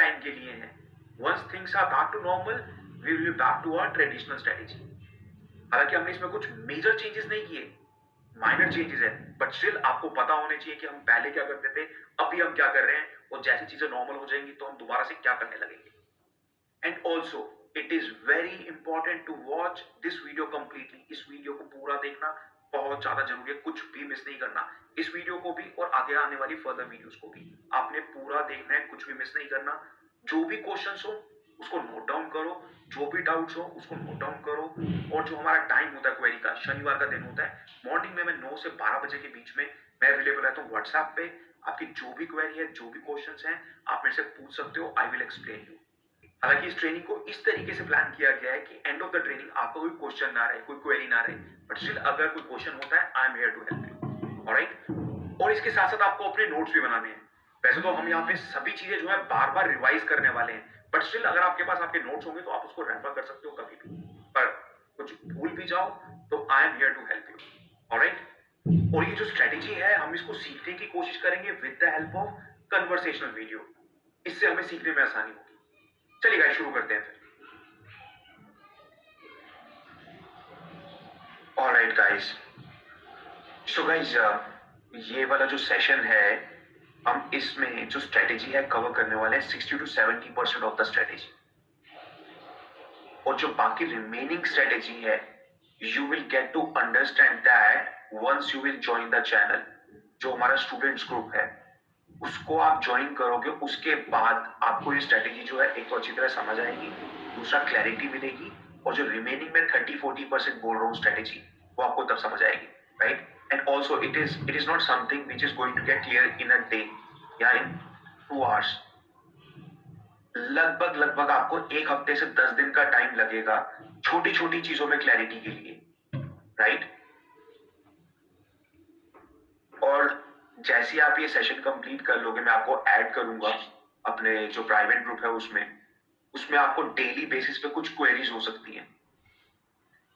Time के लिए हैं. Once things are back to normal, we will be back to our traditional strategy. हालांकि हमने इसमें कुछ मेजर चेंजेस नहीं किए, माइनर चेंजेस है, बट स्टिल आपको पता होने चाहिए कि हम पहले क्या करते थे, अभी हम क्या कर रहे हैं, और जैसी चीजें नॉर्मल हो जाएंगी तो हम दोबारा से क्या करने लगेंगे. And also it is very important to watch this video completely. इस वीडियो को पूरा देखना बहुत ज्यादा जरूरी है, कुछ भी मिस नहीं करना. इस वीडियो को भी और आगे आने वाली फर्दर वीडियोस को भी आपने पूरा देखना है, कुछ भी मिस नहीं करना. जो भी क्वेश्चंस हो उसको नोट डाउन करो, जो भी डाउट्स हो उसको नोट डाउन करो. और जो हमारा टाइम होता है क्वेरी का, शनिवार का दिन होता है, मॉर्निंग में मैं 9 से 12 बजे के बीच में मैं अवेलेबल रहता हूँ व्हाट्सएप पे. आपकी जो भी क्वेरी है, जो भी क्वेश्चंस हैं, आप मेरे से पूछ सकते हो. I will explain you. हालांकि इस ट्रेनिंग को इस तरीके से प्लान किया गया है कि एंड ऑफ द ट्रेनिंग आपको कोई क्वेश्चन ना रहे, कोई क्वेरी ना रहे, बट स्टिल अगर कोई क्वेश्चन होता है, I am here to help you. Alright. और इसके साथ साथ आपको अपने नोट्स भी बनाने हैं. वैसे तो हम यहाँ पे सभी चीजें जो है बार बार रिवाइज करने वाले हैं, बट स्टिल अगर आपके पास आपके नोट्स होंगे तो आप उसको रेफर कर सकते हो कभी भी. पर कुछ भूल भी जाओ तो I am here to help you. Alright. और ये जो स्ट्रेटेजी है, हम इसको सीखने की कोशिश करेंगे with the help of conversational video. इससे हमें सीखने में आसानी होगी. चलिए गाइस, शुरू करते हैं फिर. ऑलराइट गाइस, सो गाइस, ये वाला जो सेशन है, हम इसमें जो स्ट्रेटेजी है कवर करने वाले हैं 60 to 70% ऑफ द स्ट्रेटेजी. और जो बाकी रिमेनिंग स्ट्रेटेजी है, you will get to understand that once you will join the channel. जो हमारा स्टूडेंट्स ग्रुप है उसको आप ज्वाइन करोगे, उसके बाद आपको ये स्ट्रेटेजी जो है एक तो अच्छी तरह समझ आएगी, दूसरा क्लैरिटी मिलेगी, और जो रिमेनिंग में 30-40% बोल रहा हूँ स्ट्रेटेजी, वो आपको तब समझ आएगी. Right. And also it is not something which is going to get clear in a day या इन 2 hours. लगभग आपको 1 हफ्ते से 10 दिन का टाइम लगेगा छोटी छोटी चीजों में क्लैरिटी के लिए. राइट. और जैसे आप ये सेशन कंप्लीट कर लोगे, मैं आपको ऐड करूंगा अपने जो प्राइवेट ग्रुप है उसमें आपको डेली बेसिस पे कुछ क्वेरीज हो सकती हैं.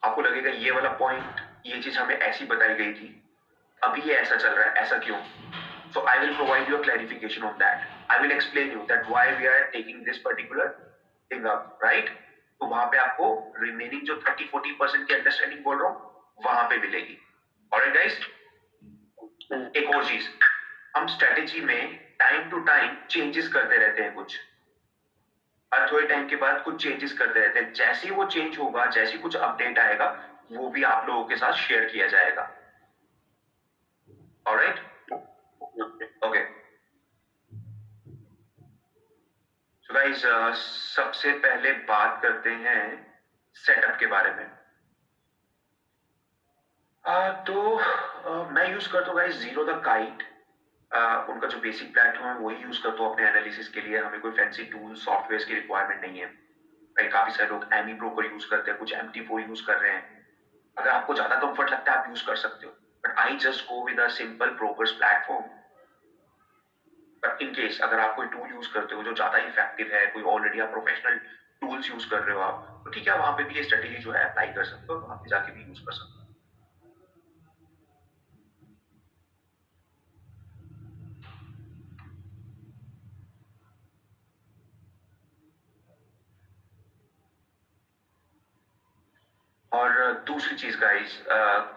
आपको लगेगा ये वाला पॉइंट, ये चीज हमें ऐसी बताई गई थी, अभी ये ऐसा चल रहा है, ऐसा क्यों? So I will provide you a clarification on that. I will explain you that why we are taking this particular thing up, right? तो वहां पे आपको रिमेनिंग जो 30-40% की अंडरस्टैंडिंग बोल रहा हूँ वहां पे मिलेगी. Alright guys. एक और चीज, हम स्ट्रेटेजी में टाइम टू टाइम चेंजेस करते रहते हैं. कुछ हर थोड़े टाइम के बाद कुछ चेंजेस करते रहते हैं. जैसे ही वो चेंज होगा, जैसे कुछ अपडेट आएगा, वो भी आप लोगों के साथ शेयर किया जाएगा. ऑलराइट. ओके. सो गाइस, सबसे पहले बात करते हैं सेटअप के बारे में. मैं यूज करता हूँ गाइस जीरो द काइट. उनका जो बेसिक प्लेटफॉर्म है वही यूज करता हूँ अपने एनालिसिस के लिए. हमें कोई फैंसी टूल सॉफ्टवेयर की रिक्वायरमेंट नहीं है. काफी सारे लोग एमी ब्रोकर यूज करते हैं, कुछ MT4 यूज कर रहे हैं. अगर आपको ज्यादा कंफर्ट लगता है आप यूज कर सकते हो, but I just go with a simple brokers platform. But in case अगर आप कोई टूल यूज करते हो जो ज्यादा इफेक्टिव है, कोई ऑलरेडी आप प्रोफेशनल टूल्स यूज कर रहे हो आप, तो ठीक है, वहां पे भी ये स्ट्रेटेजी जो है अप्लाई कर सकते हो, वहां पे जाके भी यूज कर सकते हो. और दूसरी चीज गाइस,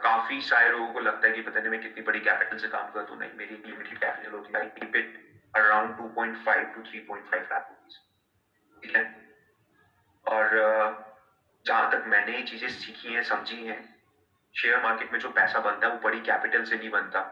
काफी सारे लोगों को लगता है कि पता नहीं मैं कितनी बड़ी कैपिटल से काम करता हूँ. नहीं, मेरी एक लिमिटेड कैपिटल होती है. I keep it around 2.5 to 3.5 lakh rupees. ठीक है. और जहां तक मैंने ये चीजें सीखी हैं, समझी हैं, शेयर मार्केट में जो पैसा बनता है वो बड़ी कैपिटल से नहीं बनता.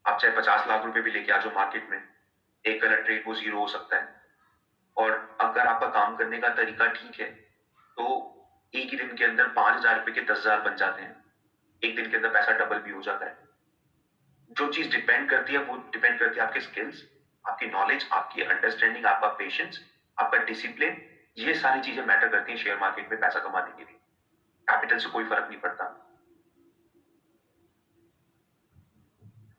आप चाहे 50 लाख रुपए भी लेके आ जाओ मार्केट में, एक गलत ट्रेड वो जीरो हो सकता है. और अगर आपका काम करने का तरीका ठीक है तो एक ही दिन के अंदर 5,000 रुपए के 10,000 बन जाते हैं. एक दिन के अंदर पैसा डबल भी हो जाता है. जो चीज डिपेंड करती है वो डिपेंड करती है आपके स्किल्स, आपकी नॉलेज, आपकी अंडरस्टैंडिंग, आपका पेशेंस, आपका डिसिप्लिन। ये सारी चीजें मैटर करती हैं शेयर मार्केट में पैसा कमाने के लिए। कैपिटल से कोई फर्क नहीं पड़ता।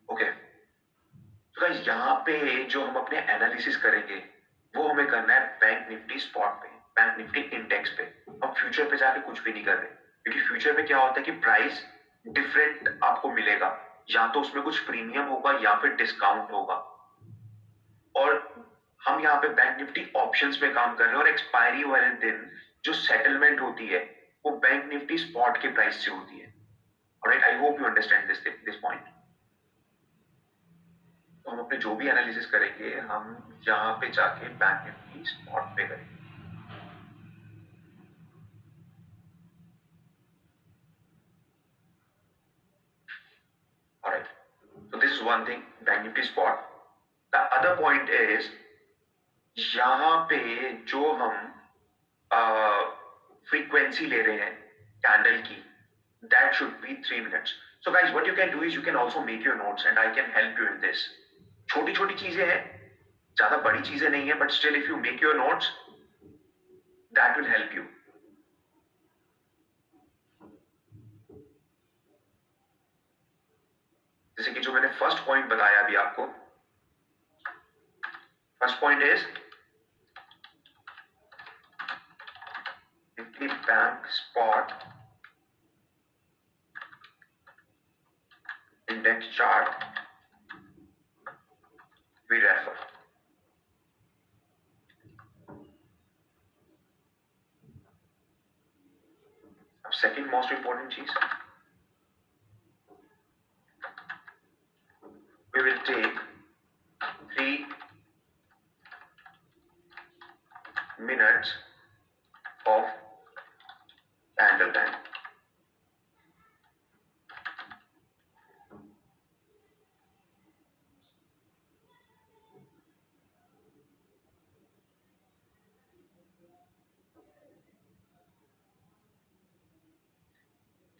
ओके, तो गाइस यहाँ पे जो हम अपने एनालिसिस करेंगे वो हमें करना है बैंक निफ्टी स्पॉट पे, बैंक निफ्टी इंडेक्स पे। हम फ्यूचर पे जाके कुछ भी नहीं कर रहे, क्योंकि फ्यूचर पे क्या होता है कि प्राइस डिफरेंट आपको मिलेगा, या तो उसमें कुछ प्रीमियम होगा या फिर डिस्काउंट होगा। और हम यहाँ पे बैंक निफ्टी ऑप्शंस पे काम कर रहे हैं, और एक्सपायरी वाले दिन जो सेटलमेंट होती है वो बैंक निफ्टी स्पॉट के प्राइस से होती है। Alright, I hope you understand this point. तो हम अपने जो भी एनालिसिस करेंगे हम यहाँ पे जाके बैंक निफ्टी स्पॉट पे करेंगे। Alright, so this is one thing, bank Nifty spot. The other point is यहाँ पे जो हम फ्रीक्वेंसी ले रहे हैं कैंडल की, that should be 3 minutes. So guys, what you can do is you can also make your notes and I can help you in this. छोटी छोटी चीजें हैं, ज्यादा बड़ी चीजें नहीं है, but still if you make your notes that will help you. जैसे कि जो मैंने फर्स्ट पॉइंट बताया अभी आपको, first point is Nifty bank spot index chart we refer. अब सेकंड मोस्ट इंपॉर्टेंट चीज, we will take 3 minutes of candle time.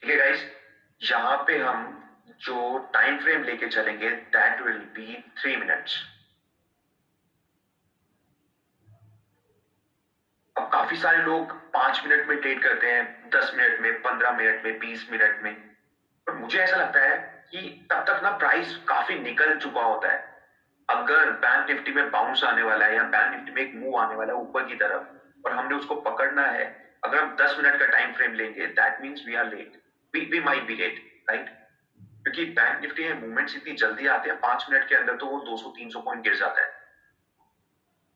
ठीक है गाइस, यहां पे हम जो टाइम फ्रेम लेके चलेंगे दैट विल बी 3 मिनट्स। अब काफी सारे लोग 5 मिनट में ट्रेड करते हैं, 10 मिनट में, 15 मिनट में, 20 मिनट में, पर मुझे ऐसा लगता है कि तब तक ना प्राइस काफी निकल चुका होता है। अगर बैंक निफ्टी में बाउंस आने वाला है या बैंक निफ्टी में एक मूव आने वाला है ऊपर की तरफ और हमने उसको पकड़ना है, अगर हम 10 मिनट का टाइम फ्रेम लेंगे that means we are late, we might be late, right? क्योंकि बैंक निफ्टी में मूवमेंट्स इतनी जल्दी आते हैं, 5 मिनट के अंदर तो वो 200-300 पॉइंट गिर जाता है।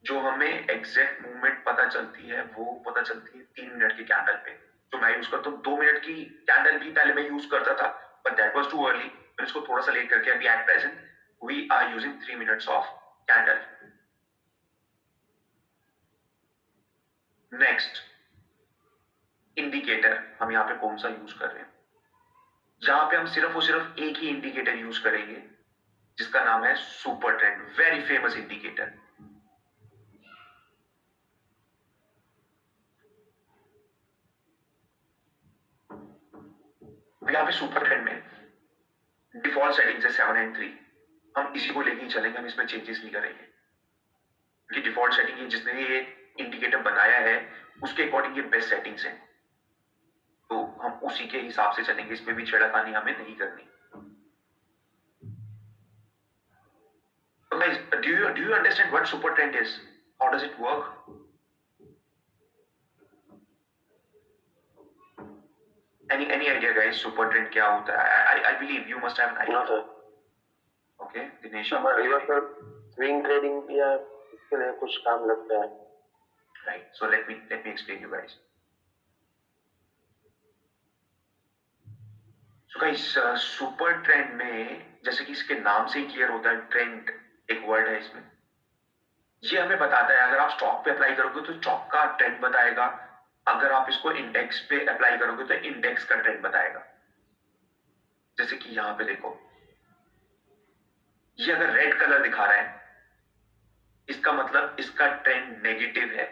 जो हमें एग्जैक्ट मूवमेंट पता चलती है वो पता चलती है 3 मिनट की कैंडल पे। जो मैं यूज करता हूँ 2 मिनट की कैंडल भी पहले मैं यूज करता था, but that was too early. मैंने इसको थोड़ा सा लेट करके अभी at present we are using 3 minutes of candle. Next indicator हम यहाँ पे कौन सा यूज कर रहे हैं? जहां पे हम सिर्फ और सिर्फ एक ही इंडिकेटर यूज करेंगे जिसका नाम है super trend, very famous indicator. यहाँ पे सुपर ट्रेंड में डिफॉल्ट सेटिंग्स है 7 एंड 3, हम इसी को लेके ही चलेंगे, हम इसमें चेंजेस नहीं करेंगे क्योंकि डिफॉल्ट सेटिंग है, जिसने ये इंडिकेटर बनाया है उसके अकॉर्डिंग ये बेस्ट सेटिंग्स हैं, तो हम उसी के हिसाब से चलेंगे, इसमें भी छेड़खानी हमें नहीं करनी। So guys, do you understand what super trend is? How does it work? Any idea guys, super trend क्या होता है? I believe you must have an idea. No sir. Okay, Dinesh. Sir swing trading या इसके लिए कुछ काम लगता है। Right. So let me explain you guys. So guys, super trend में जैसे कि इसके नाम से ही क्लियर होता है, ट्रेंड एक वर्ड है इसमें, ये हमें बताता है अगर आप स्टॉक पे अप्लाई करोगे तो स्टॉक का ट्रेंड बताएगा, अगर आप इसको इंडेक्स पे अप्लाई करोगे तो इंडेक्स का ट्रेंड बताएगा। जैसे कि यहां पे देखो, ये अगर रेड कलर दिखा रहा है इसका मतलब इसका ट्रेंड नेगेटिव है,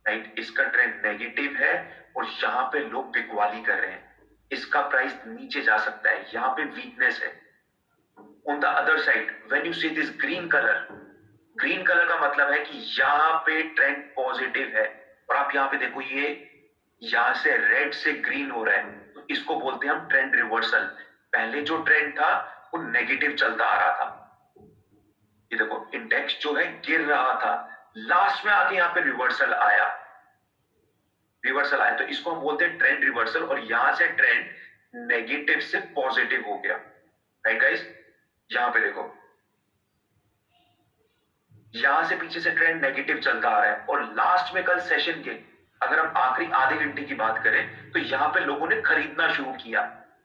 राइट? इसका ट्रेंड नेगेटिव है और यहाँ पे लोग बिकवाली कर रहे हैं, इसका प्राइस नीचे जा सकता है, यहाँ पे वीकनेस है। On the other side when you see this green colour का मतलब है कि यहाँ पे ट्रेंड पॉजिटिव है। और आप यहाँ पे देखो, ये यहां से रेड से ग्रीन हो रहा है, तो इसको बोलते हैं हम ट्रेंड रिवर्सल। पहले जो ट्रेंड था वो नेगेटिव चलता आ रहा था। ये देखो, इंडेक्स जो है गिर रहा था, लास्ट में आके यहाँ पे रिवर्सल आया, तो इसको हम बोलते हैं ट्रेंड रिवर्सल। और यहां से ट्रेंड नेगेटिव से पॉजिटिव हो गया। राइट गाइस, यहां पे देखो, यहां से पीछे से ट्रेंड नेगेटिव चलता आ रहा है। और लास्ट में कल सेशन के अगर हम आखिरी आधे घंटे की बात करें तो यहां पे लोगों ने खरीदना शुरू किया।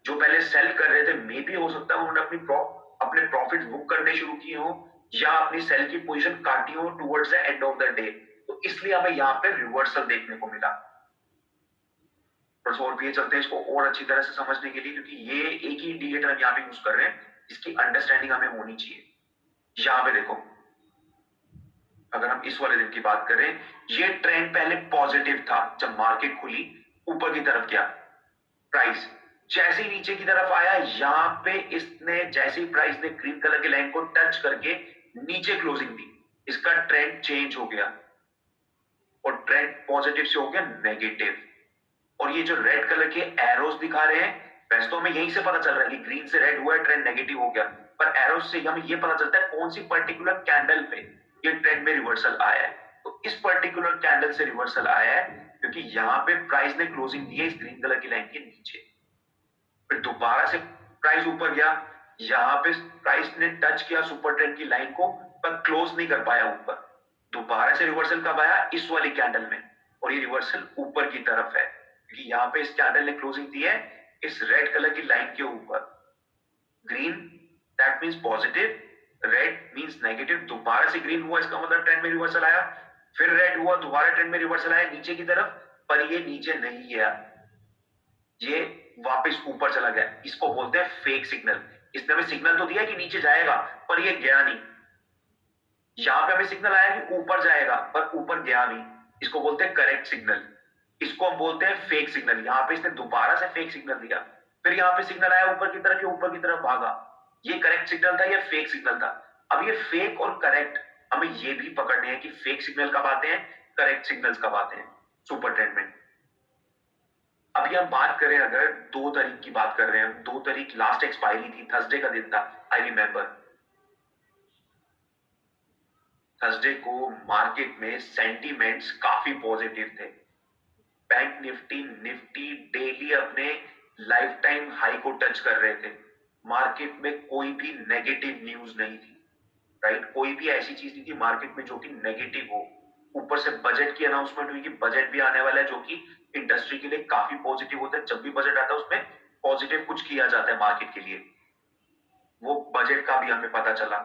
जो पहले सेल कर रहे थे, मे बी हो सकता है उन्होंने अपने प्रॉफिट बुक करने शुरू किए हो या अपनी सेल की पोजीशन काटी हो towards the end of the day. तो इसलिए हमें यहाँ पे रिवर्सल देखने को मिला। और भी चलते हैं इसको और अच्छी तरह से समझने के लिए, क्योंकि ये एक ही इंडिकेटर हम यहाँ पे यूज कर रहे हैं, इसकी अंडरस्टैंडिंग हमें होनी चाहिए। यहाँ पे देखो, अगर हम इस वाले दिन की बात करें, ये ट्रेंड पहले पॉजिटिव था। जब मार्केट खुली ऊपर की तरफ गया, प्राइस जैसे ही नीचे की तरफ आया, यहां पे इसने जैसे ही प्राइस ने ग्रीन कलर की लाइन को टच करके नीचे क्लोजिंग दी, इसका ट्रेंड चेंज हो गया और ट्रेंड पॉजिटिव से हो गया नेगेटिव। और ये जो रेड कलर के एरोस दिखा रहे हैं, वैसे तो हमें यहीं से पता चल रहा है कि ग्रीन से रेड हुआ है, ट्रेंड नेगेटिव हो गया, पर एरोस से हमें ये पता चलता है कौन सी पर्टिकुलर कैंडल पे ये ट्रेंड में रिवर्सल आया है। तो इस पर्टिकुलर कैंडल से रिवर्सल आया है क्योंकि यहाँ पे प्राइस ने क्लोजिंग दी है इस ग्रीन कलर की लाइन के नीचे। फिर दोबारा से प्राइस ऊपर गया, यहाँ पे प्राइस ने टच किया सुपर ट्रेंड की लाइन को, पर क्लोज नहीं कर पाया ऊपर। दोबारा से रिवर्सल कब आया? इस वाली कैंडल में। और ये रिवर्सल ऊपर की तरफ है क्योंकि यहाँ पे इस कैंडल ने क्लोजिंग दी है इस रेड कलर की लाइन के ऊपर। Green that means positive, red means negative. दोबारा से ग्रीन हुआ, इसका मतलब ट्रेंड में रिवर्सल आया। फिर रेड हुआ, दोबारा ट्रेंड में रिवर्सल आया नीचे की तरफ, पर ये नीचे नहीं गया, ये वापस ऊपर चला गया। इसको बोलते हैं फेक सिग्नल। इसने हमें सिग्नल तो दिया कि नीचे जाएगा, पर ये गया नहीं। यहां पे हमें सिग्नल आया कि ऊपर जाएगा, पर ऊपर गया नहीं। इसको बोलते हैं करेक्ट सिग्नल। इसको हम बोलते हैं फेक सिग्नल। यहाँ पे इसने दोबारा से फेक सिग्नल दिया, फिर यहाँ पे सिग्नल आया ऊपर की तरफ, ऊपर की तरफ भागा। ये करेक्ट सिग्नल था या फेक सिग्नल था? अब ये फेक और करेक्ट हमें ये भी पकड़ने हैं कि फेक सिग्नल कब आते हैं, करेक्ट सिग्नल्स कब आते हैं सुपर ट्रेंड में। अभी हम बात करें, अगर 2 तारीख की बात कर रहे हैं, 2 तारीख लास्ट एक्सपायरी थी, थर्सडे का दिन था, आई रिमेम्बर। थर्सडे को मार्केट में सेंटीमेंट्स काफी पॉजिटिव थे। बैंक निफ्टी डेली अपने लाइफ टाइम हाई को टच कर रहे थे। मार्केट में कोई भी नेगेटिव न्यूज नहीं थी, राइट? कोई भी ऐसी चीज नहीं थी मार्केट में जो कि नेगेटिव हो। ऊपर से बजट की अनाउंसमेंट हुई कि बजट भी आने वाला है, जो कि इंडस्ट्री के लिए काफी पॉजिटिव होता है। जब भी बजट आता है उसमें पॉजिटिव कुछ किया जाता है मार्केट के लिए, वो बजट का भी हमें पता चला।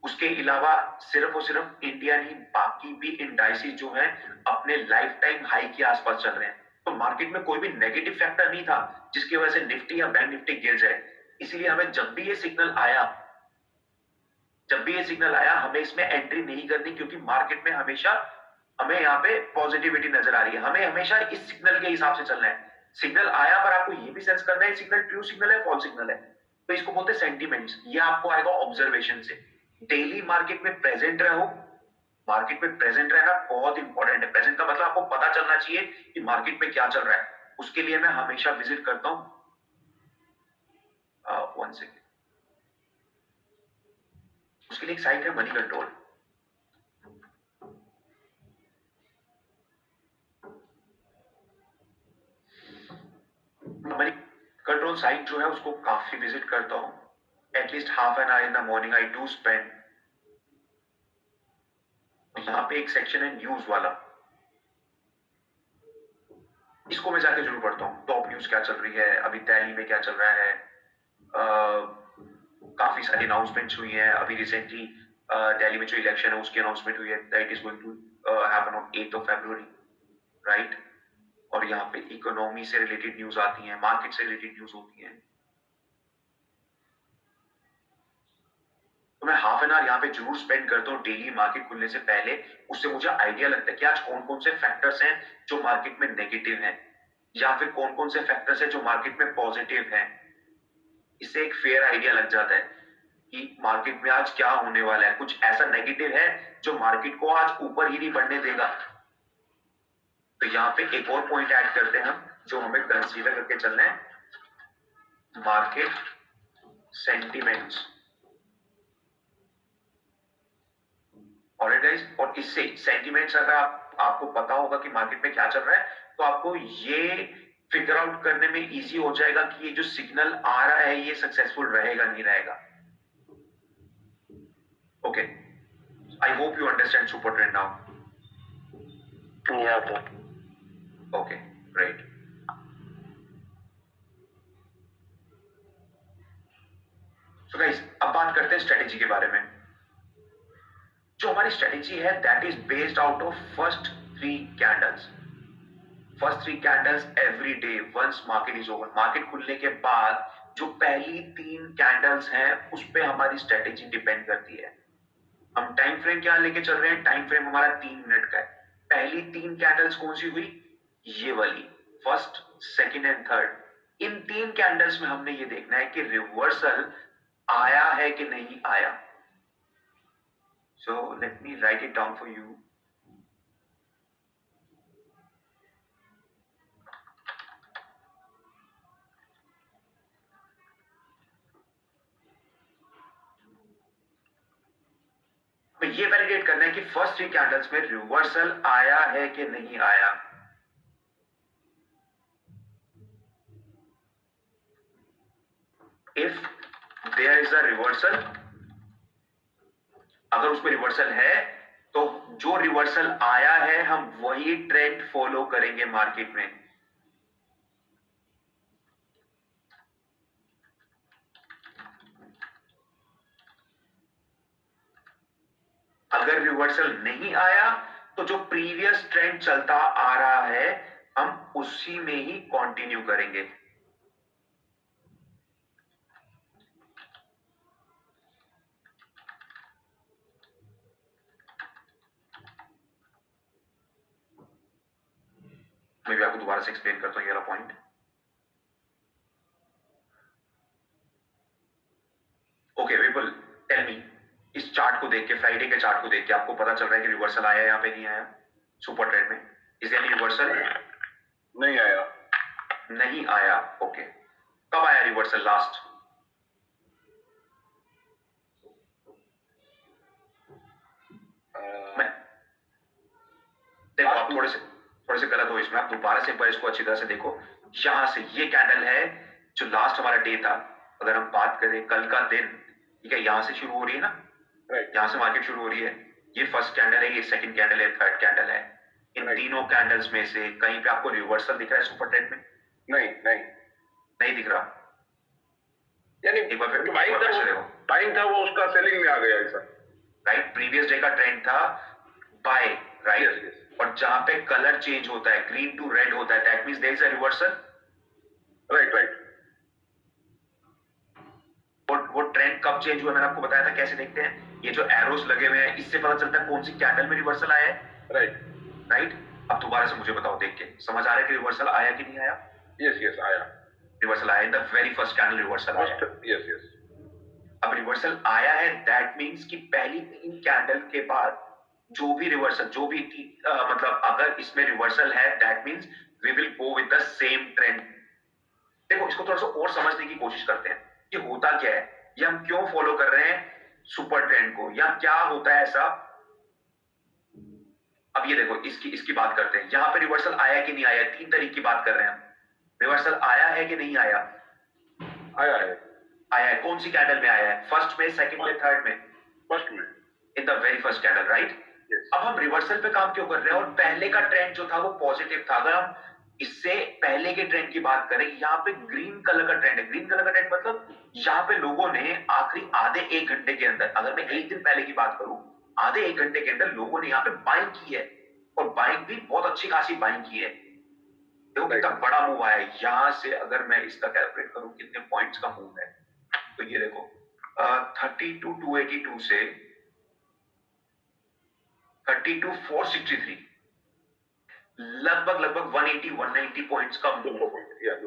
उसके अलावा सिर्फ और सिर्फ इंडिया नहीं, बाकी भी इंडाइसिस जो है अपने लाइफ टाइम हाई के आसपास चल रहे हैं। तो मार्केट में कोई भी नेगेटिव फैक्टर नहीं था जिसकी वजह से निफ्टी या बैंक निफ्टी गिर जाए। इसीलिए हमें जब भी ये सिग्नल आया हमें इसमें एंट्री नहीं करनी, क्योंकि मार्केट में हमेशा हमें यहाँ पे पॉजिटिविटी नजर आ रही है। हमें हमेशा इस सिग्नल के हिसाब से चलना है। सिग्नल आया पर आपको ये भी सेंस करना है सिग्नल ट्रू सिग्नल है, फॉल्स सिग्नल है। तो इसको बोलते हैं सेंटीमेंट्स। ये आपको आएगा ऑब्जर्वेशन से। डेली मार्केट में प्रेजेंट रहो। मार्केट में प्रेजेंट रहना बहुत इंपॉर्टेंट है। प्रेजेंट का मतलब आपको पता चलना चाहिए कि मार्केट में क्या चल रहा है। उसके लिए मैं हमेशा विजिट करता हूं, 1 सेकेंड, उसके लिए एक साइट है money control. Money control site जो है उसको काफी विजिट करता हूं, at least half an hour in the morning I do spend. यहाँ पे एक सेक्शन है न्यूज वाला, इसको मैं जाके जरूर पढ़ता हूँ। टॉप न्यूज क्या चल रही है, अभी दिल्ली में क्या चल रहा है। काफी सारी अनाउंसमेंट्स हुई हैं अभी रिसेंटली। दिल्ली में जो इलेक्शन है उसकी अनाउंसमेंट हुई है that is going to happen on 8th of February, right? और यहाँ पे इकोनॉमी से रिलेटेड न्यूज आती हैं, मार्केट से रिलेटेड न्यूज होती हैं। तो मैं हाफ एन आवर यहाँ पे जरूर स्पेंड करता हूँ डेली मार्केट खुलने से पहले। उससे मुझे आइडिया लगता है कि आज कौन कौन से फैक्टर्स हैं जो मार्केट में नेगेटिव हैं, या फिर कौन कौन से फैक्टर्स हैं जो मार्केट में पॉजिटिव हैं। इससे एक फेयर आइडिया लग जाता है कि मार्केट में आज क्या होने वाला है, कुछ ऐसा नेगेटिव है जो मार्केट को आज ऊपर ही नहीं बढ़ने देगा। तो यहाँ पे एक और पॉइंट ऐड करते हैं हम जो हमें कंसीडर करके चलना है, मार्केट सेंटिमेंट्स। ऑलराइट गाइस, और इससे सेंटिमेंट्स अगर आपको पता होगा कि मार्केट में क्या चल रहा है तो आपको ये फिगर आउट करने में इजी हो जाएगा कि ये जो सिग्नल आ रहा है ये सक्सेसफुल रहेगा नहीं रहेगा। Okay, I hope you understand super trend now. Yeah, sir. Okay, great. So guys, अब बात करते हैं स्ट्रेटेजी के बारे में। जो हमारी स्ट्रेटेजी है that is based out of first 3 candles. First 3 candles every day once market is open. Market खुलने के बाद जो पहली 3 कैंडल्स हैं उस पे हमारी स्ट्रेटेजी डिपेंड करती है। हम टाइम फ्रेम क्या लेके चल रहे हैं, टाइम फ्रेम हमारा 3 मिनट का है। पहली 3 कैंडल्स कौन सी हुई, ये वाली, first, second and third. In 3 candles में हमने ये देखना है कि रिवर्सल आया है कि नहीं आया। So let me right it down for you. तो ये वैलिडेट करना है कि फर्स्ट 3 कैंडल्स में रिवर्सल आया है कि नहीं आया। If there is a reversal, अगर उसमें रिवर्सल है तो जो रिवर्सल आया है हम वही ट्रेंड फॉलो करेंगे मार्केट में। अगर रिवर्सल नहीं आया तो जो प्रीवियस ट्रेंड चलता आ रहा है हम उसी में ही कंटिन्यू करेंगे। मैं भी आपको दोबारा से एक्सप्लेन करता हूं ये वाला पॉइंट। ओके विपुल, टेल मी, इस चार्ट को देख के, फ्राइडे के चार्ट को देख के आपको पता चल रहा है कि रिवर्सल आया यहाँ पे नहीं आया सुपर ट्रेंड में? Is any reversal? नहीं आया। नहीं आया। ओके, कब आया रिवर्सल लास्ट? मैं देखो, आप थोड़े से गलत हो इसमें। आप दोबारा से एक बार इसको अच्छी तरह से देखो। यहां से ये कैंडल है जो लास्ट हमारा डे था। अगर हम बात करें कल का दिन, ठीक है, यहां से शुरू हो रही है ना, राइट। यहां से मार्केट शुरू हो रही है। ये फर्स्ट कैंडल है, ये सेकंड कैंडल है, थर्ड कैंडल है। इन तीनों कैंडल्स में से कहीं पे आपको रिवर्सल दिख रहा है सुपर ट्रेंड में? नहीं नहीं नहीं दिख रहा। यानी एक बार फिर बाइंग था वो उसका सेलिंग में आ गया ऐसा। राइट, प्रीवियस डे का ट्रेंड था बाय, राइट। और जहां पे कलर चेंज होता है, ग्रीन टू रेड होता है, that means there is a reversal. Right right. वो ट्रेंड कब चेंज हुआ मैंने आपको बताया था, कैसे देखते हैं। ये जो एरोस लगे हुए हैं इससे पता चलता है कौन सी कैंडल में रिवर्सल आया है। राइट राइट, अब दोबारा से मुझे बताओ देख के, समझ आ रहा है कि रिवर्सल आया कि नहीं आया? यस यस आया। रिवर्सल आया, in the very first candle reversal आया। Yes yes. अब रिवर्सल आया है दैट मींस कि पहली 3 कैंडल के बाद जो भी रिवर्सल, जो भी मतलब अगर इसमें रिवर्सल है that means we will go with the same trend. देखो, इसको थोड़ा सा और समझने की कोशिश करते हैं कि होता क्या है, ये हम क्यों फॉलो कर रहे हैं सुपर ट्रेंड को, या क्या होता है ऐसा। अब ये देखो, इसकी बात करते हैं। यहां पे रिवर्सल आया कि नहीं आया, 3 तारीख की बात कर रहे हैं हम। रिवर्सल आया है कि नहीं आया? आया है। आया है। कौन सी कैंडल में आया है, फर्स्ट में, सेकंड में, थर्ड में? फर्स्ट में, इन the very first candle, right. अब हम रिवर्सल पे काम क्यों कर रहे हैं, और पहले का ट्रेंड जो था वो पॉजिटिव था। अगर हम इससे पहले के ट्रेंड की बात करें, यहाँ पे ग्रीन कलर का ट्रेंड है। ग्रीन कलर का ट्रेंड मतलब यहाँ पे लोगों ने आखिरी आधे 1 घंटे के अंदर, अगर मैं 1 दिन पहले की बात करूं, आधे 1 घंटे के अंदर लोगों ने यहाँ पे बाइंग की है, और बाइंग भी बहुत अच्छी खासी बाइंग की है। देखो कितना बड़ा मूव आया है। यहां से अगर मैं इसका कैलकुलेट करूं कितने पॉइंट्स का मूव है, तो ये देखो 32,282 से 32,463, लगभग 180-190 पॉइंट्स का मूव।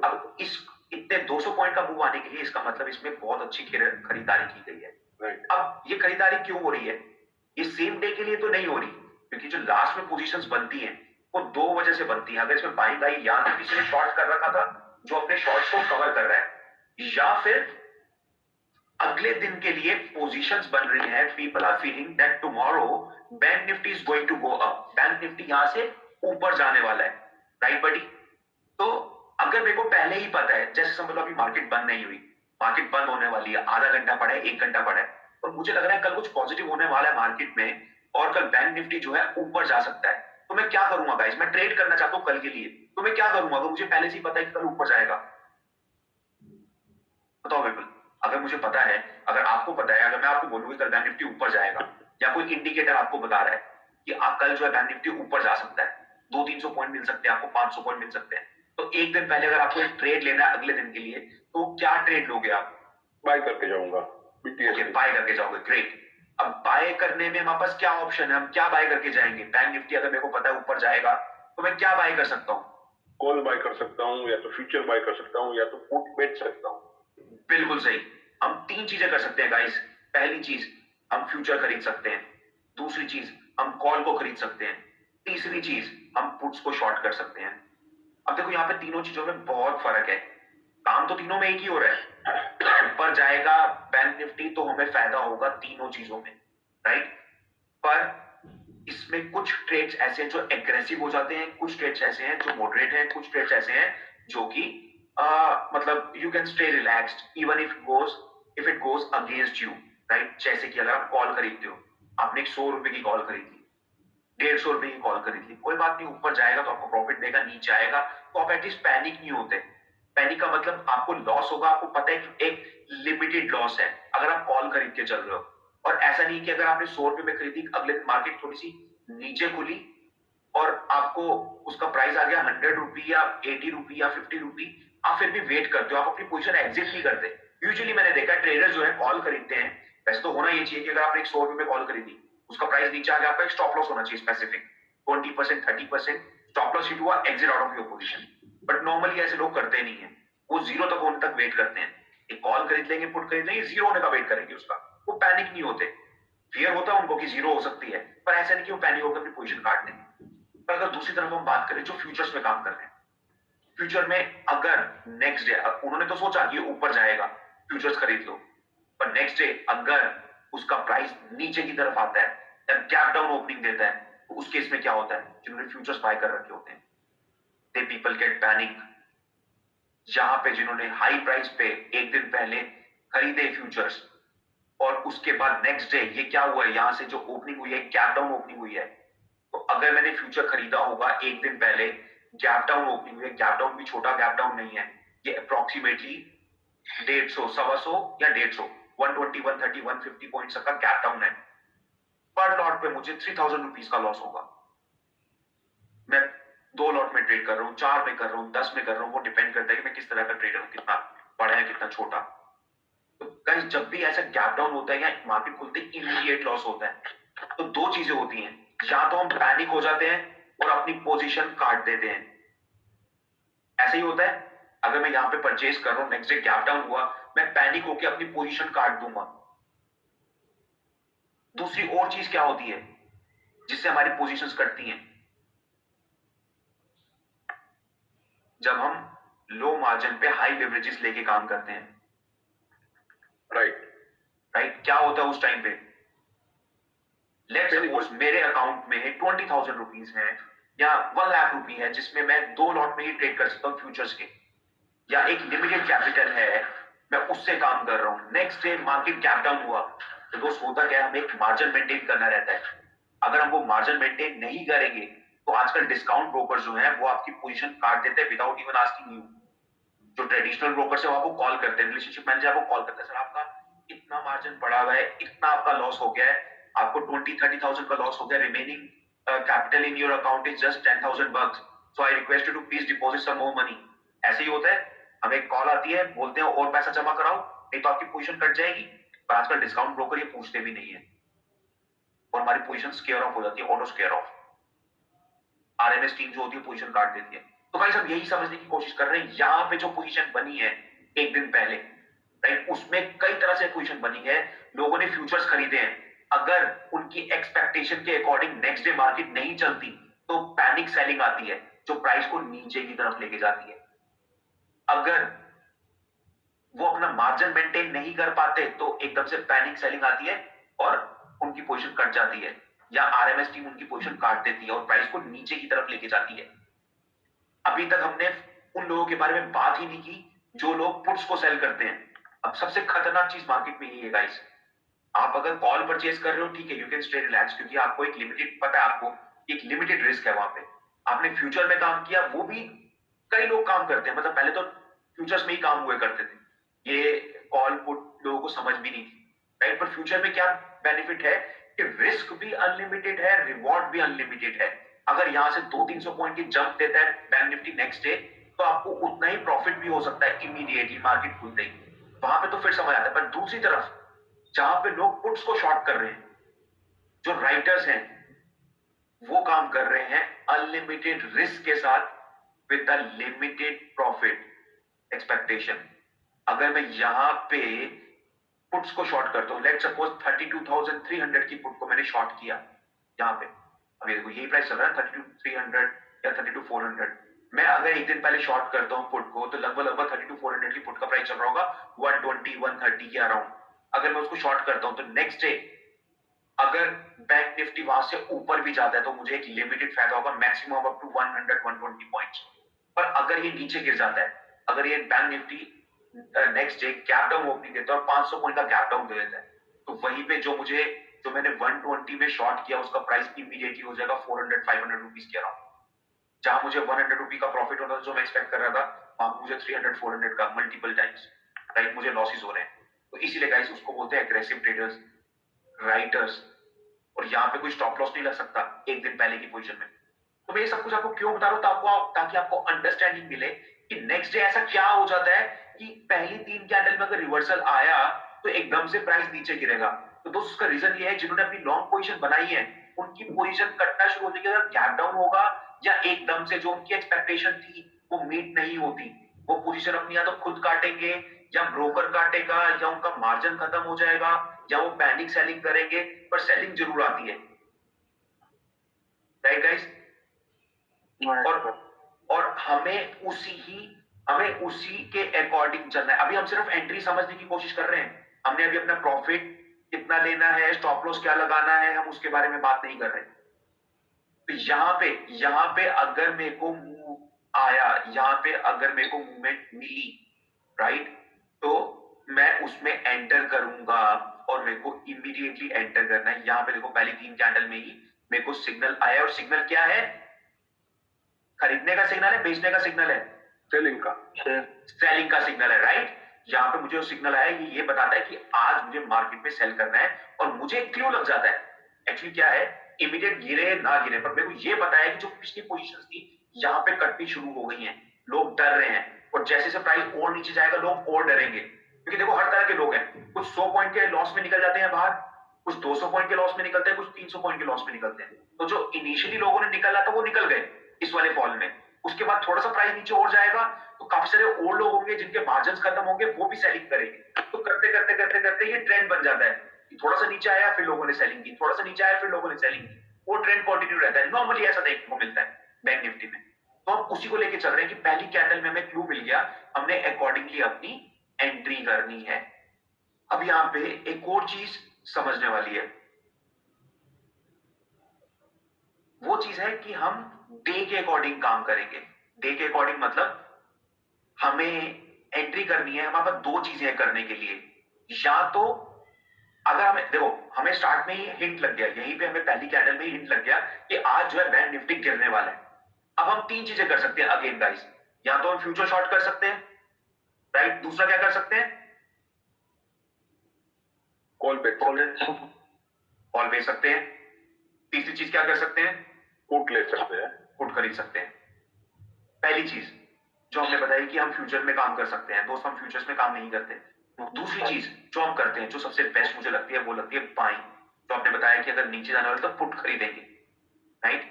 अब इस इतने 200 पॉइंट का मूव आने के लिए इसका मतलब इसमें बहुत अच्छी खरीदारी की गई है। राइट। अब ये खरीदारी क्यों हो रही है? ये सेम डे के लिए तो नहीं हो रही, क्योंकि जो लास्ट में पोजीशंस बनती हैं वो दो वजह से बनती है। अगर इसमें बाइंग आई, या तो किसी ने शॉर्ट कर रखा था जो अपने शॉर्ट्स को कवर कर रहा है, या फिर अगले दिन के लिए पोजीशंस बन रही है। People are feeling that tomorrow bank Nifty is going to go up, bank Nifty यहां से ऊपर जाने वाला है, राइट बडी? तो अगर मेरे को पहले ही पता है, जैसे समझ लो अभी मार्केट बंद नहीं हुई, मार्केट बंद होने वाली है, आधा घंटा पड़ा है, एक घंटा पड़ा है, और मुझे लग रहा है कल कुछ पॉजिटिव होने वाला है मार्केट में और कल बैंक निफ्टी जो है ऊपर जा सकता है, तो मैं क्या करूंगा गाइस? मैं ट्रेड करना चाहता हूं कल के लिए, तो मैं क्या करूंगा अगर मुझे पहले से ही पता है कि कल ऊपर जाएगा? बताओ बिल्कुल। अगर मुझे पता है, अगर आपको पता है, अगर मैं आपको बोलूँ कि कल बैंक निफ्टी ऊपर जाएगा, या कोई इंडिकेटर आपको बता रहा है कि आप कल जो है बैंक निफ्टी ऊपर जा सकता है, 200-300 पॉइंट मिल सकते हैं आपको, 500 पॉइंट मिल सकते हैं, तो एक दिन पहले अगर आपको एक ट्रेड लेना है अगले दिन के लिए, तो क्या ट्रेड लोगे आप? बाय करके जाऊंगा, ओके, बाय करके जाओगे, ग्रेट। अब बाय करने में हमारे पास क्या ऑप्शन है? हम क्या बाय करके जाएंगे? बैंक निफ्टी अगर मेरे को पता है ऊपर जाएगा, तो मैं क्या बाय कर सकता हूँ? कॉल बाय कर सकता हूँ, या तो फ्यूचर बाय कर सकता हूँ, या तो पुट बेच सकता हूँ। बिल्कुल सही। हम तीन चीजें कर सकते हैं गाइस। पहली चीज, हम फ्यूचर खरीद सकते हैं। दूसरी चीज, हम कॉल को खरीद सकते हैं। तीसरी चीज, हम पुट्स को शॉर्ट कर सकते हैं। अब देखो यहाँ पे तीनों चीजों में बहुत फर्क है। काम तो तीनों में एक ही हो रहा है। ऊपर जाएगा बैंक निफ्टी तो हमें फायदा होगा तीनों चीजों में, राइट? पर इसमें कुछ ट्रेड्स ऐसे हैं जो एग्रेसिव हो जाते हैं, कुछ ट्रेड्स ऐसे हैं जो मॉडरेट हैं, कुछ ट्रेड्स ऐसे हैं जो कि मतलब you can stay relaxed even if it goes against you, right? जैसे कि अगर आप कॉल खरीदते हो, आपने 100 रुपए की कॉल खरीदी, 150 रुपए की कॉल खरीद ली, कोई बात नहीं, ऊपर जाएगा तो आपको प्रॉफिट देगा, नीचे आएगा तो आप एटलीस्ट पैनिक नहीं होते। पैनिक का मतलब आपको लॉस होगा, आपको पता है कि एक लिमिटेड लॉस है अगर आप कॉल खरीद के चल रहे हो। और ऐसा नहीं कि अगर आपने 100 रुपए में खरीदी, अगले दिन मार्केट थोड़ी सी नीचे खुली और आपको उसका प्राइस आ गया 100 रुपी या 80 रुपी या 50 रुपी, आप फिर भी वेट करते हो, आप अपनी पोजीशन एग्जिट नहीं करते। यूजुअली मैंने देखा ट्रेडर जो है कॉल खरीदते हैं, वैसे तो होना ये चाहिए कि अगर आपने 100 रुपए में कॉल खरीदी, उसका प्राइस नीचे आ गया, आपका एक स्टॉप लॉस होना चाहिए स्पेसिफिक, 20%, 30% स्टॉप लॉस हिट हुआ, exit out of your position. But normally ऐसे लोग करते नहीं है, वो जीरो तक होने तक वेट करते हैं। एक कॉल खरीद लेंगे, पुट खरीद लेंगे, जीरो होने का वेट करेंगे उसका, वो पैनिक नहीं होते। फियर होता है उनको कि जीरो हो सकती है, पर ऐसा नहीं कि वो पैनिक होकर अपनी पोजीशन काट देंगे। पर अगर दूसरी तरफ हम बात करें जो फ्यूचर्स में काम कर रहे हैं, फ्यूचर में अगर नेक्स्ट डे उन्होंने तो सोचा कि ऊपर जाएगा, फ्यूचर्स खरीद लो, पर नेक्स्ट डे अगर उसका प्राइस नीचे की तरफ आता है या गैप डाउन ओपनिंग देता है, तो उस केस में क्या होता है? जिन्होंने फ्यूचर्स बाय कर रखे होते हैं, दे पीपल गेट पैनिक। जहां पे जिन्होंने हाई प्राइस पे एक दिन पहले खरीदे फ्यूचर्स और उसके बाद नेक्स्ट डे ये क्या हुआ है, यहां से जो ओपनिंग हुई है, गैप डाउन ओपनिंग हुई है, तो अगर मैंने फ्यूचर खरीदा होगा एक दिन पहले, गैप डाउन ओपनिंग हुई है, गैप डाउन भी छोटा गैप डाउन नहीं है, ये अप्रोक्सीमेटली 150, 125 या 150, 120, 130, 150 पॉइंट्स का गैप डाउन है। पर लॉट पे मुझे 3000 रुपीज का लॉस होगा। मैं 2 लॉट में ट्रेड कर रहा हूँ, 4 में कर रहा हूँ, 10 में कर रहा हूँ, वो डिपेंड करता है कि मैं किस तरह का ट्रेडर हूँ, कितना बड़ा है कितना छोटा। तो गाइस जब भी ऐसा गैप डाउन होता है या मार्केट खुलते ही इमीडिएट लॉस होता है, तो दो चीजें होती हैं, या तो हम पैनिक हो जाते हैं और अपनी पोजीशन काट देते हैं। ऐसे ही होता है, अगर मैं यहां पे परचेज कर रहा हूं, नेक्स्ट डे गैप डाउन हुआ, मैं पैनिक होकर अपनी पोजीशन काट दूंगा। दूसरी और चीज क्या होती है जिससे हमारी पोजीशंस कटती हैं? जब हम लो मार्जिन पे हाई लेवरेजेस लेके काम करते हैं, राइट। राइट? क्या होता है उस टाइम पे? लेट्स सपोज मेरे अकाउंट में 20,000 रुपीज है या 1 लाख रुपी है, जिसमें मैं 2 लॉट में ही ट्रेड कर सकता हूँ फ्यूचर्स के, या एक लिमिटेड कैपिटल है, मैं उससे काम कर रहा हूँ। Next day market gap down हुआ, तो दोस्त होता क्या है, हमें एक मार्जिन मेंटेन करना रहता है। अगर हम वो मार्जिन मेंटेन नहीं करेंगे, तो आजकल डिस्काउंट ब्रोकर जो है वो आपकी पोजीशन काट देते हैं विदाउट इवन आस्किंग यू। जो ट्रेडिशनल ब्रोकर है वो आपको कॉल करते हैं, रिलेशनशिप मैनेजर आपको कॉल करते हैं, सर आपका इतना मार्जिन पड़ा हुआ है, इतना आपका लॉस हो गया है, आपको 20-30,000 का लॉस हो गया, remaining capital in your account is just $10,000, so I request you to please deposit some more money. ऐसे ही होता है, हमें कॉल आती है, बोलते हैं और पैसा जमा कराओ नहीं तो आपकी पोजीशन कट जाएगी। पर आजकल डिस्काउंट ब्रोकर ये पूछते भी नहीं है और हमारी पोजीशन स्केयर ऑफ हो जाती है, auto square of. RMS team जो होती है पोजीशन काट देती है। तो भाई सब यही समझने की कोशिश कर रहे हैं, यहाँ पे जो पोजीशन बनी है एक दिन पहले, राइट? उसमें कई तरह से पोजीशन बनी है, लोगों ने फ्यूचर्स खरीदे हैं, अगर उनकी एक्सपेक्टेशन के अकॉर्डिंग नेक्स्ट डे मार्केट नहीं चलती तो पैनिक सेलिंग आती है जो प्राइस को नीचे की तरफ लेके जाती है। अगर वो अपना मार्जिन मेंटेन नहीं कर पाते तो एकदम से पैनिक सेलिंग आती है और उनकी पोजीशन कट जाती है, या आरएमएस टीम उनकी पोजीशन काट देती है और प्राइस को नीचे की तरफ लेके जाती है। अभी तक हमने उन लोगों के बारे में बात ही नहीं की जो लोग पुट्स को सेल करते हैं। अब सबसे खतरनाक चीज मार्केट में यही है गाइस, आप अगर कॉल परचेज कर रहे हो ठीक है, यू कैन स्टे रिलैक्स, क्योंकि आपको एक लिमिटेड पता है, आपको एक लिमिटेड रिस्क है वहां पे। आपने फ्यूचर में काम किया, वो भी कई लोग काम करते हैं, मतलब पहले तो फ्यूचर्स में ही काम हुए करते थे, ये कॉल पुट लोगों को समझ भी नहीं थी, राइट? पर फ्यूचर में क्या बेनिफिट है कि रिस्क भी अनलिमिटेड है, रिवॉर्ड भी अनलिमिटेड है। अगर यहां से 200-300 पॉइंट की जंप देता है बैंक निफ्टी नेक्स्ट डे, तो आपको उतना ही प्रॉफिट भी हो सकता है इमीडिएटली मार्केट खुलते ही। वहां पे तो फिर समझ आता है। पर दूसरी तरफ जहां पे लोग पुट्स को शॉर्ट कर रहे हैं, जो राइटर्स हैं वो काम कर रहे हैं अनलिमिटेड रिस्क के साथ with a limited profit expectation. अगर मैं यहां पे पुट्स को शॉर्ट करता हूं, लेट सपोज 32,300 की पुट को मैंने शॉर्ट किया यहां पे, अभी देखो यही प्राइस चल रहा है 32,300 या 32,400, मैं अगर एक दिन पहले शॉर्ट करता हूं पुट को तो लगभग लगभग 32,400 की पुट का प्राइस चल रहा होगा 120-130 के अराउंड। अगर मैं उसको शॉर्ट करता हूं तो नेक्स्ट डे अगर बैंक निफ्टी वहां से ऊपर भी जाता है तो मुझे एक लिमिटेड फायदा होगा, मैक्सिमम अप टू 100-120 पॉइंट्स। पर अगर ये नीचे गिर जाता है, अगर ये bank Nifty next day gap down opening देता है और 500 पॉइंट का गैप डाउन दे देता है, तो वहीं पे जो मैंने 120 में शॉर्ट किया उसका प्राइस इमीडिएटली हो जाएगा 400-500 रुपीज के अराउंड। जहां मुझे 100 रुपी का प्रॉफिट होता था जो मैं एक्सपेक्ट कर रहा था, वहां मुझे 300-400 का मल्टीपल टाइम्स, राइट, मुझे लॉसेस हो रहे हैं। तो इसीलिए गाइस उसको बोलते हैं एग्रेसिव ट्रेडर्स, राइटर्स। और यहाँ पे कोई स्टॉप लॉस नहीं लग सकता एक दिन पहले की पोजीशन में। तो मैं ये सब कुछ आपको क्यों बता रहा हूँ, ताकि आपको अंडरस्टैंडिंग मिले कि नेक्स्ट डे ऐसा क्या हो जाता है कि पहली 3 कैंडल में अगर रिवर्सल आया तो एकदम से प्राइस नीचे गिरेगा। तो दोस्तों उसका रीजन ये है, जिन्होंने अपनी लॉन्ग पोजीशन बनाई है उनकी पोजीशन कटना शुरू हो जाएगी अगर गैप डाउन होगा या एकदम से जो उनकी एक्सपेक्टेशन थी वो मीट नहीं होती। वो पोजीशन अपनी या तो खुद काटेंगे या ब्रोकर काटेगा या उनका मार्जिन खत्म हो जाएगा या वो पैनिक सेलिंग करेंगे, पर सेलिंग जरूर आती है, राइट गाइस? और हमें उसी के अकॉर्डिंग चलना है। अभी हम सिर्फ एंट्री समझने की कोशिश कर रहे हैं, हमने अभी अपना प्रॉफिट कितना लेना है, स्टॉप लॉस क्या लगाना है, हम उसके बारे में बात नहीं कर रहे। तो यहाँ पे अगर मेरे को मूव आया, यहाँ पे अगर मेरे को मूवमेंट मिली, राइट, तो मैं उसमें एंटर करूंगा और मेरे को इमीडिएटली एंटर करना है। यहाँ पे देखो पहली 3 कैंडल में ही मेरे को सिग्नल आया, और सिग्नल क्या है? खरीदने का सिग्नल है, बेचने का सिग्नल है? सेलिंग का सिग्नल है, राइट? यहाँ पे मुझे सिग्नल आया, ये बताता है कि आज मुझे मार्केट में सेल करना है, और मुझे क्लू लग जाता है एक्चुअली क्या है, इमीडिएट गिरे ना गिरे, पर मेरे को ये बताया कि जो पिछली पोजीशंस थी यहाँ पे कटनी शुरू हो गई हैं, लोग डर रहे हैं, और जैसे से प्राइस और नीचे जाएगा लोग और डरेंगे, क्योंकि देखो हर तरह के लोग हैं, कुछ 100 पॉइंट के लॉस में निकल जाते हैं बाहर, कुछ 200 पॉइंट के लॉस में निकलते हैं, कुछ 300 पॉइंट के लॉस में निकलते हैं। तो जो इनिशियली लोगों ने निकला था वो निकल गए इस वाले फॉल में, उसके बाद थोड़ा सा प्राइस नीचे और जाएगा तो काफी सारे और लोग होंगे जिनके मार्जिन खत्म होंगे, वो भी सेलिंग करेंगे। तो करते करते करते करते ये ट्रेंड बन जाता है कि थोड़ा सा नीचे आया फिर लोगों ने सेलिंग की, थोड़ा सा नीचे आया फिर लोगों ने सेलिंग की, वो ट्रेंड कंटिन्यू रहता है। नॉर्मली ऐसा देखने को मिलता है बैंक निफ्टी में। तो हम उसी को लेके चल रहे हैं कि पहली कैंडल में हमें क्लू मिल गया, हमने अकॉर्डिंगली अपनी एंट्री करनी है। अब यहाँ पे एक और चीज समझने वाली है, वो चीज है कि हम डे के अकॉर्डिंग काम करेंगे। डे के अकॉर्डिंग मतलब हमें एंट्री करनी है, हमारे पास 2 चीजें करने के लिए, या तो अगर हमें देखो हमें स्टार्ट में ही हिंट लग गया, यहीं पे हमें पहली कैंडल में ही हिंट लग गया कि आज जो है बैंक निफ्टी गिरने वाला है। अब हम 3 चीजें कर सकते हैं अगेन गाइस, या तो हम फ्यूचर शॉर्ट कर सकते हैं, राइट, दूसरा क्या कर सकते हैं, कॉल बेच सकते हैं, तीसरी चीज क्या कर सकते हैं, पुट ले सकते हैं, पुट खरीद सकते हैं। पहली चीज जो हमने बताई कि हम फ्यूचर में काम कर सकते हैं, दोस्त हम फ्यूचर्स में काम नहीं करते। दूसरी चीज जो हम करते हैं, जो सबसे बेस्ट मुझे लगती है, वो लगती है बाइंग, जो आपने बताया कि अगर नीचे जाने वाला तो पुट खरीदेंगे, राइट।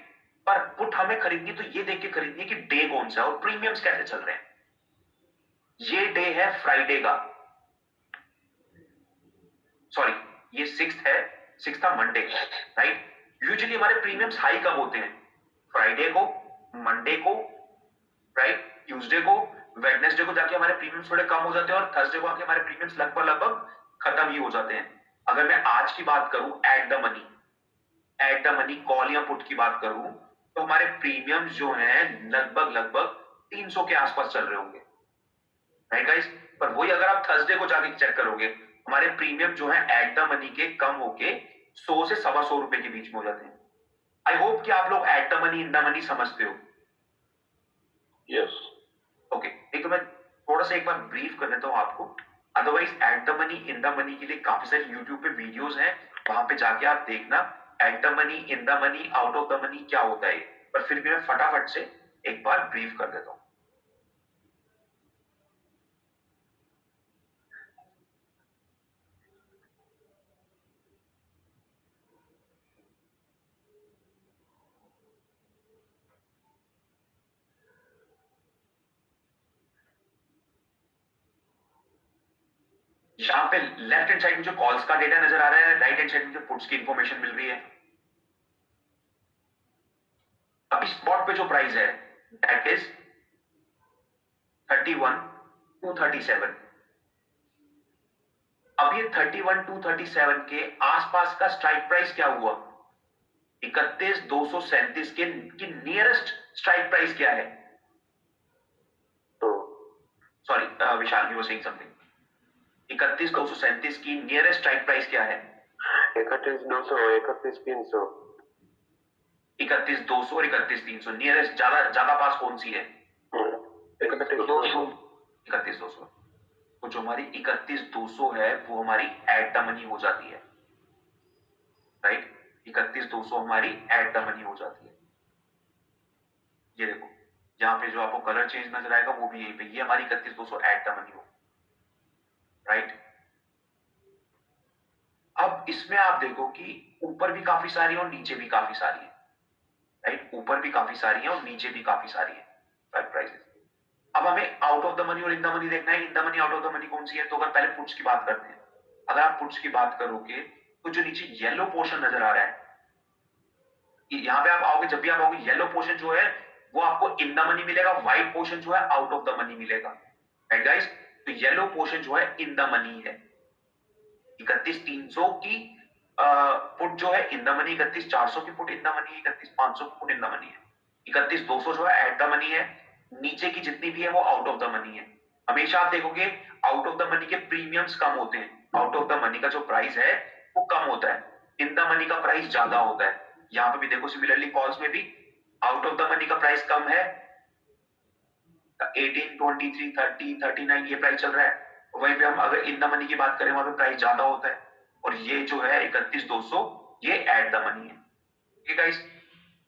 पर पुट हमें खरीदनी तो ये देख के खरीदनी है कि डे कौन सा है और प्रीमियम्स कैसे चल रहे हैं। ये डे है फ्राइडे का, ये 6th है, 6th था मंडे, राइट? यूजुअली हमारे प्रीमियम्स हाई कब होते हैं? फ्राइडे को, मंडे को, राइट? ट्यूसडे को, वेडनेसडे को जाके हमारे प्रीमियम्स थोड़े कम हो जाते हैं और थर्सडे को आके हमारे प्रीमियम्स लगभग खत्म ही हो जाते हैं। अगर मैं आज की बात करूं, एट द मनी कॉल या पुट की बात करूं, तो हमारे प्रीमियम्स जो हैं लगभग 300 के आसपास चल रहे होंगे, राइट गाइस? पर वही अगर आप थर्सडे को जाके चेक करोगे, हमारे प्रीमियम जो है एट द मनी के कम होके 100 से ₹125 के बीच में हो जाते हैं। आई होप कि आप लोग eight the money in the money समझते हो। यस। ओके, नहीं तो मैं थोड़ा सा एक बार ब्रीफ कर देता हूँ आपको। Otherwise eight the money in the money के लिए काफी सारे यूट्यूब पे वीडियोस हैं, वहां पे जाके आप देखना eight the money, in the money, out of the money क्या होता है। पर फिर भी मैं फटाफट से एक बार ब्रीफ कर देता हूँ। यहाँ पे लेफ्ट हैंड साइड में जो कॉल्स का डेटा नजर आ रहा है, राइट हैंड साइड में जो पुट्स की इंफॉर्मेशन मिल रही है। अभी स्पॉट पे जो प्राइस है दैट इज 31,237। अब ये 31,237 के आसपास का स्ट्राइक प्राइस क्या हुआ? 31,237 के की नियरेस्ट स्ट्राइक प्राइस क्या है? तो sorry Vishal, you were saying something. 31,237 की नियरेस्ट स्ट्राइक प्राइस क्या है? 31,200, 31,300। 31,200 और 31,300 नियरेस्ट, ज्यादा पास कौन सी है? 31,200। 31,200। तो जो हमारी 31,200 है वो हमारी एट द मनी हो जाती है, राइट? 31,200 हमारी एट द मनी हो जाती है। ये देखो, यहाँ पे जो आपको कलर चेंज नजर आएगा वो भी यही पे, ये हमारी 31,200 एट द मनी हो, राइट? अब इसमें आप देखो कि ऊपर भी काफी सारी है और नीचे भी काफी सारी है, राइट? ऊपर भी काफी सारी है और नीचे भी काफी सारी है प्राइसेस। अब हमें आउट ऑफ द मनी और इन द मनी देखना है। In the money, out of the money कौन सी है? तो अगर पहले पुट्स की बात करते हैं, अगर आप पुट्स की बात करोगे तो जो नीचे येलो पोर्शन नजर आ रहा है, यहाँ पे आप आओगे, जब भी आप आओगे येलो पोर्शन जो है वो आपको इन द मनी मिलेगा, व्हाइट पोर्शन जो है आउट ऑफ द मनी मिलेगा, राइट गाइस? तो येलो पोर्शन जो है इन द मनी है। 31,300 की पुट जो है इन द मनी, 31,400 की पुट इन द मनी, 31,500 की पुट इन द मनी है, 31,200 जो है एट द मनी है, नीचे की जितनी भी है वो आउट ऑफ द मनी है। हमेशा आप देखोगे आउट ऑफ द मनी के प्रीमियम्स कम होते हैं, आउट ऑफ द मनी का जो प्राइस है वो कम होता है, इन द मनी का प्राइस ज्यादा होता है। यहाँ पे भी देखो सिमिलरली कॉल्स में भी आउट ऑफ द मनी का प्राइस कम है, 18, 23, 30, 39 ये प्राइस चल रहा है। वहीं पे हम अगर इन द मनी की बात करें वहां पे प्राइस ज्यादा होता है, और ये जो है 31,200 ये एट द मनी है। ठीक है गाइस,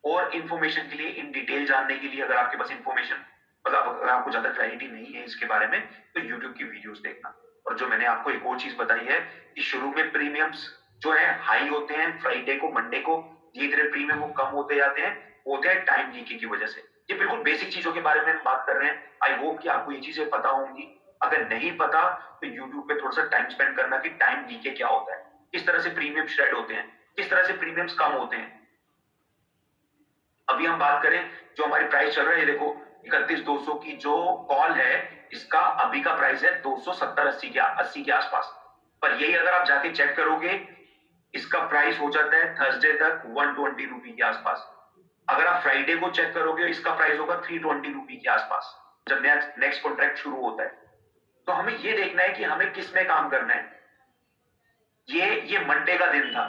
और इंफॉर्मेशन के लिए, इन डिटेल जानने के लिए, अगर आपके पास इंफॉर्मेशन मतलब अगर आपको ज्यादा क्लैरिटी नहीं है इसके बारे में, तो यूट्यूब की वीडियोस देखना। और जो मैंने आपको एक और चीज बताई है कि शुरू में प्रीमियम्स जो है हाई होते हैं, फ्राइडे को, मंडे को धीरे धीरे प्रीमियम वो कम होते जाते हैं, होते हैं टाइम लीकेज की वजह से। ये बिल्कुल बेसिक चीजों के बारे में हम बात कर रहे हैं। आई होप कि आपको ये चीजें पता होंगी। अगर नहीं पता तो यूट्यूब पे थोड़ा सा टाइम स्पेंड करना कि टाइम लीकेज क्या होता है, किस तरह से प्रीमियम श्रेड होते हैं, किस तरह से प्रीमियम्स कम होते हैं। अभी हम बात करें जो हमारी प्राइस चल रहा है, ये देखो 31,200 की जो कॉल है, इसका अभी का प्राइस है 270-80 के आसपास। पर यही अगर आप जाके चेक करोगे, इसका प्राइस हो जाता है थर्सडे तक 120 रुपी के आसपास। अगर आप फ्राइडे को चेक करोगे इसका प्राइस होगा 320 रुपी के आसपास, जब नेक्स्ट कॉन्ट्रैक्ट शुरू होता है। तो हमें ये देखना है कि हमें किस में काम करना है। ये मंडे का दिन था,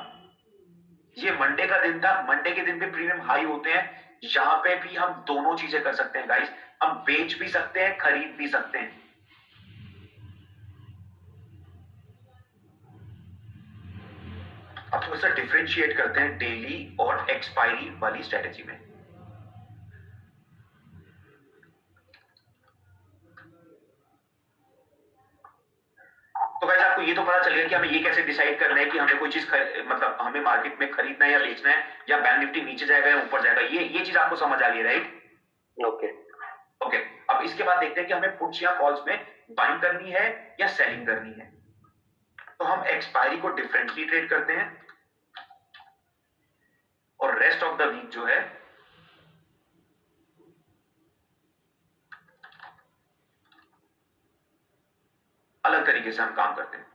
ये मंडे का दिन था। मंडे के दिन पे प्रीमियम हाई होते हैं। यहां पे भी हम दोनों चीजें कर सकते हैं गाइस, हम बेच भी सकते हैं, खरीद भी सकते हैं। अब थोड़ा सा डिफरेंशिएट करते हैं डेली और एक्सपायरी वाली स्ट्रेटेजी में। तो गाइस आपको ये तो पता चल गया कि हमें ये कैसे डिसाइड करना है कि हमें कोई चीज मतलब हमें मार्केट में खरीदना है या बेचना है, या बैंक निफ्टी नीचे जाएगा या ऊपर जाएगा, ये चीज आपको समझ आ गई, राइट? ओके। ओके, अब इसके बाद देखते हैं कि हमें पुट्स या कॉल्स में बाइंग करनी है या सेलिंग करनी है। तो हम एक्सपायरी को डिफरेंटली ट्रेड करते हैं और रेस्ट ऑफ द वीक जो है अलग तरीके से हम काम करते हैं।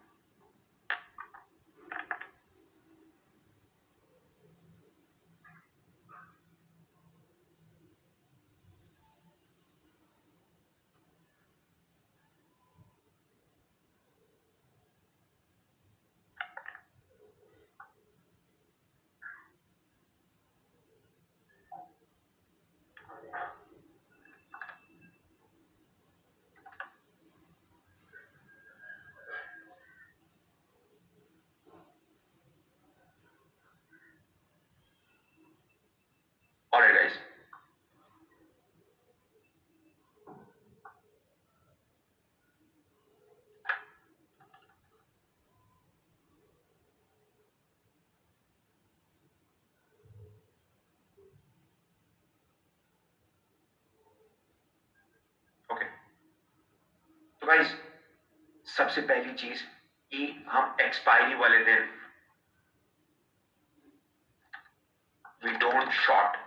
Alright guys, okay. तो गाइस, सबसे पहली चीज कि हम एक्सपायरी वाले दिन वी डोंट शॉर्ट।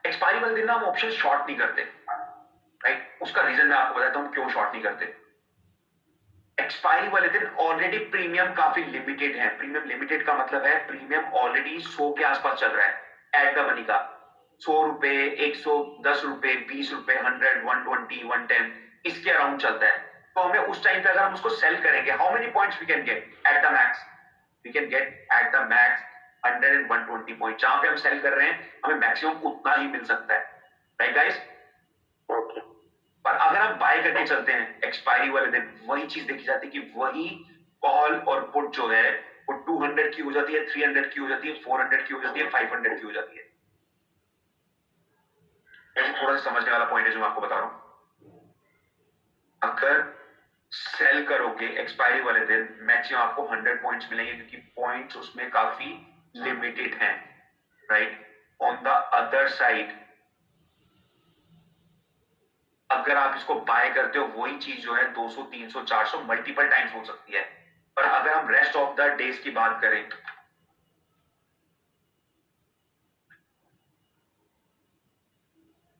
एक्सपायरी वाले दिन ना हम ऑप्शन शॉर्ट नहीं करते, राइट? उसका रीजन मैं आपको बताता हूं क्यों शॉर्ट नहीं करते। एक्सपायरी वाले दिन ऑलरेडी प्रीमियम काफी लिमिटेड है। प्रीमियम लिमिटेड का मतलब है प्रीमियम ऑलरेडी 100 के आसपास चल रहा है एट द मनी का। 100 रुपए, 110 रुपए, 20 रुपए, 100, 120, 110 इसके अराउंड चलता है। तो हमें उस टाइम पे अगर हम उसको सेल करेंगे, how many points we can get at the max? We can get at the max 100 and 120 point. जहां पे हम सेल कर रहे हैं हमें मैक्सिमम उतना ही मिल सकता है, राइट गाइस? ओके। पर अगर हम बाय करके चलते हैं एक्सपायरी वाले दिन, वही चीज देखी जाती है कि वही कॉल और पुट जो है वो 200 की हो जाती है, 300 की हो जाती है, 400 की हो जाती है, 500 की हो जाती है। ऐसे थोड़ा सा समझने वाला पॉइंट है जो मैं आपको बता रहा हूं। अगर सेल करोगे एक्सपायरी वाले दिन, मैक्सिमम आपको 100 पॉइंट्स मिलेंगे क्योंकि पॉइंट्स उसमें काफी लिमिटेड हैं, right? On the other side अगर आप इसको बाय करते हो, वही चीज जो है 200, 300, 400 मल्टीपल टाइम्स हो सकती है। पर अगर हम रेस्ट ऑफ द डेज की बात करें,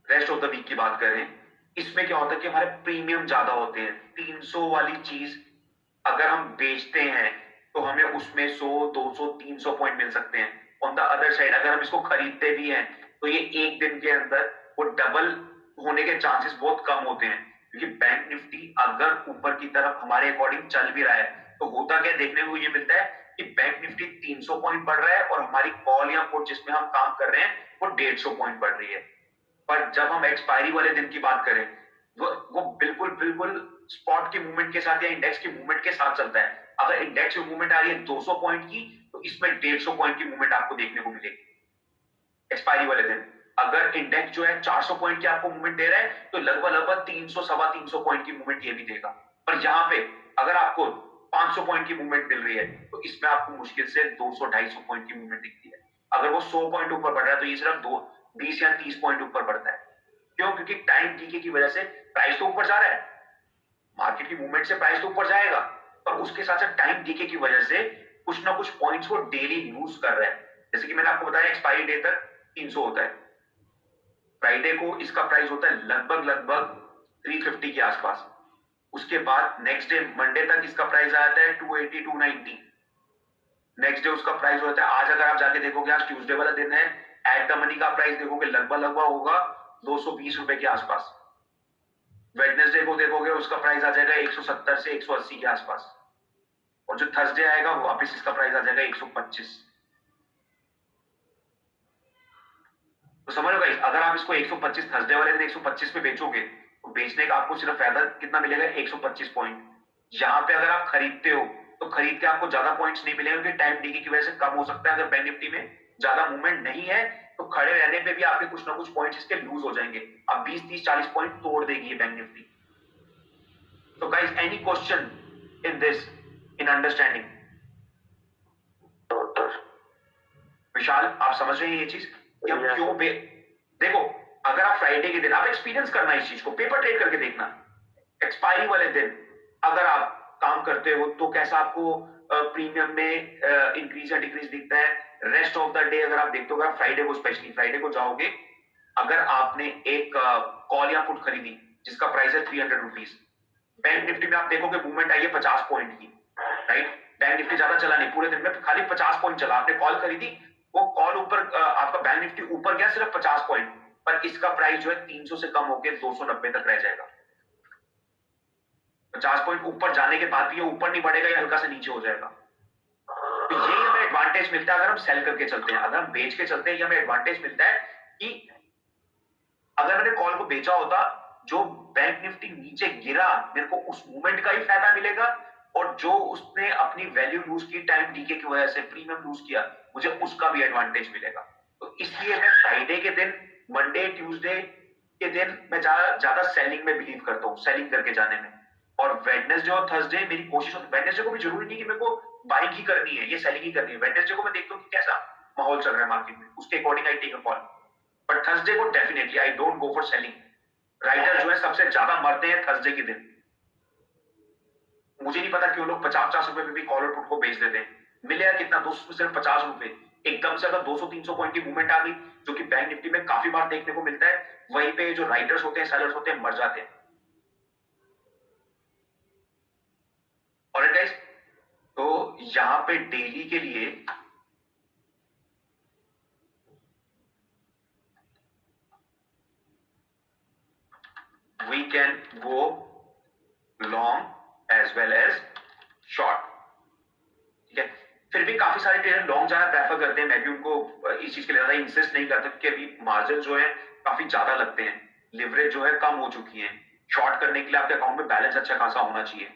रेस्ट ऑफ द वीक की बात करें, इसमें क्या होता है कि हमारे प्रीमियम ज्यादा होते हैं। 300 वाली चीज अगर हम बेचते हैं तो हमें उसमें 100, 200, 300 पॉइंट मिल सकते हैं। ऑन द अदर साइड अगर हम इसको खरीदते भी हैं तो ये एक दिन के अंदर वो डबल होने के चांसेस बहुत कम होते हैं, क्योंकि बैंक निफ्टी अगर ऊपर की तरफ हमारे अकॉर्डिंग चल भी रहा है तो होता क्या देखने को ये मिलता है कि बैंक निफ्टी 300 पॉइंट बढ़ रहा है और हमारी कॉल या पुट जिसमें हम काम कर रहे हैं वो 150 पॉइंट बढ़ रही है। पर जब हम एक्सपायरी वाले दिन की बात करें, वो बिल्कुल बिल्कुल स्पॉट के मूवमेंट के साथ या इंडेक्स के मूवमेंट के साथ चलता है। अगर इंडेक्स की मूवमेंट आ रही है 200 पॉइंट की, तो इसमें 150 पॉइंट की मूवमेंट आपको देखने को मिलेगी एक्सपायरी वाले दिन। अगर इंडेक्स जो है 400 पॉइंट की आपको मूवमेंट दे रहा है तो लगभग लगभग 300, सवा 300 पॉइंट की मूवमेंट ये भी देगा। पर यहाँ पे अगर आपको 500 पॉइंट की मूवमेंट मिल रही है तो इसमें आपको मुश्किल से 200, 250 पॉइंट की मूवमेंट दिखती है। अगर वो 100 पॉइंट ऊपर बढ़ रहा है तो ये सिर्फ 20 या 30 पॉइंट ऊपर बढ़ता है। क्यों? क्योंकि टाइम डीके की वजह से प्राइस तो ऊपर जा रहा है, मार्केट की मूवमेंट से प्राइस तो ऊपर जाएगा, पर उसके साथ साथ टाइम डीके की वजह से कुछ ना कुछ पॉइंट्स वो डेली लूज कर रहा है। जैसे कि मैंने आपको बताया एक्सपायरी डे तक 300 होता है, फ्राइडे को इसका प्राइस होता है लगभग लगभग 350 के आसपास। उसके बाद नेक्स्ट डे मंडे तक इसका प्राइस आ जाता है 280, 290। नेक्स्ट डे उसका प्राइस होता है, आज अगर आप जाके देखोगे, आज ट्यूसडे वाला दिन है, एट द मनी का प्राइस देखोगे लगभग लगभग होगा 220 रुपए के आसपास। वेडनेसडे को देखोगे उसका प्राइस आ जाएगा 170 से 180 के आसपास, और जो थर्सडे आएगा वापस इसका प्राइस आ जाएगा 125। तो समझ लो गाइस, अगर आप इसको 125 थर्सडे वाले दिन 125 पे बेचोगे तो बेचने का आपको सिर्फ फायदा कितना मिलेगा? 125 पॉइंट। यहाँ पे अगर आप खरीदते हो तो खरीद के आपको ज्यादा पॉइंट्स नहीं मिलेंगे क्योंकि टाइम डीके की वजह से कम हो सकता है। अगर बैंक निफ्टी में ज्यादा मूवमेंट नहीं है तो खड़े रहने पे भी आपके कुछ ना कुछ पॉइंट्स इसके लूज हो जाएंगे। अब 20, 30, 40 पॉइंट तोड़ देगी ये बैंक निफ्टी। तो guys, any question in this, in understanding? Vishal, आप समझ रहे हैं ये चीज कि हम क्यों देखो, अगर आप फ्राइडे के दिन आप एक्सपीरियंस करना इस चीज को, पेपर ट्रेड करके देखना, एक्सपायरी वाले दिन अगर आप काम करते हो तो कैसा आपको प्रीमियम में इंक्रीज या डिक्रीज दिखता है। रेस्ट ऑफ द डे अगर आप देखते हो, अगर फ्राइडे को, स्पेशली फ्राइडे को जाओगे, अगर आपने एक कॉल या पुट खरीदी जिसका प्राइस है 300 रुपीज, बैंक निफ्टी में आप देखोगे मूवमेंट आई है 50 पॉइंट की, राइट। बैंक निफ्टी ज्यादा चला नहीं, पूरे दिन में खाली 50 पॉइंट चला, आपने कॉल खरीदी, वो कॉल ऊपर आपका बैंक निफ्टी ऊपर गया सिर्फ 50 पॉइंट, पर इसका प्राइस जो है 300 से कम होकर 290 तक रह जाएगा। 50 पॉइंट ऊपर जाने के बाद भी ये ऊपर नहीं बढ़ेगा, ये हल्का से नीचे हो जाएगा। तो यही हमें एडवांटेज मिलता है अगर हम सेल करके चलते हैं। अगर हम बेच के चलते हैं, ये हमें एडवांटेज मिलता है कि अगर मैंने कॉल को बेचा होता, जो बैंक निफ्टी नीचे गिरा, मेरे को उस मूवमेंट का ही फायदा मिलेगा, और जो उसने अपनी वैल्यू लूज की टाइम डीके की वजह से, प्रीमियम लूज किया, मुझे उसका भी एडवांटेज मिलेगा। तो इसलिए मैं फ्राइडे के दिन, मंडे ट्यूसडे के दिन मैं ज्यादा सेलिंग में बिलीव करता हूँ, सेलिंग करके जाने में। और वेडनेसडे और थर्सडे मेरी कोशिश होती है, वेडनेसडे को भी जरूरी नहीं कि मेरे को बाइंग ही करनी है, ये सेलिंग ही करनी है। वेडनेसडे को मैं देखता हूँ कि कैसा माहौल चल रहा है मार्केट में, उसके according I take a call. But Thursday को definitely I don't go for selling. Writer जो है सबसे ज्यादा मरते हैं थर्सडे के दिन। मुझे नहीं पता क्यों लोग 50-50 रुपए में भी कॉल और पुट को बेच देते हैं। मिलेगा कितना, 200 सिर्फ 50 रुपए। एकदम से अगर 200-300 पॉइंट की मूवमेंट आ गई, जो कि बैंक निफ्टी में काफी बार देखने को मिलता है, वहीं पे जो राइटर्स होते हैं, सेलर्स होते हैं, मर जाते हैं। ऑलराइट गाइस, तो यहां पे डेली के लिए we can go long as well as short, ठीक है। फिर भी काफी सारे ट्रेडर लॉन्ग जाना प्रेफर करते हैं, मैं भी उनको इस चीज के लिए ज्यादा इंसिस्ट नहीं करता, क्योंकि अभी मार्जिन जो है काफी ज्यादा लगते हैं, लिवरेज जो है कम हो चुकी है। शॉर्ट करने के लिए आपके अकाउंट में बैलेंस अच्छा खासा होना चाहिए,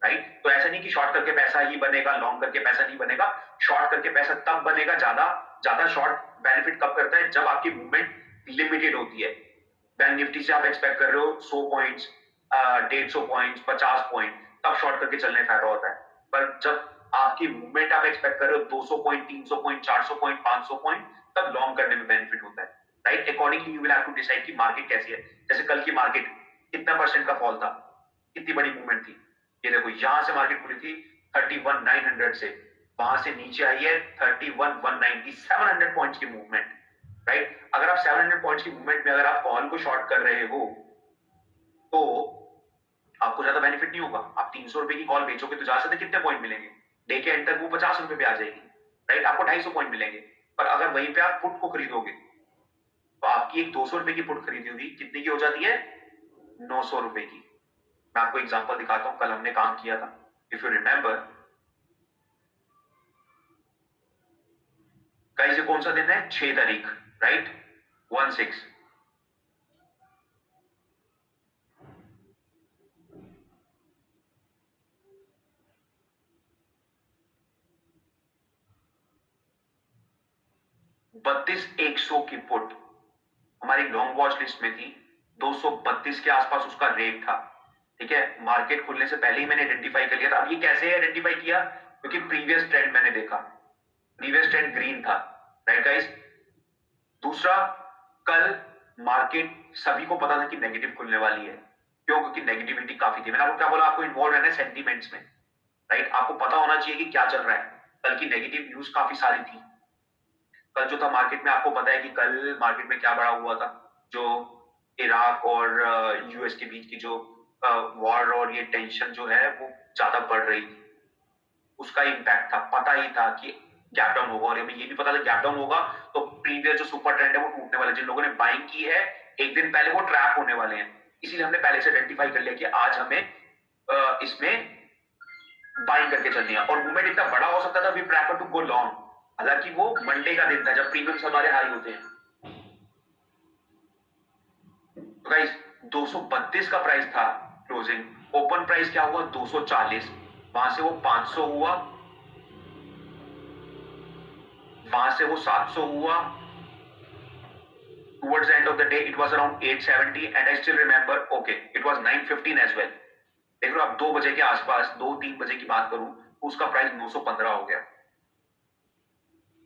राइट। तो ऐसा नहीं कि शॉर्ट करके पैसा ही बनेगा, लॉन्ग करके पैसा नहीं बनेगा। शॉर्ट करके पैसा तब बनेगा, ज्यादा शॉर्ट बेनिफिट कब करता है, जब आपकी मूवमेंट लिमिटेड होती है। बैंक निफ्टी से आप एक्सपेक्ट कर रहे हो 100 पॉइंट्स, 150 पॉइंट्स, 50 पॉइंट, तब शॉर्ट करके चलने फायदा होता है। पर जब आपकी मूवमेंट आप एक्सपेक्ट कर रहे हो 200 पॉइंट, 300 पॉइंट, 400 पॉइंट, 500 पॉइंट, तब लॉन्ग करने में बेनिफिट होता है, right. Accordingly you will have to decide कि मार्केट कैसी है। जैसे कल की मार्केट कितना परसेंट का फॉल था, कितनी बड़ी मूवमेंट थी। ये देखो, यहां से मार्केट खुली थी 31,900 से, वहां से नीचे आई है 31,190, 700 पॉइंट्स की मूवमेंट, राइट। अगर आप 700 पॉइंट्स की मूवमेंट में अगर आप कॉल को शॉर्ट कर रहे हो, तो आपको ज्यादा बेनिफिट नहीं होगा। आप 300 रुपए की कॉल बेचोगे तो ज्यादा से कितने पॉइंट मिलेंगे, डे के एंड तक वो 50 रुपए पे आ जाएगी, राइट। आपको 250 पॉइंट मिलेंगे। पर अगर वहीं पे आप पुट को खरीदोगे, तो आपकी एक 200 रुपए की पुट खरीदी हुई कितने की हो जाती है, 900 रुपए की। मैं आपको एग्जांपल दिखाता हूं, कल हमने काम किया था, इफ यू रिमेंबर। गाइस, ये कौन सा दिन है, 6 तारीख, राइट, 16। बत्तीस 100 की पुट हमारी लॉन्ग वॉच लिस्ट में थी, 232 के आसपास उसका रेट था, ठीक है। मार्केट खुलने से पहले ही मैंने आइडेंटिफाई कर लिया था। अब ये कैसे आइडेंटिफाई किया, क्योंकि प्रीवियस ट्रेंड मैंने देखा, प्रीवियस ट्रेंड ग्रीन था, राइट गाइस। दूसरा, कल मार्केट सभी को पता था कि नेगेटिव खुलने वाली है। क्यों, क्योंकि नेगेटिविटी काफी थी। मैंने आपको क्या बोला, आपको इन्वॉल्व रहना है सेंटीमेंट्स में, राइट। आपको पता होना चाहिए कि क्या चल रहा है। कल की नेगेटिव न्यूज काफी सारी थी। कल जो था मार्केट में, आपको पता है कि कल मार्केट में क्या बड़ा हुआ था, जो इराक और यूएस के बीच की जो वॉर और ये टेंशन जो है वो ज्यादा बढ़ रही थी, उसका इम्पैक्ट था। पता ही था कि गैप डाउन होगा, और हमें ये भी पता था गैप डाउन होगा तो प्रीवियस जो सुपर ट्रेंड है वो टूटने वाला है। जिन लोगों ने बाइंग की है एक दिन पहले, वो ट्रैप होने वाले हैं। इसीलिए हमने पहले से आइडेंटिफाई कर लिया कि आज हमें इसमें बाइंग करके चलनी है। और मूवमेंट इतना बड़ा हो सकता था, we prefer to go long. हालांकि वो मंडे का दिन था जब प्रीमियम्स हमारे हाई होते हैं। तो गाइस, 232 का प्राइस था क्लोजिंग, ओपन प्राइस क्या हुआ, 240। वहां से वो 500 हुआ, वहां से वो 700 हुआ। towards the end of the day it was around 870 and I still remember, okay, it was 915 as well। देख रहे हो आप, 2 बजे के आसपास, 2-3 बजे की बात करूं तो उसका प्राइस 915 हो गया।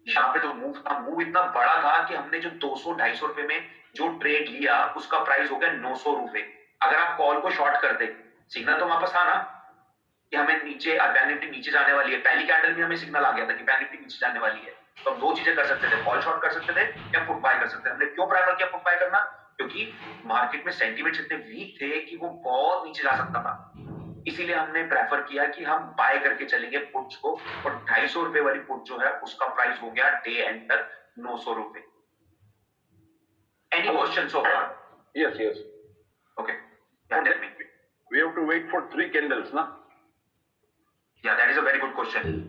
यहाँ पे जो मूव था, मूव इतना बड़ा था कि हमने जो 200-250 रुपए में जो ट्रेड लिया उसका प्राइस हो गया 900 रुपए। अगर आप कॉल को शॉर्ट कर दे, सिग्नल तो वापस आना कि हमें नीचे बैंक निफ्टी नीचे जाने वाली है। पहली कैंडल में हमें सिग्नल आ गया था कि बैंक निफ्टी नीचे जाने वाली है, तो हम दो चीजें कर सकते थे, कॉल शॉर्ट कर सकते थे या पुट बाय कर सकते थे। हमने क्यों प्रेफर किया पुट बाय करना? क्योंकि मार्केट में सेंटीमेंट्स इतने वीक थे कि वो बहुत नीचे जा सकता था, इसीलिए हमने प्रेफर किया कि हम बाय करके चलेंगे पुट्स को। और 250 रुपए वाली पुट जो है उसका प्राइस हो गया डे एंड तक 900 रुपए। Any question so far? Yes, yes. Okay, yeah, tell me. We have to wait for 3 candles, na? Yeah, that is a very good question.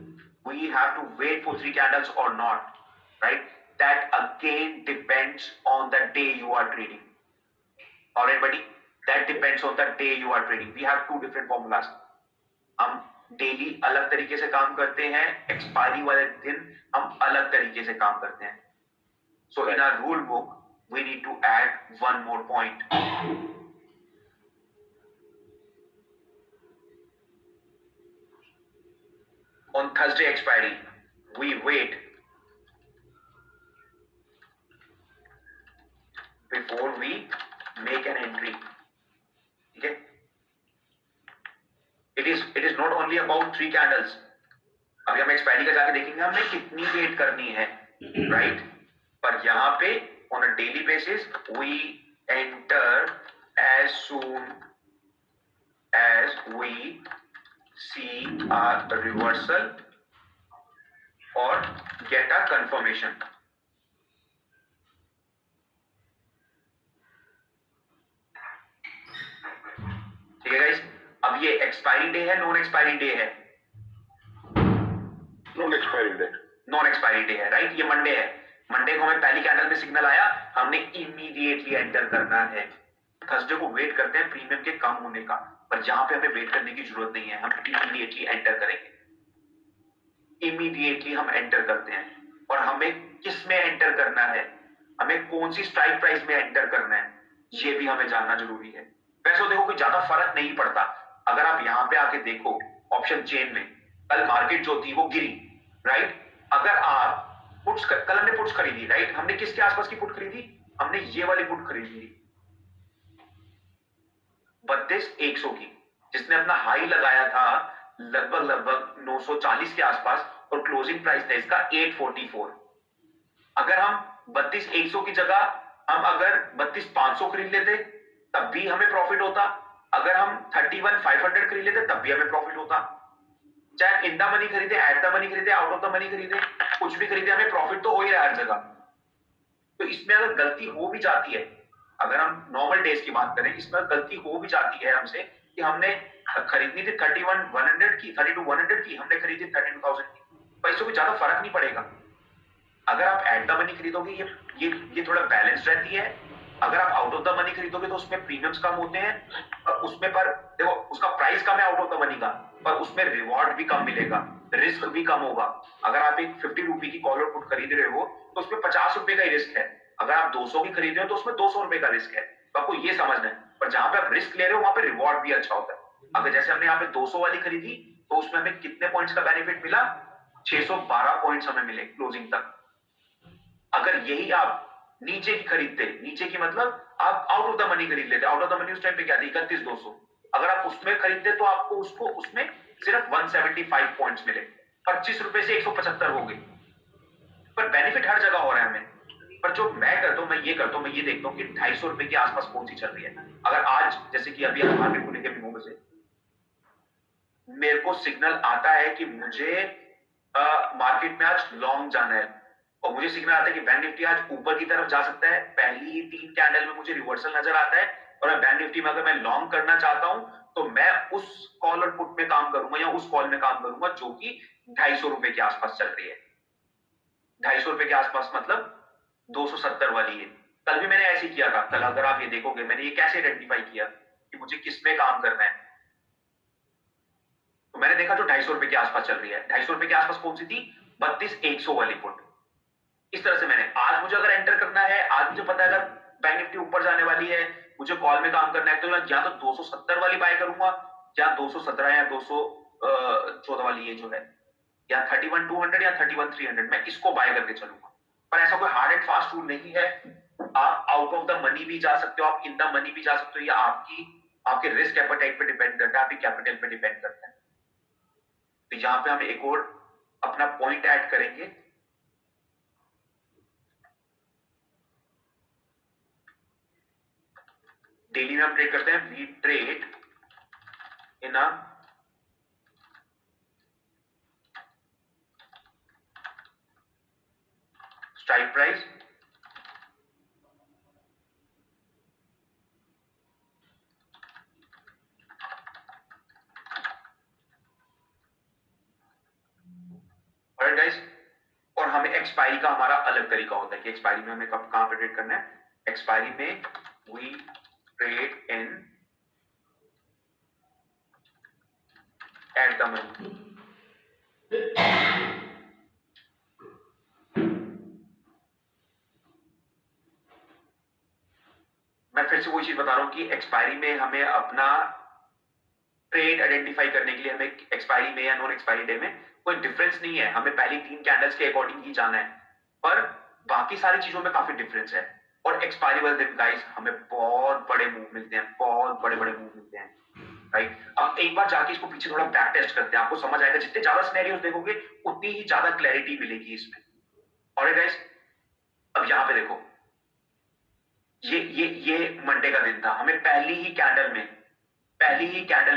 We have to wait for 3 candles or not, right? That again depends on the day you are trading. All right, buddy? That depends on the day you are trading. We have 2 different formulas. हम daily अलग तरीके से काम करते हैं, expiry वाले दिन हम अलग तरीके से काम करते हैं. So in our rule book, we need to add one more point. On Thursday expiry, we wait before we make an entry. Okay? It is not only about 3 candles. अभी हम एक्सपायरी का जाके देखेंगे हमें कितनी वेट करनी है, right? पर यहाँ पे on a daily basis we enter as soon as we see a reversal or get a confirmation. ठीक है गाइस, अब ये एक्सपायरी डे है, नॉन एक्सपायरी डे है? Non expiry day. Non expiry day है, राइट? ये मंडे है। Monday को हमें पहली कैंडल में सिग्नल आया, हमने इमीडिएटली एंटर करना है। थर्सडे को वेट करते हैं प्रीमियम के कम होने का, पर यहाँ पे हमें वेट करने की जरूरत नहीं है, हम इमीडिएटली एंटर करेंगे। इमीडिएटली हम एंटर करते हैं, और हमें किस में एंटर करना है, हमें कौन सी स्ट्राइक प्राइस में एंटर करना है, ये भी हमें जानना जरूरी है। वैसे देखो कोई ज्यादा फर्क नहीं पड़ता। अगर आप यहाँ पे आके देखो ऑप्शन चेन में, कल मार्केट जो थी वो गिरी, राइट? अगर आप पुट्स, कल हमने पुट्स खरीदी, राइट? हमने किसके आसपास की पुट खरीदी? हमने ये वाली पुट खरीदी 32,100 की, जिसने अपना हाई लगाया था लगभग 940 के आसपास, और क्लोजिंग प्राइस था इसका 844। अगर हम 32,100 की जगह हम अगर 32,500 खरीद लेते तब भी हमें प्रॉफिट होता। अगर हम 31,500 खरीद लेते तब भी हमें प्रॉफिट होता। चाहे इन द मनी खरीदे, एट द मनी खरीदे, आउट ऑफ द मनी खरीदे, कुछ भी खरीदे, हमें प्रॉफिट तो हो ही रहा है हर जगह। तो इसमें अगर गलती हो भी जाती है, अगर हम नॉर्मल डेज की बात करें, इसमें गलती हो भी जाती है हमसे कि हमने खरीदनी थी 31,100 की, 32,100 की, हमने खरीदी 32,000 की, पैसों में ज्यादा फर्क नहीं पड़ेगा। अगर आप एट द मनी खरीदोगे ये थोड़ा बैलेंस रहती है। अगर आप आउट ऑफ द मनी खरीदोगे तो उसमें प्रीमियम्स कम होते हैं, और उसमें पर देखो उसका प्राइस कम है आउट ऑफ द मनी का, पर उसमें रिवॉर्ड भी कम मिलेगा, रिस्क भी कम होगा। अगर आप एक 50 रुपए की कॉल और पुट खरीद रहे हो तो उसमें 50 रुपए का ही रिस्क है। अगर आप 200 की खरीद रहे हो तो उसमें 200 रुपए का रिस्क है। तो आपको ये समझना है। पर जहां पे आप रिस्क ले रहे हो वहां पे रिवॉर्ड भी अच्छा होता है। अगर जैसे हमने यहाँ पे 200 वाली खरीदी तो उसमें हमें कितने पॉइंट्स का बेनिफिट मिला? 612 पॉइंट्स हमें मिले क्लोजिंग तक। अगर यही आप नीचे की खरीदते, नीचे की मतलब आप आउट ऑफ द मनी खरीद लेते, आउट ऑफ द मनी उस टाइम पे क्या थी? 31,200। अगर आप उसमें खरीदते तो आपको उसमें सिर्फ 175 पॉइंट्स मिले, 25 रुपए से 175 हो गए। पर बेनिफिट हर जगह हो रहा है हमें। पर जो मैं करता हूँ, मैं ये करता हूँ, मैं ये देखता हूँ कि 250 रुपए के आसपास कौन सी चल रही है। अगर आज जैसे कि अभी हम मार्केट को लेकर भी 9 बजे मेरे को सिग्नल आता है कि मुझे मार्केट में आज लॉन्ग जाना है, और मुझे सिग्नल आता है कि बैंक निफ्टी आज ऊपर की तरफ जा सकता है, पहली ही 3 कैंडल में मुझे रिवर्सल नजर आता है, और बैंक निफ्टी में अगर मैं लॉन्ग करना चाहता हूं तो मैं उस कॉल और पुट में काम करूंगा या उस कॉल में काम करूंगा जो कि 250 रुपए के आसपास चल रही है। 250 रुपए के आसपास मतलब 270 वाली है। कल भी मैंने ऐसे किया था। कल अगर आप ये देखोगे मैंने ये कैसे आइडेंटिफाई किया कि मुझे किस में काम करना है, तो मैंने देखा जो 250 रुपए के आसपास चल रही है। 250 रुपए के आसपास कौन सी थी? 32,100 वाली पुट। इस तरह से मैंने आज मुझे अगर एंटर करना है, आज मुझे पता है अगर बैंक निफ्टी ऊपर जाने वाली है, मुझे कॉल में काम करना है, तो मैं या तो 270 वाली बाय करूंगा, या 217 या 214 वाली ये जो है, या 31,200 या 31,300, मैं इसको बाय करके चलूंगा। पर ऐसा कोई हार्ड एंड फास्ट रूल नहीं है। आप आउट ऑफ द मनी भी जा सकते हो, आप इन द मनी भी जा सकते हो, या आपके रिस्क एपेटाइट पे डिपेंड करता है, आपकी कैपिटल पे डिपेंड करता है। तो यहां पे हम एक और अपना पॉइंट ऐड करेंगे। डेली में हम ट्रेड करते हैं, we trade in a strike price और गाइस, और हमें एक्सपायरी का हमारा अलग तरीका होता है कि एक्सपायरी में हमें कब कहां पे ट्रेड करना है। एक्सपायरी में we trade in at the money. मैं फिर से वही चीज बता रहा हूं कि एक्सपायरी में हमें अपना ट्रेड आइडेंटिफाई करने के लिए हमें एक्सपायरी में या नॉन एक्सपायरी डे में कोई डिफरेंस नहीं है, हमें पहली 3 कैंडल्स के अकॉर्डिंग ही जाना है, पर बाकी सारी चीजों में काफी डिफरेंस है। और एक्सपायरी वाले दिन गाइस हमें बहुत बड़े मूव मिलते हैं, बहुत बड़े बड़े मूव मिलते हैं, राइट। अब एक बार जाके इसको पीछे थोड़ा बैक टेस्ट करते हैं, आपको समझ आएगा, जितने ज्यादा सिनेरियोस देखोगे उतनी ही ज्यादा क्लैरिटी मिलेगी इसमें। और गाइस अब यहां पे देखो, ये मंडे का दिन था, हमें पहली ही कैंडल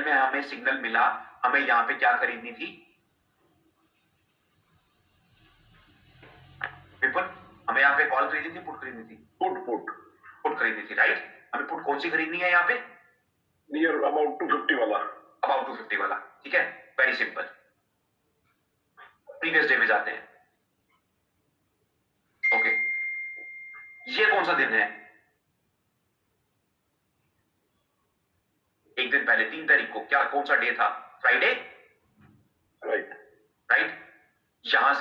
में हमें सिग्नल मिला, हमें यहां पे क्या खरीदनी थी विपुल, हमें यहाँ पे कॉल खरीदनी थी, पुट खरीदनी थी? पुट खरीदनी थी, राइट। हमें पुट कौन सी खरीदनी है यहाँ पे? नियर अबाउट 250 वाला। अबाउट 250 वाला, ठीक है, वेरी सिंपल। प्रीवियस डे में जाते हैं, ओके। ये कौन सा दिन है? एक दिन पहले 3 तारीख को, क्या कौन सा डे था? Friday, right. यहां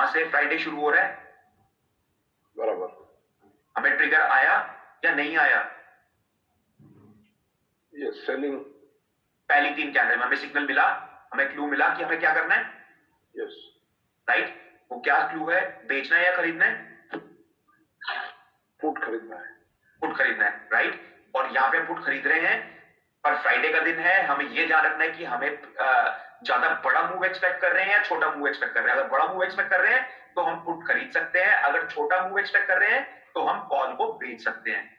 से फ्राइडे शुरू हो रहा है, बराबर। हमें ट्रिगर आया या नहीं आया? ये सेलिंग पहली 3 कैंडल में हमें सिग्नल मिला, हमें क्लू मिला कि हमें क्या करना है, यस, राइट। वो क्या क्लू है? बेचना है या खरीदना है? पुट खरीदना है। पुट खरीदना है, राइट। और यहाँ पे पुट खरीद रहे हैं, पर फ्राइडे का दिन है, हमें ये ध्यान रखना है कि हमें ज्यादा बड़ा मूव एक्सपेक्ट कर रहे हैं या छोटा मूव एक्सपेक्ट कर रहे हैं। अगर बड़ा मूव एक्सपेक्ट कर रहे हैं तो हम पुट खरीद सकते हैं, अगर छोटा मूव एक्सपेक्ट कर रहे हैं तो हम कॉल को बेच सकते हैं,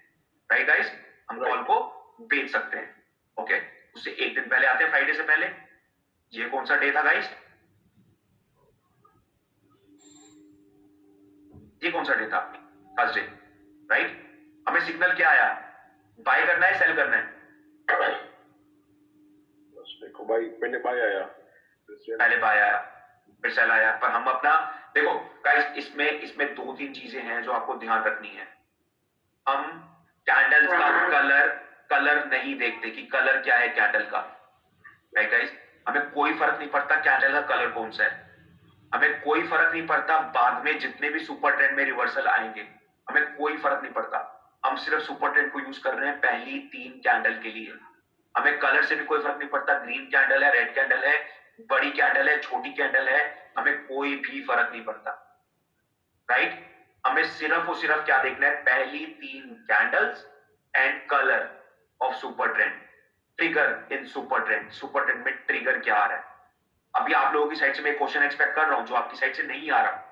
राइट गाइस, हम कॉल को बेच सकते हैं, ओके। उससे एक दिन पहले आते हैं, फ्राइडे से पहले। ये कौन सा डे था गाइस? ये कौन सा डे था? Thursday, right. हमें सिग्नल क्या आया? बाय करना है, सेल करना है? देखो भाई, पहले बाय आया, फिर सेल आया, पर हम अपना देखो गाइस, इसमें 2-3 चीजें हैं जो आपको ध्यान रखनी है। हम कैंडल्स का कलर नहीं देखते कि कलर क्या है कैंडल का, राइट गाइस। हमें कोई फर्क नहीं पड़ता कैंडल का कलर कौन सा है, हमें कोई फर्क नहीं पड़ता बाद में जितने भी सुपर ट्रेंड में रिवर्सल आएंगे, हमें कोई फर्क नहीं पड़ता। हम सिर्फ सुपर ट्रेंड को यूज कर रहे हैं पहली 3 कैंडल के लिए। हमें कलर से भी कोई फर्क नहीं पड़ता, ग्रीन कैंडल है, रेड कैंडल है, बड़ी कैंडल है, छोटी कैंडल है, हमें कोई भी फर्क नहीं पड़ता, राइट। हमें सिर्फ और सिर्फ क्या देखना है? पहली 3 candles and colour of super trend, trigger in super trend में ट्रिगर क्या आ रहा है। अभी आप लोगों की साइड से मैं क्वेश्चन एक्सपेक्ट कर रहा हूं जो आपकी साइड से नहीं आ रहा,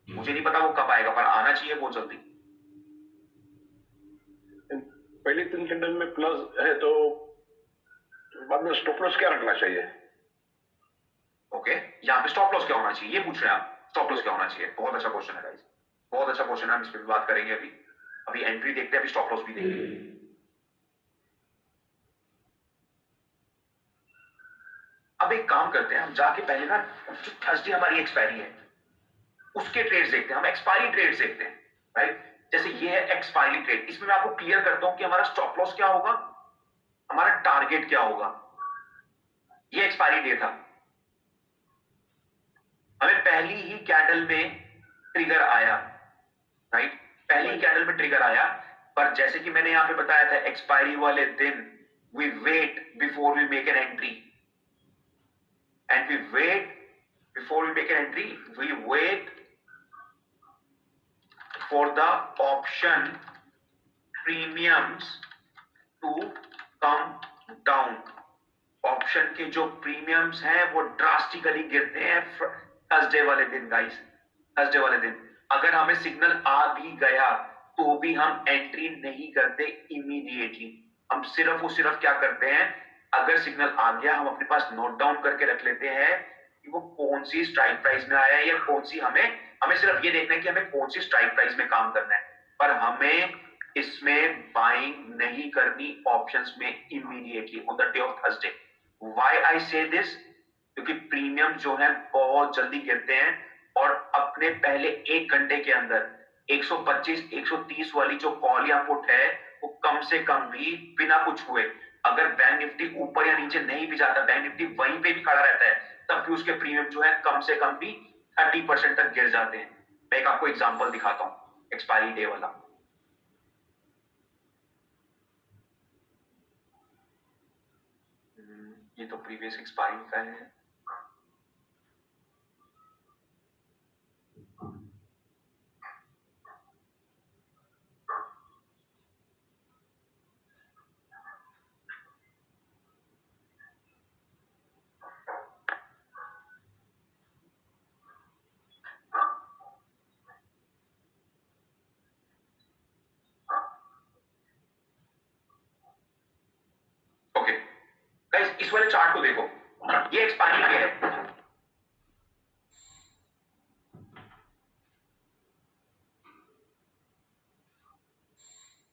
मुझे नहीं पता वो कब आएगा, पर आना चाहिए बहुत जल्दी। पहली 3 कैंडल में प्लस है तो बाद में स्टॉप लॉस क्या रखना चाहिए? ओके, यहाँ पे स्टॉप लॉस क्या होना चाहिए ये पूछ रहे हैं आप? स्टॉप लॉस क्या होना चाहिए? बहुत अच्छा क्वेश्चन है गाइस, बहुत अच्छा क्वेश्चन है, हम इस पर भी बात करेंगे। अभी एंट्री देखते हैं, अभी स्टॉप लॉस भी देखेंगे। अब एक काम करते हैं, हम जाके पहले ना जो थर्सडे हमारी एक्सपायरी है उसके ट्रेड्स देखते हैं, हम एक्सपायरी ट्रेड्स देखते हैं, राइट। जैसे ये है एक्सपायरी ट्रेड, इसमें मैं आपको क्लियर करता हूं कि हमारा स्टॉप लॉस क्या होगा, हमारा टारगेट क्या होगा। ये एक्सपायरी डे था, हमें पहली ही कैंडल में ट्रिगर आया, राइट, पहली कैंडल में ट्रिगर आया, पर जैसे कि मैंने यहां पे बताया था एक्सपायरी वाले दिन we wait before we make an entry, and we wait before we make an entry, we wait for the option premiums to come down. Option के जो प्रीमियम्स हैं वो ड्रास्टिकली गिरते हैं थर्सडे वाले दिन गाइस। थर्सडे वाले दिन अगर हमें सिग्नल आ भी गया तो भी हम एंट्री नहीं करते इमीडिएटली। हम सिर्फ और सिर्फ क्या करते हैं, अगर सिग्नल आ गया हम अपने पास नोट डाउन करके रख लेते हैं कि वो कौन सी स्ट्राइक प्राइस में आया है या कौन सी हमें हमें सिर्फ ये देखना है कि हमें कौन सी स्ट्राइक प्राइस में काम करना है, पर हमें इसमें बाइंग नहीं करनी ऑप्शंस में immediately on the day of Thursday. Why I से दिस, क्योंकि प्रीमियम जो है बहुत जल्दी गिरते हैं और अपने पहले 1 घंटे के अंदर 125 130 वाली जो कॉल या पुट है वो कम से कम भी बिना कुछ हुए, अगर बैंक निफ्टी ऊपर या नीचे नहीं भी जाता, बैंक निफ्टी वहीं पे भी खड़ा रहता है, तब भी उसके प्रीमियम जो है कम से कम भी 30% तक गिर जाते हैं। मैं एक आपको एग्जांपल दिखाता हूं एक्सपायरी डे वाला। ये तो प्रीवियस एक्सपायरी का है। ओके गाइस, इस वाले चार्ट को देखो, ये एक्सपायरी पे है।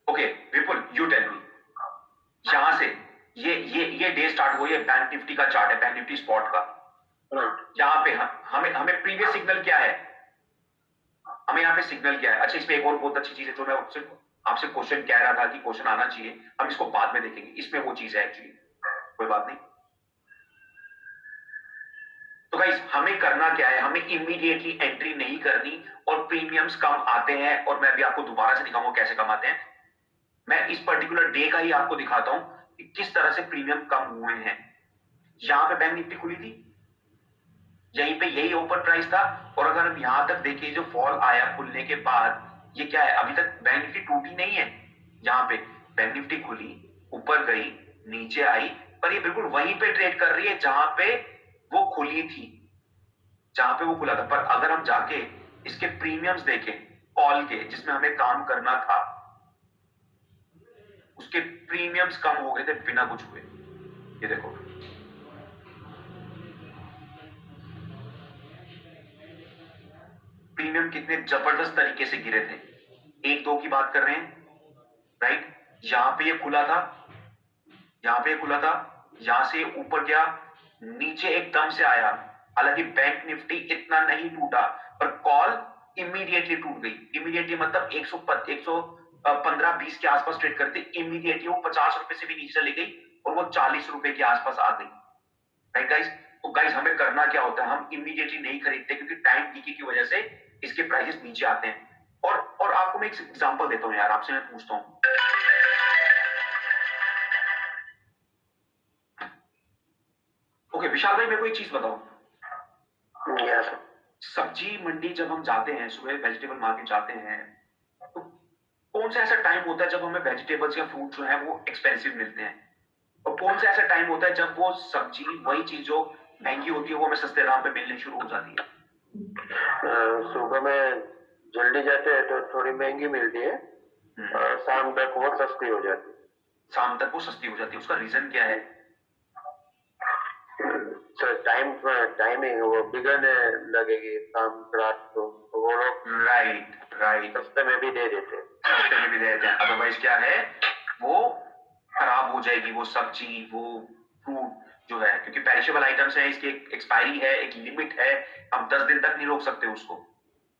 Okay Vipul, you tell me, यहां से ये डे स्टार्ट हुई है, बैंक निफ्टी का चार्ट है, बैंक निफ्टी स्पॉट का। यहाँ पे हमें प्रीवियस सिग्नल क्या है, हमें यहाँ पे सिग्नल क्या है। अच्छा, इसमें एक और बहुत अच्छी चीज है जो मैं आपसे क्वेश्चन कह रहा था कि क्वेश्चन आना चाहिए, हम इसको बाद में देखेंगे, इसमें वो चीज है एक्चुअली, कोई बात नहीं। तो गाइस हमें करना क्या है, हमें इमीडिएटली एंट्री नहीं करनी और प्रीमियम्स कम आते हैं, और मैं अभी आपको दोबारा से दिखाऊंगा कैसे कम आते हैं। मैं इस पर्टिकुलर डे का ही आपको दिखाता हूं कि किस तरह से प्रीमियम कम हुए हैं। यहां पे बैंक निफ्टी खुली थी, यहीं पे यही ओपन प्राइस था, और अगर हम यहां तक देखें जो फॉल आया खुलने के बाद, ये क्या है, अभी तक बैंक निफ्टी टूटी नहीं है। यहाँ पे बैंक निफ्टी खुली, ऊपर गई, नीचे आई, पर ये बिल्कुल वहीं पे ट्रेड कर रही है जहां पे वो खुली थी, जहां पे वो खुला था। पर अगर हम जाके इसके प्रीमियम्स देखें कॉल के, जिसमें हमें काम करना था, उसके प्रीमियम्स कम हो गए थे बिना कुछ हुए। ये देखो, प्रीमियम कितने जबरदस्त तरीके से गिरे थे। 1-2 की बात कर रहे हैं, राइट। यहां पे ये खुला था, यहां पे खुला था, यहां से ऊपर गया, नीचे एकदम से आया। हालांकि बैंक निफ्टी इतना नहीं टूटा, पर कॉल इमीडिएटली टूट गई। इमीडिएटली मतलब 115-20 के आसपास ट्रेड करते, इमीडिएटली वो 50 रुपए से भी नीचे चली गई और वो 40 रुपए के आसपास आ गई, राइट गाइस। तो गाइस हमें करना क्या होता है, हम इमीडिएटली नहीं खरीदते क्योंकि टाइम डीके की वजह से इसके प्राइसेस नीचे आते हैं। और आपको मैं एक एग्जांपल देता हूं यार, आपसे मैं पूछता हूं, ओके विशाल भाई, मेरे को एक चीज बताओ, सब्जी मंडी जब हम जाते हैं, सुबह वेजिटेबल मार्केट जाते हैं, तो कौन सा ऐसा टाइम होता है जब हमें वेजिटेबल्स या फ्रूट जो है वो एक्सपेंसिव मिलते हैं, और कौन सा ऐसा टाइम होता है जब वो सब्जी, वही चीज जो महंगी होती है, वो हमें सस्ते दाम पे मिलने शुरू हो जाती है? सुबह में जल्दी जाते हैं तो थोड़ी महंगी मिलती है और शाम तक वो सस्ती हो जाती है। शाम तक वो सस्ती हो जाती है, उसका रीजन क्या है? सर टाइमिंग वो बिगड़ने लगेगी शाम रात को, तो वो लोग राइट सस्ते में भी दे देते हैं, सस्ते में भी दे देते हैं। अदरवाइज क्या है, वो खराब हो जाएगी वो सब्जी, वो फ्रूट जो है, क्योंकि पेरिशेबल आइटम्स है, इसकी एक एक्सपायरी है, एक लिमिट है, हम 10 दिन तक नहीं रोक सकते उसको।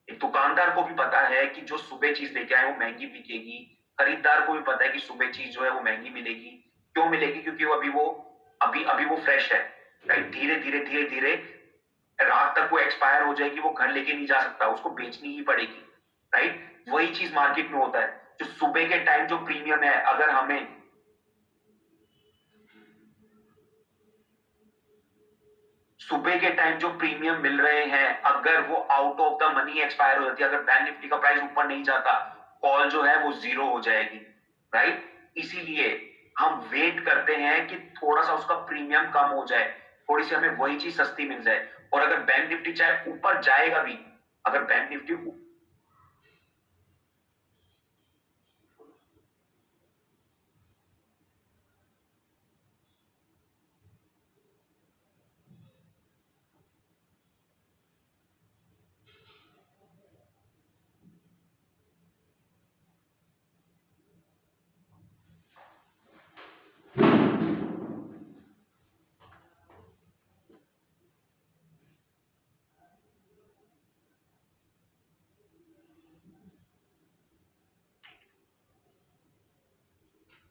एक दुकानदार को भी पता है कि जो सुबह चीज लेके आए वो महंगी बिकेगी, खरीदार को भी पता है कि सुबह चीज जो है वो महंगी मिलेगी। क्यों मिलेगी? क्योंकि वो अभी वो फ्रेश है, राइट। धीरे धीरे रात तक वो एक्सपायर हो जाएगी, वो घर लेके नहीं जा सकता, उसको बेचनी ही पड़ेगी, राइट। वही चीज मार्केट में होता है। जो सुबह के टाइम जो प्रीमियम है, अगर हमें सुबह के टाइम जो प्रीमियम मिल रहे हैं, अगर वो out of the money expire हो जाती है, अगर बैंक निफ्टी का प्राइस ऊपर नहीं जाता, कॉल जो है वो जीरो हो जाएगी, राइट? इसीलिए हम वेट करते हैं कि थोड़ा सा उसका प्रीमियम कम हो जाए, थोड़ी सी हमें वही चीज सस्ती मिल जाए। और अगर बैंक निफ्टी चाहे ऊपर जाएगा भी, अगर बैंक निफ्टी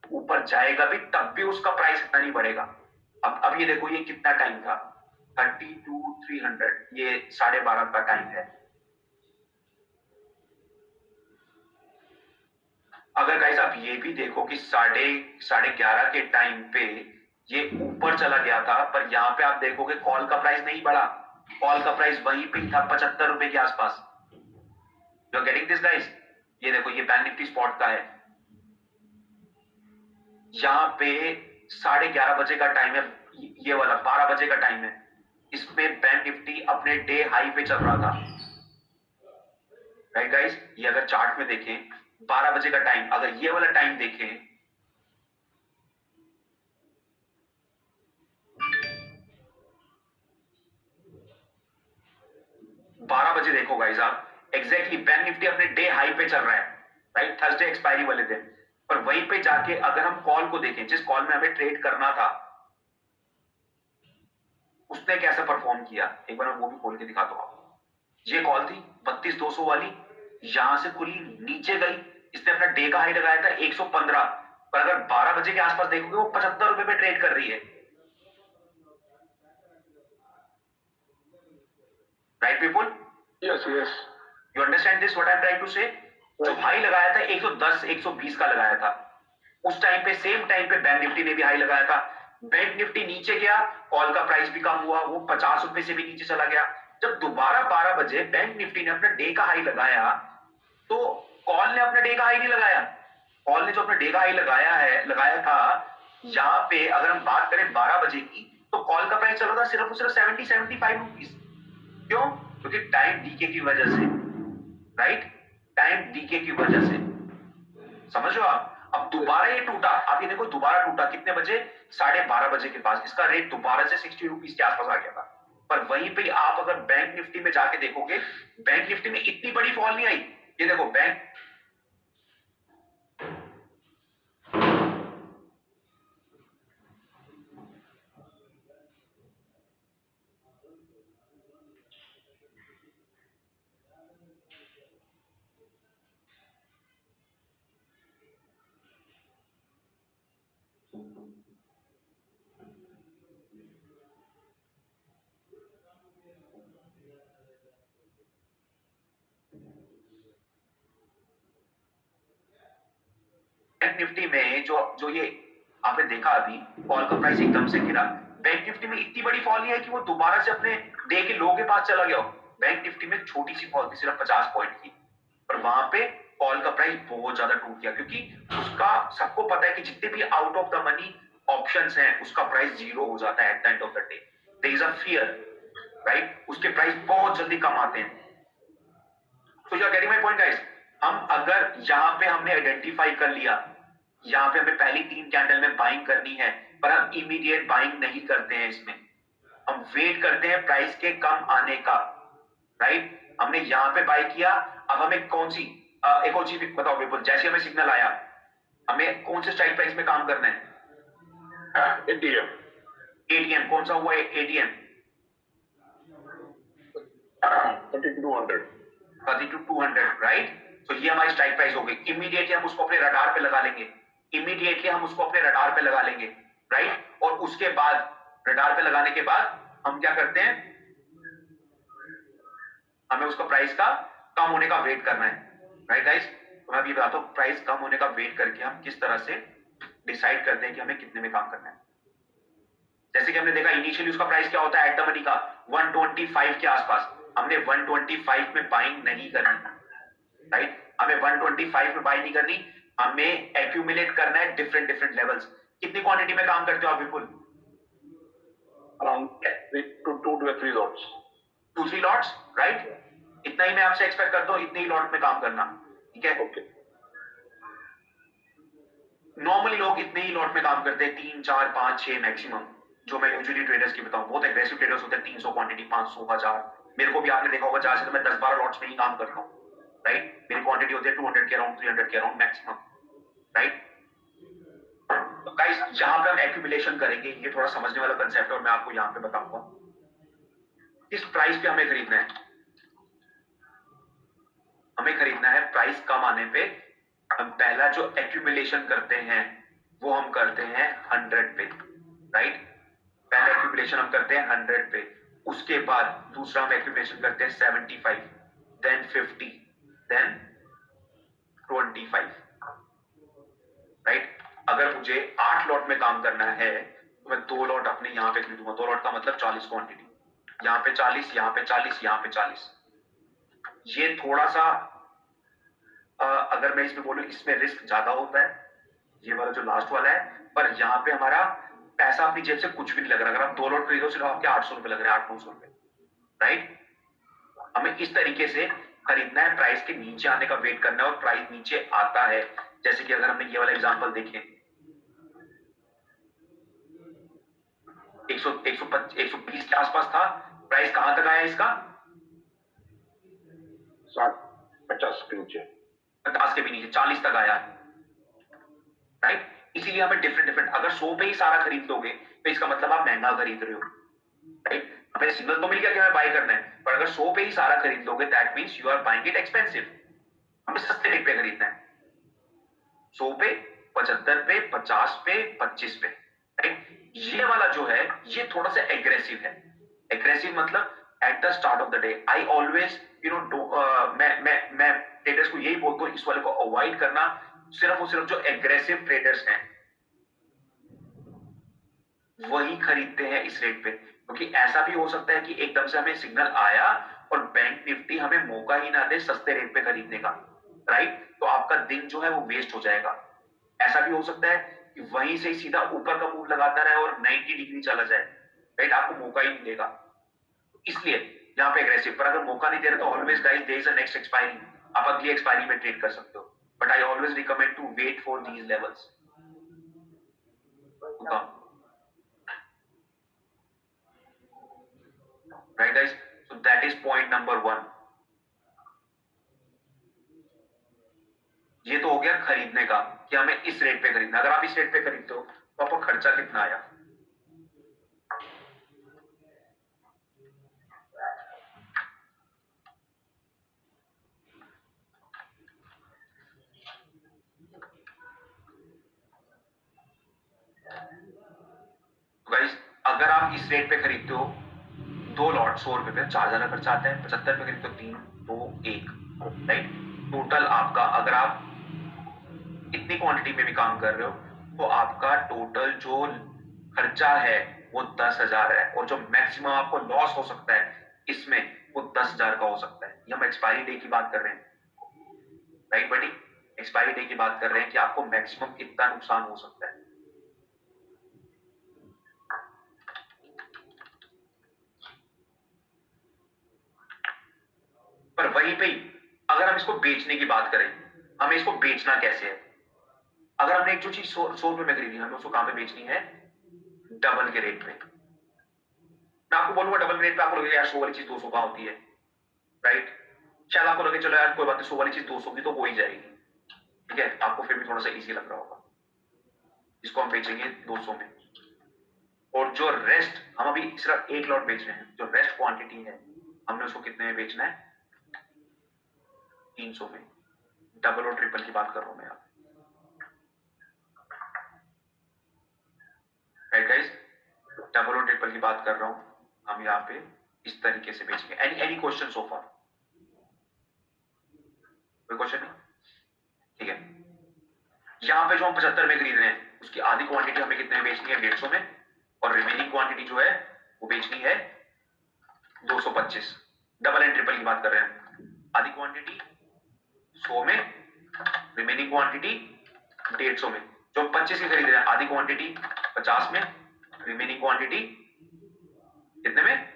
ऊपर जाएगा भी, तब भी उसका प्राइस इतना नहीं बढ़ेगा। अब ये देखो, ये कितना टाइम था, 32,300, ये 12:30 का टाइम है। अगर गाइस आप ये भी देखो कि 11:30 के टाइम पे ये ऊपर चला गया था, पर यहाँ पे आप देखोगे कॉल का प्राइस नहीं बढ़ा, कॉल का प्राइस वहीं पे था 75 रुपए के आसपास। You are getting this guys? ये देखो, ये बैंक निफ्टी स्पॉट का है, यहाँ पे 11:30 बजे का टाइम है, ये वाला 12 बजे का टाइम है। इसमें बैंक निफ्टी अपने डे हाई पे चल रहा था, राइट गाइस? ये अगर चार्ट में देखें 12 बजे का टाइम, अगर ये वाला टाइम देखें, बारह बजे देखो गाइस आप, एग्जैक्टली बैंक निफ्टी अपने डे हाई पे चल रहा है, राइट? थर्सडे एक्सपायरी वाले दिन। पर वहीं पे जाके अगर हम कॉल को देखें, जिस कॉल में हमें ट्रेड करना था, उसने कैसा परफॉर्म किया, एक बार मैं वो भी खोल के दिखाता हूं। ये कॉल थी 32,200 वाली, यहां से खुली नीचे गई, इसने अपना डे का हाई लगाया था 115, पर अगर 12 बजे के आसपास देखोगे वो 75 रुपए पे ट्रेड कर रही है, right people? Yes yes, you understand this what I am trying to say? जो हाई लगाया था 110 120 का लगाया था, उस टाइम पे सेम टाइम पे बैंक निफ्टी ने भी हाई लगाया था। बैंक निफ्टी नीचे गया, कॉल का प्राइस भी कम हुआ, वो 50 रुपए से भी नीचे चला गया। जब दोबारा 12 बजे बैंक निफ्टी ने अपना डे का हाई लगाया, तो कॉल ने अपना डे का हाई नहीं लगाया। कॉल ने जो अपना डे का हाई लगाया था, यहाँ पे अगर हम बात करें 12 बजे की, तो कॉल का प्राइस चल रहा था सिर्फ और सिर्फ 70-75 रुपीज। क्यों? क्योंकि टाइम डीके की वजह से, राइट? टाइम डीके की वजह से, समझ लो आप? अब दोबारा ये टूटा, आप ये देखो दोबारा टूटा कितने बजे? 12:30 बजे के पास, इसका रेट दोबारा से 60 रुपीज के आसपास आ गया था। पर वहीं पे आप अगर बैंक निफ्टी में जाके देखोगे, बैंक निफ्टी में इतनी बड़ी फॉल नहीं आई। ये देखो बैंक निफ्टी में जो ये आपने देखा अभी, कॉल का प्राइस एकदम से गिरा। बैंक निफ्टी में इतनी बड़ी फॉल नहीं है कि वो दोबारा से अपने डे के लो के पास चला गया हो। बैंक निफ्टी में छोटी सी फॉल थी, सिर्फ 50 पॉइंट की, पर वहां पे कॉल का प्राइस बहुत ज्यादा टूट गया, क्योंकि उसका सबको पता है कि जितने भी out of the money options हैं, उसका प्राइस जीरो हो जाता है at the end of the day. There is a fear, right? उसके प्राइस बहुत जल्दी कम आते हैं। तो you are getting my point guys? हम अगर यहाँ पे हमने आइडेंटिफाई कर लिया, यहाँ पे हमें पहली 3 कैंडल में बाइंग करनी है, पर हम इमीडिएट बाइंग नहीं करते हैं इसमें, हम वेट करते हैं प्राइस के कम आने का, राइट? हमने यहाँ पे बाय किया, अब हमें कौन सी एक और चीज बताओ बिल्कुल, जैसे हमें सिग्नल आया, हमें कौन से स्ट्राइक प्राइस में काम करना है? एटीएम। एटीएम कौन सा हुआ? ATM 3200, right? तो ये हमारी स्ट्राइक प्राइस हो गई। इमीडिएटली हम उसको अपने रडार पे लगा लेंगे, राइट? और उसके बाद रडार पे लगाने के बाद हम क्या करते हैं, हमें उसका प्राइस का कम होने का वेट करना है, राइट गाइस? तो मैं अभी बताता हूँ प्राइस कम होने का वेट करके हम किस तरह से डिसाइड करते हैं कि हमें कितने में काम करना है। जैसे कि हमने देखा इनिशियली उसका प्राइस क्या होता है एट द मनी का, 125 के आसपास। हमने 125 में बाइंग नहीं करनी, राइट? हमें 125 में बाइंग नहीं करनी, हमें एक्यूमुलेट करना है डिफरेंट डिफरेंट लेवल्स। कितनी क्वांटिटी में काम करते हो आप विपुल? around 2 to 3 lots. 2-3 lots, right? इतना ही मैं आपसे एक्सपेक्ट करता हूँ, इतने ही लॉट में काम करना, ठीक है? Okay. नॉर्मली लोग इतने ही लॉट में काम करते हैं, 3, 4, 5, 6 मैक्सिमम। जो मैं यूजुअली ट्रेडर्स की बताऊं, बहुत एग्रेसिव ट्रेडर्स होते हैं, 300 क्वांटिटी, 500, 1000। मेरे को भी आपने देखा होगा, जहां से तो मैं 10-12 लॉट्स में ही काम करता हूँ, राइट? मेरी क्वांटिटी होती है 200 के अराउंड, 300 के अराउंड मैक्सिमम, राइट? तो गाइस, जहां पे हम एक्यूमुलेशन करेंगे, ये थोड़ा समझने वाला कंसेप्ट है और मैं आपको यहाँ पे बताऊंगा किस प्राइस पे हमें खरीदना है। हमें खरीदना है प्राइस कम आने पे। हम पहला जो एक्यूमुलेशन करते हैं वो हम करते हैं 100 पे, राइट? पहला एक्यूमुलेशन हम करते हैं 100 पे। उसके बाद दूसरा हम एक्यूमुलेशन करते हैं 75, देन 50, देन 25, राइट? अगर मुझे 8 लॉट में काम करना है तो मैं 2 लॉट अपने यहाँ पे खरीदूंगा। 2 लॉट का मतलब 40 क्वांटिटी, यहाँ पे 40, यहाँ पे 40, यहाँ पे 40। ये थोड़ा सा अगर मैं इसमें बोलूं, इसमें रिस्क ज्यादा होता है, ये वाला जो लास्ट वाला है। पर यहाँ पे हमारा पैसा अपनी जेब से कुछ भी नहीं लग रहा। अगर आप 2 लॉट खरीदो, सिर्फ आपके 800 रुपए लग रहे हैं, 800-900 रुपए, राइट? हमें इस तरीके से खरीदना है, प्राइस के नीचे आने का वेट करना है, और प्राइस नीचे आता है। जैसे कि अगर हमने ये वाला एग्जांपल देखें, 120 के आसपास था, प्राइस कहां तक आया इसका? 50 के नीचे, 50 के भी नीचे, 40 तक आया, राइट? इसीलिए हमें डिफरेंट डिफरेंट, अगर 100 पे ही सारा खरीद लोगे तो इसका मतलब आप महंगा खरीद रहे हो, राइट? हमें सिग्नल तो मिल गया कि हमें बाय करना है, पर अगर 100 पे ही सारा खरीद लोगे, that means you are buying it expensive. हमें सस्ते रेट पे खरीदना है, 100 पे, 75 पे, 50 पे, 25 पे, राइट? ये वाला जो है ये थोड़ा सा एग्रेसिव है। एग्रेसिव मतलब at the start of the day I always मैं ट्रेडर्स को यही बोलता हूँ, इस वाले को अवॉइड करना। सिर्फ और सिर्फ जो एग्रेसिव ट्रेडर्स हैं वही खरीदते हैं इस रेट पे, क्योंकि ऐसा भी हो सकता है कि एकदम से हमें सिग्नल आया और बैंक निफ्टी हमें मौका ही ना दे सस्ते रेट पे खरीदने का, राइट? तो आपका दिन जो है वो वेस्ट हो जाएगा। ऐसा भी हो सकता है कि वहीं से सीधा ऊपर का मूव लगाता रहे और 90 डिग्री चला जाए, राइट? आपको मौका ही नहीं देगा। इसलिए यहाँ पे एग्रेसिव, पर अगर मौका नहीं दे रहे तो always guys there is a next expiry, आप अगली एक्सपायरी में ट्रेड कर सकते हो। But I always recommend to wait for these levels. Right guys, so that is point number 1। ये तो हो गया खरीदने का कि हमें इस रेट पे खरीदना। अगर आप इस रेट पे खरीदते हो तो आपका खर्चा कितना आया? गाइस, अगर आप इस रेट पे खरीदते हो 2 लॉट 100 रुपए पे, 4000 का खर्चा आता है। 75 पे खरीदते हो 3, 2, 1, राइट? टोटल आपका, अगर आप इतनी क्वांटिटी में भी काम कर रहे हो तो आपका टोटल जो खर्चा है वो 10,000 है, और जो मैक्सिमम आपको लॉस हो सकता है इसमें वो 10,000 का हो सकता है। ये हम एक्सपायरी डे की बात कर रहे हैं, राइट बडी? एक्सपायरी डे की बात कर रहे हैं कि आपको मैक्सिमम कितना नुकसान हो सकता है। पर वहीं पे ही अगर हम इसको बेचने की बात करें, हमें इसको बेचना कैसे है? अगर हमने एक जो चीज 100 रुपए में खरीदी, हमें उसको कहां पे बेचनी है? डबल के रेट में। मैं आपको बोलूंगा डबल के रेट पे, आपको लगेगा यार 100 वाली चीज 200 का होती है, राइट? शायद आपको लगे चलो यार कोई बात नहीं, 100 वाली चीज 200 की तो हो ही जाएगी, ठीक है? आपको फिर भी थोड़ा सा इजी लग रहा होगा। इसको हम बेचेंगे 200 में, और जो रेस्ट, हम अभी सिर्फ 1 लॉट बेच रहे हैं, जो रेस्ट क्वांटिटी है हमने उसको कितने में बेचना है? 300 में। डबल और ट्रिपल की बात कर रहा हूं मैं, राइट गाइस? डबल और ट्रिपल की बात कर रहा हूं। हम यहाँ पे इस तरीके से बेचेंगे। एनी क्वेश्चन सो फार? कोई क्वेश्चन नहीं? ठीक है। यहाँ पे जो हम 75 में खरीद रहे हैं उसकी आधी क्वांटिटी हमें कितने में बेचनी है? 150 में, और रिमेनिंग क्वांटिटी जो है वो बेचनी है 225। डबल एंड ट्रिपल की बात कर रहे हैं। आधी क्वांटिटी 100 में, रिमेनिंग क्वांटिटी 150 में, जो हम 25 की खरीद रहे हैं, आधी क्वांटिटी 50 में, रिमेनिंग क्वांटिटी कितने में,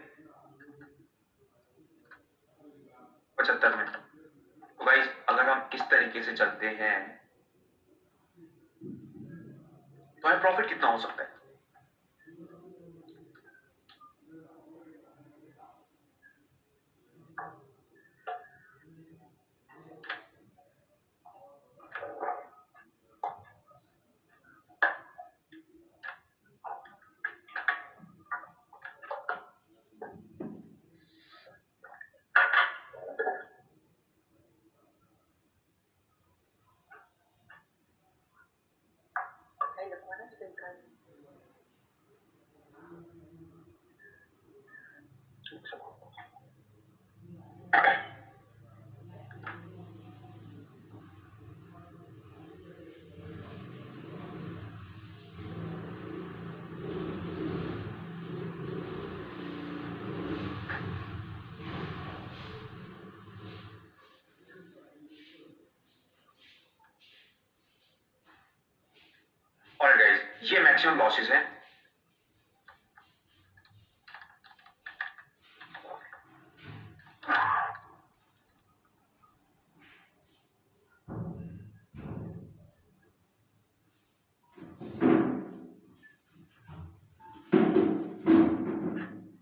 75 में। तो गाइस अगर हम इस तरीके से चलते हैं तो हमें प्रॉफिट कितना हो सकता है? और गाइस ये मैक्सिमम लॉसेस है।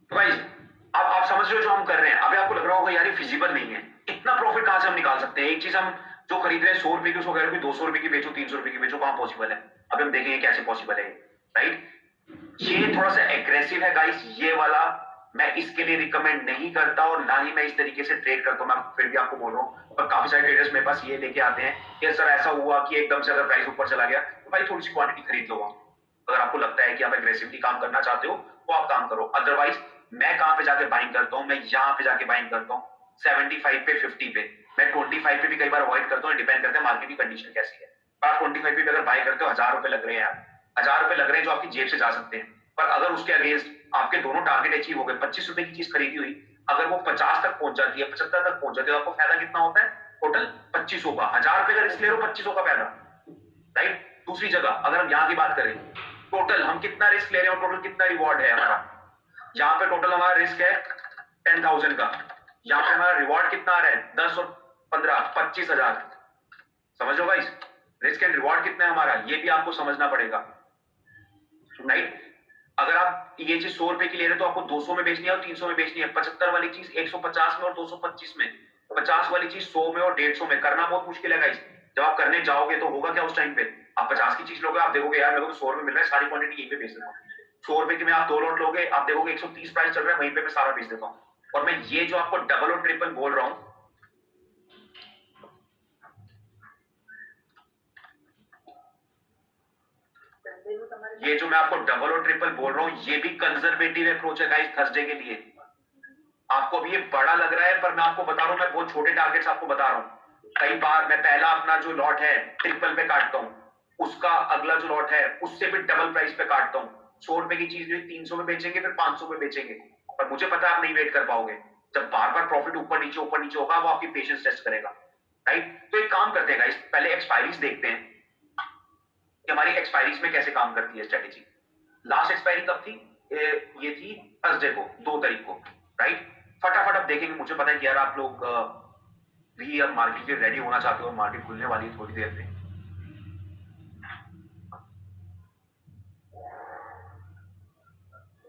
तो गाइस अब आप समझ रहे हो जो हम कर रहे हैं। अभी आपको लग रहा होगा यार ये फिजिबल नहीं है, इतना प्रॉफिट कहां से हम निकाल सकते हैं? एक चीज हम जो खरीद रहे हैं 100 रुपए की, उसको कह रहे हो 200 रुपए की बेचो, 300 रुपए की बेचो, कहां पॉसिबल है? अभी हम देखेंगे कैसे पॉसिबल है, राइट? ये थोड़ा सा एग्रेसिव है गाइस, ये वाला मैं इसके लिए रिकमेंड नहीं करता और ना ही मैं इस तरीके से ट्रेड करता हूं। मैं फिर भी आपको बोल रहा हूं, और काफी सारे ट्रेडर्स मेरे पास ये लेके आते हैं कि सर ऐसा हुआ कि एकदम से अगर प्राइस ऊपर चला गया तो भाई थोड़ी सी क्वांटिटी खरीद लो। अगर आपको लगता है कि आप एग्रेसिवली काम करना चाहते हो तो आप काम करो, अदरवाइज मैं कहां पे जाके बाइंग करता हूं, मैं यहां पे जाके बाइंग करता हूं 75 पे, 50 पे। मैं 25 पे भी कई बार अवॉइड करता हूं, डिपेंड करता है मार्केट की कंडीशन कैसी है। आप 25 पे अगर बाय करते हो, 1000 रुपए लग रहे हैं यार, 1000 रुपए लग रहे हैं जो आपकी जेब से जा सकते हैं। पर अगर उसके अगेंस्ट आपके दोनों टारगेट अचीव हो गए, 25 रुपए की चीज खरीदी हुई अगर वो 50 तक पहुंच जाती है, 75 तक पहुंच जाती है, तो आपको फायदा कितना होता है? टोटल 2500 का। 1000 रुपए का रिस्क ले रहे हो, 2500 का फायदा, राइट? दूसरी जगह अगर हम यहाँ की बात करें, टोटल हम कितना रिस्क ले रहे हैं और टोटल कितना रिवॉर्ड है हमारा? यहाँ पे टोटल हमारा रिस्क है 10,000 का, यहाँ पे हमारा रिवॉर्ड कितना आ रहा है? 10 और 15 25,000। समझ लो गाइस, रिस्क एंड रिवॉर्ड कितना है हमारा, ये भी आपको समझना पड़ेगा, राइट? अगर आप ये चीज 100 रुपए की ले रहे हो तो आपको 200 में बेचनी है और 300 में बेचनी है। 75 वाली चीज 150 में और 225 में, 50 वाली चीज 100 में और 150 में। करना बहुत मुश्किल है गाइस। जब आप करने जाओगे तो होगा क्या उस टाइम पे? आप 50 की चीज लोगे, आप देखोगे यार मेरे को तो 100 रुपए मिल रहा है, सारी क्वांटिटी यहीं पे बेच देता हूँ। 100 रुपए की में आप 2 लॉट लोगे, आप देखोगे 130 प्राइस चल रहा है, वहीं पे मैं सारा बेच देता हूँ। और मैं ये जो आपको डबल और ट्रिपल बोल रहा हूँ, ये जो मैं आपको डबल और ट्रिपल बोल रहा हूँ, ये भी कंजर्वेटिव अप्रोच है गाइस थर्सडे के लिए। आपको भी ये बड़ा लग रहा है, पर मैं आपको बता रहा हूँ, मैं बहुत छोटे टारगेट्स आपको बता रहा हूँ। कई बार मैं पहला अपना जो लॉट है ट्रिपल पे काटता हूँ, उसका अगला जो लॉट है उससे भी डबल प्राइस पे काटता हूँ। 100 रुपए की चीज जो 300 में बेचेंगे, फिर 500 में बेचेंगे, पर मुझे पता है आप नहीं वेट कर पाओगे। जब बार बार प्रॉफिट ऊपर नीचे होगा, वो आपकी पेशेंस टेस्ट करेगा, राइट? तो एक काम करते हैं गाइस, पहले एक्सपायरीज देखते हैं कि हमारी एक्सपायरीज में कैसे काम करती है स्ट्रेटेजी। लास्ट एक्सपायरी कब थी? ये थी थर्सडे को, 2 तारीख को, राइट? फटाफट अब देखेंगे। मुझे पता है कि यार आप लोग भी अब मार्केट के रेडी होना चाहते हो, मार्केट खुलने वाली है थोड़ी देर में।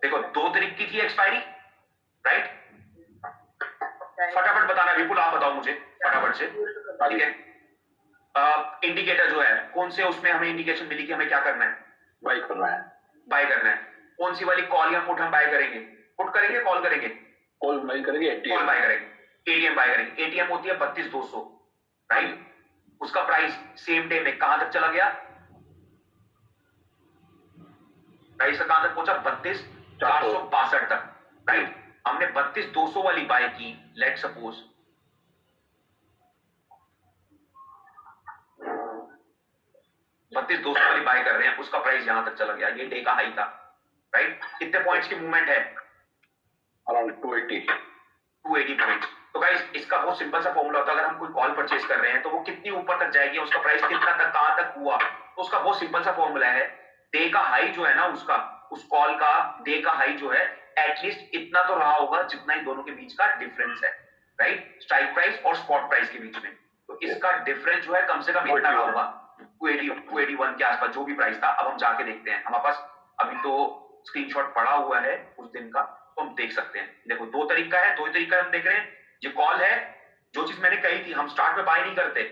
देखो 2 तारीख की थी एक्सपायरी, राइट? फटाफट बताना विपुल, आप बताओ मुझे फटाफट से, ठीक है? इंडिकेटर जो है कौन से, उसमें हमें इंडिकेशन मिली कि हमें क्या करना है? बाई करना है। बाय करना है। कौन सी वाली कॉल या पुट हम बाय करेंगे? पुट करेंगे, कॉल करेंगे? कॉल बाई करेंगे, कॉल बाय करेंगे, एटीएम बाय करेंगे। एटीएम होती है 32,200, राइट? उसका प्राइस सेम डे में कहां तक चला गया? प्राइस कहां तक पहुंचा? 32,462 तक, राइट? हमने 32,200 वाली बाय की, लेट सपोज 32,200 वाली बाय कर रहे हैं, उसका प्राइस यहां तक चला गया, ये डे का हाई था, राइट? कितने पॉइंट्स की मूवमेंट है? Around 280 points. तो गाइस इसका बहुत सिंपल सा फॉर्मूला होता है, अगर हम कोई कॉल परचेज कर रहे हैं तो वो कितनी ऊपर तक जाएगी, उसका प्राइस कितना तक, कहां तक हुआ, तो उसका बहुत सिंपल सा फॉर्मूला है, डे का हाई जो है ना उसका, उस कॉल का डे का हाई जो है एटलीस्ट इतना तो रहा होगा जितना ही दोनों के बीच का डिफरेंस है, राइट, स्ट्राइक प्राइस और स्पॉट प्राइस के बीच में। तो इसका डिफरेंस जो है कम से कम इतना रहा होगा, 281 के आसपास जो भी प्राइस था। अब हम जाके देखते हैं, हमारे पास अभी तो स्क्रीनशॉट पड़ा हुआ है उस दिन का, तो हम देख सकते हैं। देखो दो तरीका है, दो तरीका हम देख रहे हैं। ये कॉल है, जो चीज मैंने कही थी, हम स्टार्ट में बाय नहीं करते।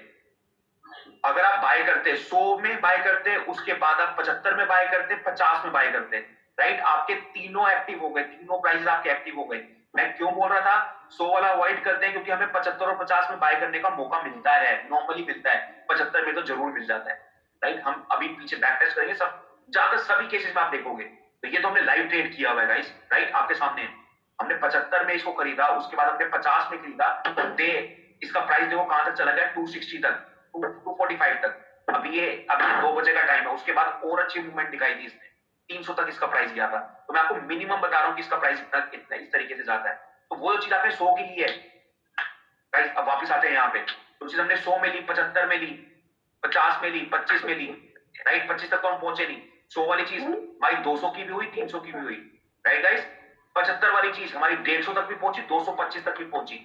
अगर आप बाय करते 100 में बाय करते, उसके बाद आप 75 में बाय करते, 50 में बाय करते, राइट, आपके तीनों एक्टिव हो गए, तीनों प्राइसेस आपके एक्टिव हो गए। मैं क्यों बोल रहा था 100 वाला अवॉइड करते हैं, क्योंकि हमें 75 और 50 में बाय करने का मौका मिलता है, नॉर्मली मिलता है, 75 में तो जरूर मिल जाता है, राइट। हम अभी पीछे बैक टेस्ट करेंगे, सब ज्यादातर सभी केसेस में आप देखोगे। तो ये तो हमने लाइव ट्रेड किया हुआ है गाइस, राइट, आपके सामने। हमने 75 में इसको खरीदा, उसके बाद हमने 50 में खरीदा, दे इसका प्राइस देखो कहां तक चला गया, 260 तक, 245 तक। अभी 2 बजे का टाइम है, उसके बाद और अच्छी मूवमेंट दिखाई दी इसने, 300 तक इसका प्राइस गया था। तो मैं आपको मिनिमम बता रहा हूं कि इसका प्राइस इतना इस तरीके से जाता है। तो वो जो चीज आपने 100 की ली है गाइस, अब वापस आते हैं यहाँ पे, तो चीज हमने 100 में ली, 75 में ली, 50 में ली, 25 में ली, राइट, 25 तक तो हम पहुंचे नहीं। 100 वाली चीज हमारी 200 की भी हुई, 300 की भी हुई, राइट गाइस। 75 वाली चीज हमारी 150 तक भी पहुंची, 225 तक भी पहुंची,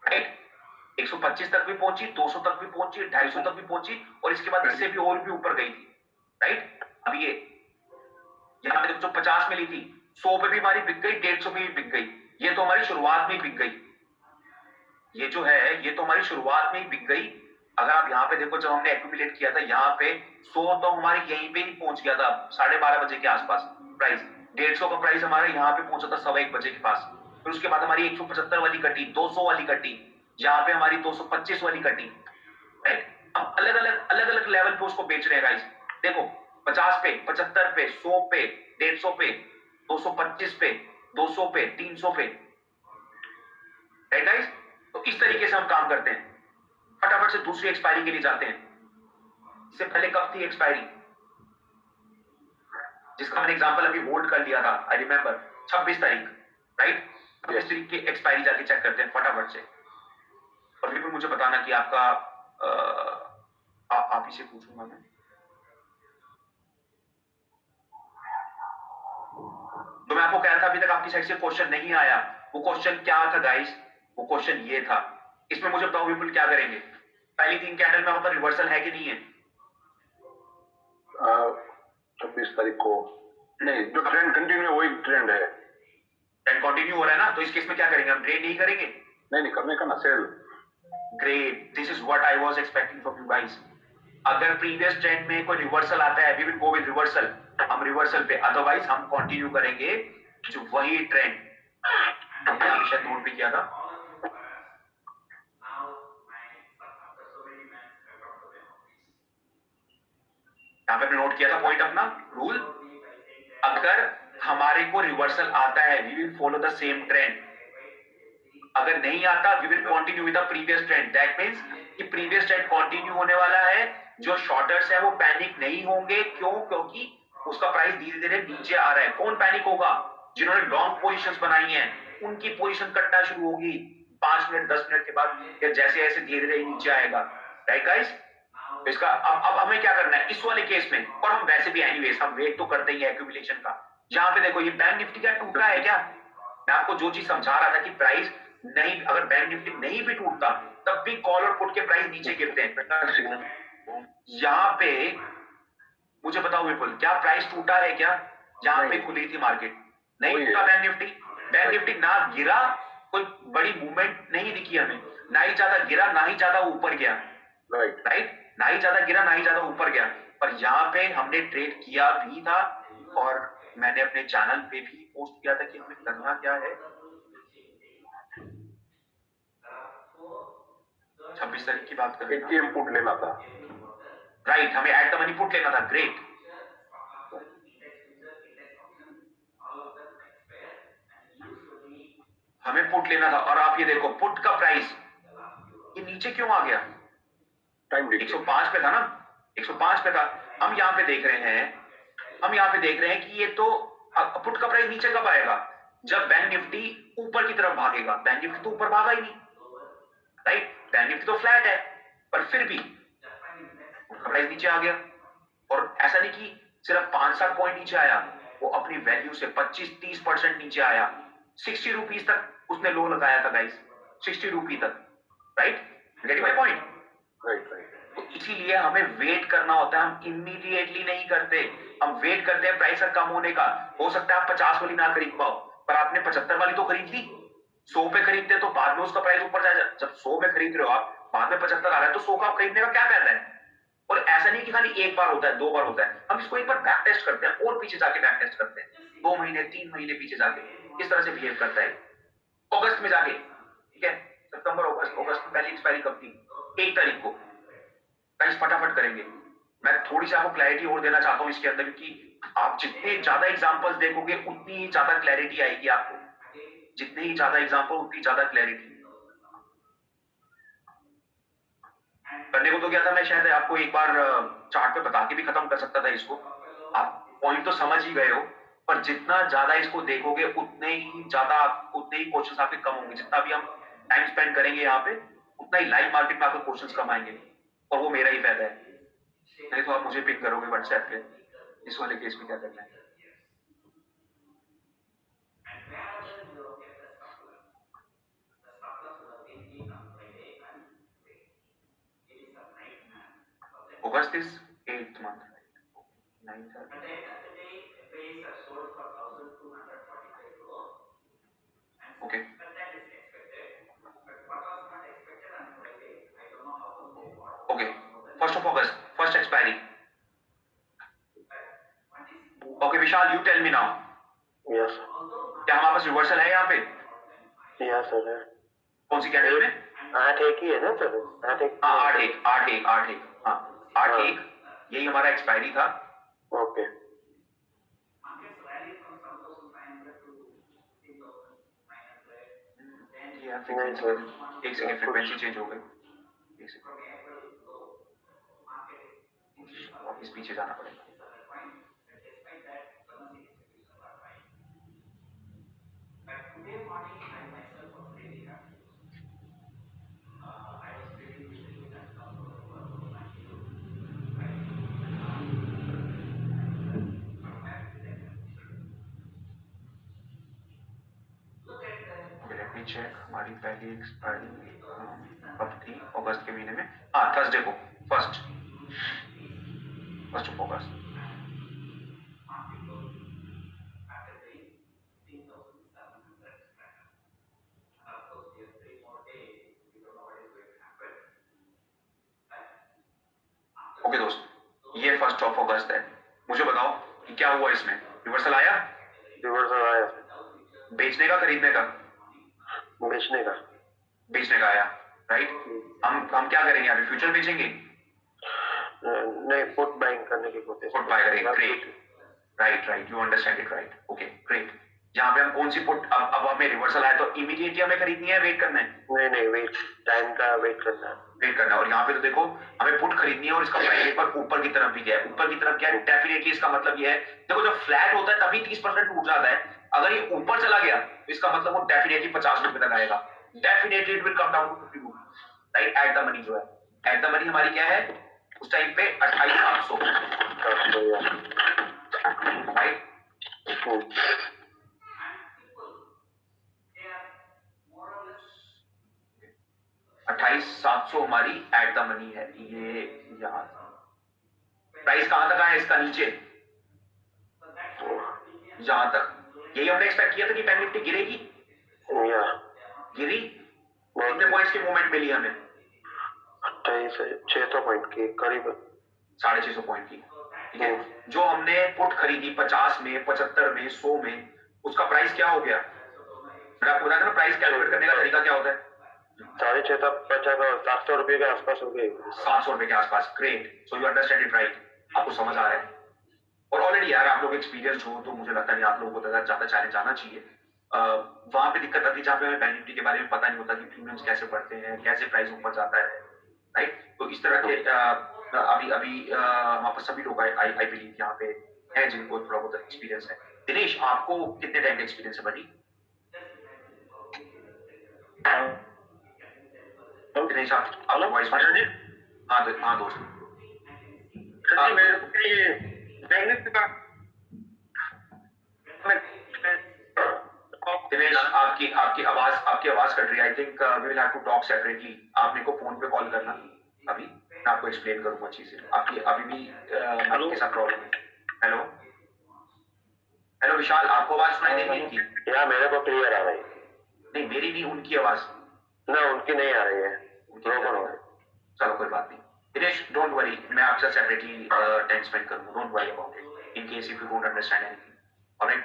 राइट, 125 तक भी पहुंची, 200 तक भी पहुंची, 250 तक भी पहुंची, और इसके बाद इससे भी और भी ऊपर गई थी, राइट। अब ये यहाँ पे जो 50 में ली थी, 100 पे भी हमारी बिक गई, 150 पे भी बिक गई। ये तो हमारी शुरुआत में ही बिक गई, ये जो है ये तो हमारी शुरुआत में ही बिक गई। अगर आप यहाँ पे देखो, जब हमने एक्यूमुलेट किया था यहाँ पे 100 तो हमारे यहीं पे ही पहुंच गया था 12:30 बजे के आसपास प्राइस, 150 का प्राइस हमारा यहाँ पे पहुंचा था 1:15 बजे के पास। फिर उसके बाद हमारी 175 वाली कटी, 200 वाली कटी, यहाँ पे हमारी 225 वाली कटी, राइट। हम अलग अलग लेवल पे उसको बेच रहे हैं गाइस। देखो 50 पे, 75 पे, 100 पे, 150 पे, 225 पे, 200 पे, 300 पे, राइट गाइस। तो इस तरीके से हम काम करते हैं, फटाफट से दूसरी एक्सपायरी के लिए जाते हैं। इससे पहले कब थी एक्सपायरी, जिसका मैंने एग्जांपल अभी होल्ड कर लिया था, आई रिमेंबर, 26 तारीख, राइट। 26 तारीख की एक्सपायरी जाके चेक करते हैं फटाफट से। और फिर मुझे बताना कि आपका आप ही से पूछूंगा मैं। तो मैं आपको कह रहा था अभी तक आपकी साइड से क्वेश्चन नहीं आया, वो क्वेश्चन क्या था गाइस, वो क्वेश्चन ये था। इसमें मुझे बताओ पीपल क्या करेंगे, पहली 3 कैंडल में आपका रिवर्सल है कि नहीं है? 26 तारीख को नहीं, जो ट्रेंड कंटिन्यू वही ट्रेंड है, ट्रेंड कंटिन्यू हो रहा है ना, तो इस केस में क्या करेंगे, हम ट्रेड नहीं करेंगे? नहीं करने का ना, sell. Great, this is what I was expecting from you guys. अगर प्रीवियस ट्रेंड में कोई रिवर्सल आता है, we will go with reversal, हम रिवर्सल पे, अदरवाइज हम कंटिन्यू करेंगे जो वही ट्रेंड हमने हमेशा नोट भी किया था। यहाँ पे नोट किया था पॉइंट अपना रूल, अगर हमारे को रिवर्सल आता है we will follow the same trend, अगर नहीं आता we will continue with the previous trend. That means कि प्रीवियस ट्रेंड कंटिन्यू होने वाला है, जो शॉर्टर्स है वो पैनिक नहीं होंगे। क्यों? क्योंकि उसका प्राइस धीरे धीरे नीचे आ रहा है। कौन पैनिक होगा? जिन्होंने लॉन्ग पोजीशंस बनाई हैं, उनकी पोजीशन कटना शुरू होगी 5 मिनट 10 मिनट के बाद, या जैसे जैसे धीरे धीरे नीचे आएगा, राइट गाइस। तो इसका अब हमें क्या करना है इस वाले केस में, और हम वैसे भी एनीवेज हम वेट तो करते ही है एक्यूमुलेशन का। यहाँ पे देखो ये बैंक निफ्टी क्या टूट रहा है क्या? मैं आपको जो चीज समझा रहा था कि प्राइस नहीं, अगर बैंक निफ्टी नहीं भी टूटता तब भी कॉल और पुट के प्राइस नीचे गिरते हैं। यहाँ पे मुझे बताओ विपुल, क्या प्राइस टूटा है क्या? यहाँ पे खुली थी मार्केट, नहीं टूटा बैंक निफ्टी। बैंक निफ्टी ना गिरा, कोई बड़ी मूवमेंट नहीं दिखी हमें, ना ही ज्यादा गिरा ना ही ज्यादा ऊपर गया, राइट, ना ही ज्यादा गिरा ना ही ज्यादा ऊपर गया। पर यहाँ पे हमने ट्रेड किया भी था, और मैंने अपने चैनल पे भी पोस्ट किया था कि हमें करना क्या है। 26 तारीख की बात कर रहे हैं, पुट लेना था, राइट, हमें एट द मनी पुट लेना था। ग्रेट, हमें पुट लेना था। और आप ये देखो पुट का प्राइस ये नीचे क्यों आ गया? टाइम 105 पे था ना, 105 पे था। हम यहाँ पे देख रहे हैं कि ये तो पुट का प्राइस नीचे कब आएगा? जब बैंक निफ्टी ऊपर की तरफ भागेगा। बैंक निफ्टी तो ऊपर भागा ही नहीं, राइट, बैंक निफ्टी तो फ्लैट है, पर फिर भी उनका प्राइस नीचे आ गया। और ऐसा नहीं कि सिर्फ 5-7 पॉइंट नीचे आया, वो अपनी वैल्यू से 25-30% नीचे आया। 60 रुपीज तक उसने लो लगाया था गाइस, 60 रुपी तक, right? Gate my point? Right right. तो इसीलिए हमें वेट करना होता है, हम इमीडिएटली नहीं करते, हम वेट करते हैं प्राइस का कम होने का। हो सकता है आप 50 वाली ना खरीद पाओ, पर आपने 75 वाली तो खरीद ली। 100 पे खरीदते तो बाद में उसका प्राइस ऊपर जाएगा। जब 100 में खरीद रहे हो आप, बाद में 75 आ रहा है, तो 100 का आप खरीदने का क्या फायदा है? और ऐसा नहीं कि खाली एक बार होता है, 2 बार होता है, हम इसको एक बार बैक टेस्ट करते हैं और पीछे जाके बैक टेस्ट करते हैं, 2 महीने 3 महीने पीछे जाके किस तरह से बिहेव करता है। अगस्त में जाके, ठीक है, सितंबर अगस्त में पहली एक्सपायरी कब थी? 1 तारीख को। गाइस फटाफट करेंगे। मैं थोड़ी सी आपको क्लैरिटी और देना चाहता हूं इसके अंदर, क्योंकि आप जितने ज्यादा एग्जांपल्स देखोगे उतनी ही ज्यादा क्लैरिटी आएगी आपको। जितने ही ज्यादा एग्जांपल उतनी ज्यादा क्लैरिटी। करने को तो क्या था, मैं शायद आपको एक बार चार्ट पे बता के भी खत्म कर सकता था इसको। आप पॉइंट तो समझ ही गए हो, पर जितना ज्यादा इसको देखोगे उतने ही क्वेश्चंस आपके कम होंगे। जितना भी हम टाइम स्पेंड करेंगे यहाँ पे, उतना ही लाइव मार्केट में आपके क्वेश्चंस कम आएंगे, और वो मेरा ही फायदा है। नहीं तो आप मुझे पिक करोगे व्हाट्सएप पे, इस वाले केस में क्या करना है। August is 8th month, right? 9th. Okay. Okay. 1st of August, first expiry. Okay, Vishal, you tell me now. Yes क्या हमारे पास रिवर्सल है यहाँ पे? यस सर है। कौन सी कैंडल में? 8-1 ही है ना सर? 8-1। हाँ 8-1, हाँ 8-1, यही हमारा एक्सपायरी था। ओके। एक सेकंड, फ्रीक्वेंसी चेंज हो गई, एक सेकंड, वापस पीछे जाना पड़ेगा। लेट मी चेक, हमारी पहली एक्सपायरी कब थी? अगस्त के महीने में, हाँ थर्सडे को, फर्स्ट ऑफ अगस्त। ओके दोस्त, ये 1st ऑफ अगस्त है। मुझे बताओ कि क्या हुआ इसमें? रिवर्सल आया? रिवर्सल आया। बेचने का, खरीदने का? बेचने का। बेचने का आया, राइट? हम क्या करेंगे अभी? फ्यूचर बेचेंगे? नहीं, पुट बाइंग करने की कोशिश। पुट बाय करेंगे, great, right, you understand it, right, okay great. यहाँ पे हम कौन सी पुट, अब हमें रिवर्सल आया तो इमीडिएटली हमें खरीदनी है, वेट करना है? नहीं, वेट, टाइम का वेट करना है। वेट करना है। और यहाँ पे तो देखो, हमें पुट खरीदनी है और इसका प्राइस एक बार ऊपर की तरफ भी गया है। ऊपर की तरफ क्या है? डेफिनेटली इसका मतलब ये है, देखो जब फ्लैट होता है तभी 30% टूट जाता है। अगर ये ऊपर चला गया तो इसका मतलब वो डेफिनेटली 50 रुपए तक आएगा। Definitely it will come down to 50 rupees, right? At the money जो है, एट द मनी हमारी क्या है उस टाइम पे? 28,700, राइट? 28,700 हमारी एट द मनी है। ये यहाँ प्राइस कहां तक आया इसका? नीचे, यहां तक। यही हमने एक्सपेक्ट किया था कि बैंक निफ्टी गिरेगी। गिरी? कितने पॉइंट्स की मूवमेंट मिली हमें? 600 पॉइंट की करीब, 650 पॉइंट की, ठीक है। जो हमने पुट खरीदी 50 में, 75 में, 100 में, उसका प्राइस क्या हो गया? मैंने आपको बताया था ना, प्राइस कैलकुलेट करने का तरीका क्या होता है? 650, 700 रुपये के आसपास हो गए। 700 रुपए के आसपास, great. So you understand it, right? आपको समझ आ रहा है। और ऑलरेडी यार आप लोग एक्सपीरियंस हो तो मुझे लगता है आप लोगों को ज्यादा चैलेंज आना चाहिए। वहां पे दिक्कत आती है जहाँ पे हमें बैंक निफ्टी के बारे में पता नहीं होता कि प्रीमियम्स कैसे बढ़ते हैं, कैसे प्राइस ऊपर जाता है, राइट? तो इस तरह के अभी वहां पर सभी लोग आई बिलीव यहाँ पे हैं जिनको थोड़ा बहुत एक्सपीरियंस है। दिनेश, आपको कितने टाइम का एक्सपीरियंस है बड़ी? दिनेश आप वॉइस में? हाँ दोस्त, सर जी मेरे को ये मैग्नेट का दिनेश, आपकी आपकी आवाज कट रही है। I think we will have to talk separately. आप मेरे को फोन पे कॉल करना अभी, मैं आपको एक्सप्लेन करूंगा चीजें। आपकी अभी भी माइक के साथ प्रॉब्लम है। हेलो हेलो विशाल, आपको आवाज सुनाई दे रही है इनकी? या मेरे को क्लियर आ रही है। नहीं, मेरी नहीं, उनकी आवाज। ना उनकी नहीं आ रही है, चलो कोई बात नहीं। दिनेश डोंट वरी, मैं आपसे सेपरेटली टाइम स्पेंड करूंगा। Don't worry about it in case if you don't understand anything. Alright,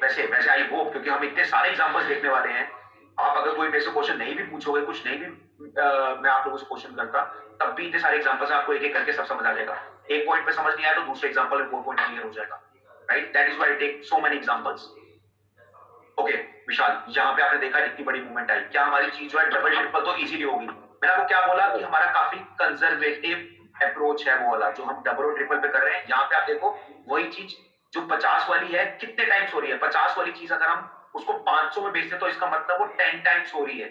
वैसे वैसे आई होप, क्योंकि हम इतने सारे एग्जांपल्स देखने वाले हैं, आप अगर कोई मेरे से क्वेश्चन नहीं भी पूछोगे, कुछ नहीं भी मैं आप लोगों से क्वेश्चन करता, तब भी इतने सारे एग्जांपल्स आपको एक एक करके सब समझ आ जाएगा। एक पॉइंट पे समझ नहीं आया तो दूसरे एग्जांपल में वो पॉइंट क्लियर हो जाएगा। Right, that is why I take so many examples. Okay Vishal, यहाँ पे आपने देखा इतनी बड़ी मूवमेंट आई, क्या हमारी चीज जो है डबल ट्रिपल तो इजीली होगी? मैंने आपको क्या बोला कि हमारा काफी कंजर्वेटिव अप्रोच है वो वाला, जो हम डबल और ट्रिपल पे कर रहे हैं। यहाँ पे आप देखो वही चीज जो 50 वाली है कितने टाइम्स हो रही है। 50 वाली चीज अगर हम उसको 500 में बेचते तो इसका मतलब वो 10 टाइम्स हो रही है।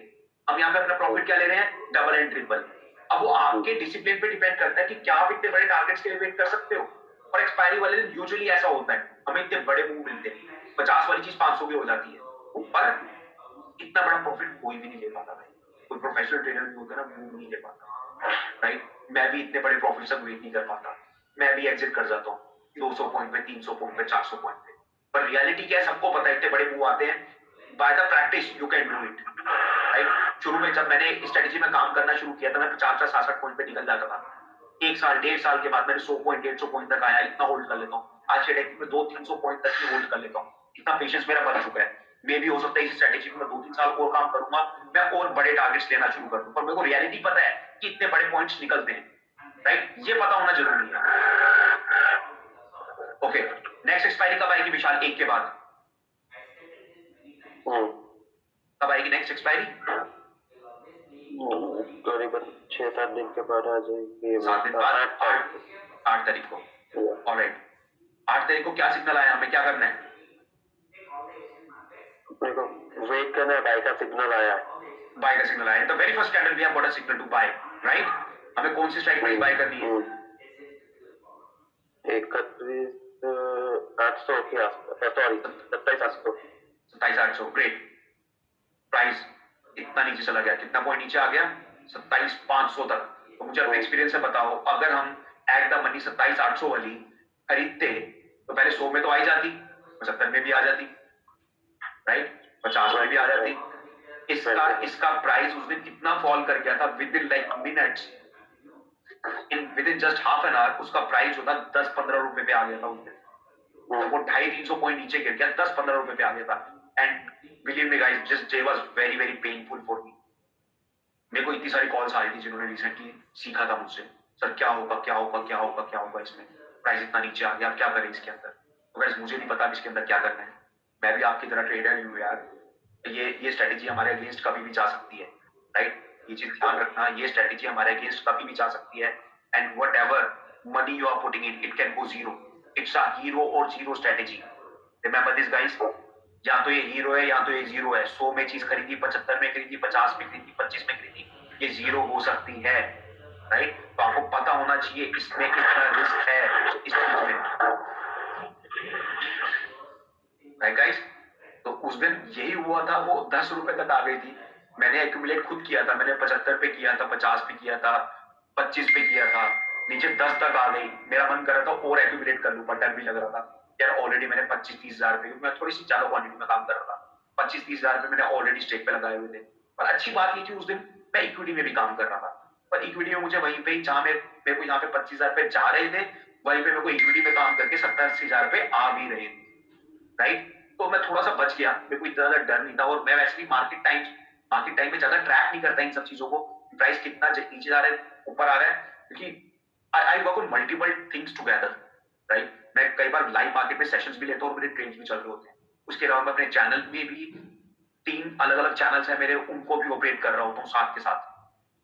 हम यहाँ पे अपना प्रॉफिट क्या ले रहे हैं? Double and triple. अब वो आपके डिसिप्लिन पे डिपेंड करता है कि क्या आप इतने बड़े टारगेट्स के लिए वेट कर सकते हो। और एक्सपायरी वाले दिन यूजुअली ऐसा होता है, हमें इतने बड़े मूव मिलते हैं, 50 वाली चीज 500 की हो जाती है, पर इतना बड़ा प्रॉफिट कोई भी नहीं ले पाता भाई। कोई प्रोफेशनल ट्रेडर भी होता है ना, वो नहीं ले पाता। राइट, मैं भी इतने बड़े प्रॉफिट तक वेट नहीं कर पाता, मैं भी एग्जिट कर जाता हूँ 200 पॉइंट पे, 300 पॉइंट पे, 400 पॉइंट पे। पर रियलिटी क्या है, सबको पता है इतने बड़े मूव आते हैं। By the practice you can do it. Right, शुरू में जब मैंने स्ट्रेटेजी में काम करना शुरू किया था, मैं 50-60 पॉइंट पे निकल जाता था। एक साल 1.5 साल के बाद मैंने 100 पॉइंट 150 पॉइंट तक आया, इतना होल्ड कर लेता हूँ। आज के डेट में 200-300 पॉइंट तक ही होल्ड कर लेता हूँ। इतना पेशेंस मेरा बन चुका है। मे भी हो सकता है इस स्ट्रेटेजी में 2-3 साल और काम करूंगा, मैं और बड़े टारगेट्स लेना शुरू कर दूं। पर मेरे को रियलिटी पता है कि इतने बड़े पॉइंट्स निकलते हैं। राइट, ये पता होना जरूरी है। ओके, नेक्स्ट एक्सपायरी कब आएगी विशाल? एक के बाद कब आएगी नेक्स्ट एक्सपायरी? करीबन 6-7 दिन के बाद आ जाएगी। 7 दिन बाद, 8 तारीख को। ऑलराइट, 8 तारीख को क्या सिग्नल आया, हमें क्या करना है? मेरे को वेट करना है, बाय का सिग्नल आया। बाय का सिग्नल आया। The very first candle we have got a signal to buy. Right, हमें कौन सी स्ट्राइक प्राइस बाय करनी है? 31,800 के आसपास, सॉरी 27,800। 27,800, ग्रेट। प्राइस इतना नीचे चला गया, कितना पॉइंट नीचे आ गया? 27,500 तक। तो मुझे अपने एक्सपीरियंस से बताओ, अगर हम एट द मनी 27,800 वाली खरीदते तो पहले 100 में तो आई जाती, 75 में भी आ जाती, राइट, 50 में भी आ जाती। इसका प्राइस उस दिन कितना फॉल कर गया था? With in like minutes, with in just half an hour उसका प्राइस जो था 10-15 रुपए पे आ गया था उस दिन। तो वो 250-300 पॉइंट नीचे गिर गया, 10-15 रुपए पे आ गया था। And believe me guys, this day was very very painful for me. मेरे को इतनी सारी कॉल्स आ रही थी जिन्होंने रिसेंटली सीखा था मुझसे, सर क्या होगा क्या होगा क्या होगा क्या होगा, इसमें प्राइस इतना नीचे आ गया, आप क्या करें इसके अंदर? तो गाइस मुझे नहीं पता इसके अंदर क्या करना है। मैं भी आपकी तरह ट्रेडर ही हूँ यार। ये स्ट्रेटेजी हमारे अगेंस्ट कभी भी जा सकती है। राइट, ये चीज ध्यान रखना, ये स्ट्रेटेजी हमारे अगेंस्ट कभी भी जा सकती है। And whatever money you are putting in, it can go zero. It's a hero और zero strategy. Remember this guys, या तो ये हीरो है या तो ये जीरो है। 100 में चीज खरीदी, 75 में खरीदी, 50 में खरीदी, 25 में खरीदी, ये जीरो हो सकती है। राइट, तो आपको पता होना चाहिए इसमें कितना रिस्क है इस चीज में। राइट गाइस, तो उस दिन यही हुआ था, वो 10 रुपए तक आ गई थी। मैंने एक्यूमुलेट खुद किया था, मैंने 75 पे किया था, 50 पे किया था, 25 पे किया था, नीचे 10 तक आ गई। मेरा मन कर रहा था और एक्यूमुलेट कर लूं, पर डर भी लग रहा था यार। ऑलरेडी मैंने 25-30 हजार रुपए, मैं थोड़ी सी ज्यादा क्वांटिटी में काम कर रहा था, 25-30 हजार रुपए मैंने ऑलरेडी स्टेक पे लगाए हुए थे। पर अच्छी बात ये थी उस दिन मैं इक्विटी में भी काम कर रहा था, पर इक्विटी में मुझे वहीं पे जहां मेरे को यहाँ पे 25,000 रुपए जा रहे थे, वहीं पे मेरे को इक्विटी में काम करके 70-80 हजार रुपए आ भी रहे थे। राइट, तो मैं थोड़ा सा बच गया, मेरे को इतना ज्यादा डर नहीं था। और मैं वैसे भी मार्केट टाइम में ज्यादा ट्रैक नहीं करता इन सब चीजों को, प्राइस कितना नीचे जा रहा है ऊपर आ रहा है, क्योंकि I work on multiple things together. Right, मैं कई बार लाइव मार्केट में सेशंस भी लेता हूँ और मेरे ट्रेड्स भी चल रहे होते हैं। उसके अलावा मैं अपने चैनल में भी 3 अलग अलग चैनल्स हैं मेरे, उनको भी ऑपरेट कर रहा होता हूँ साथ के साथ।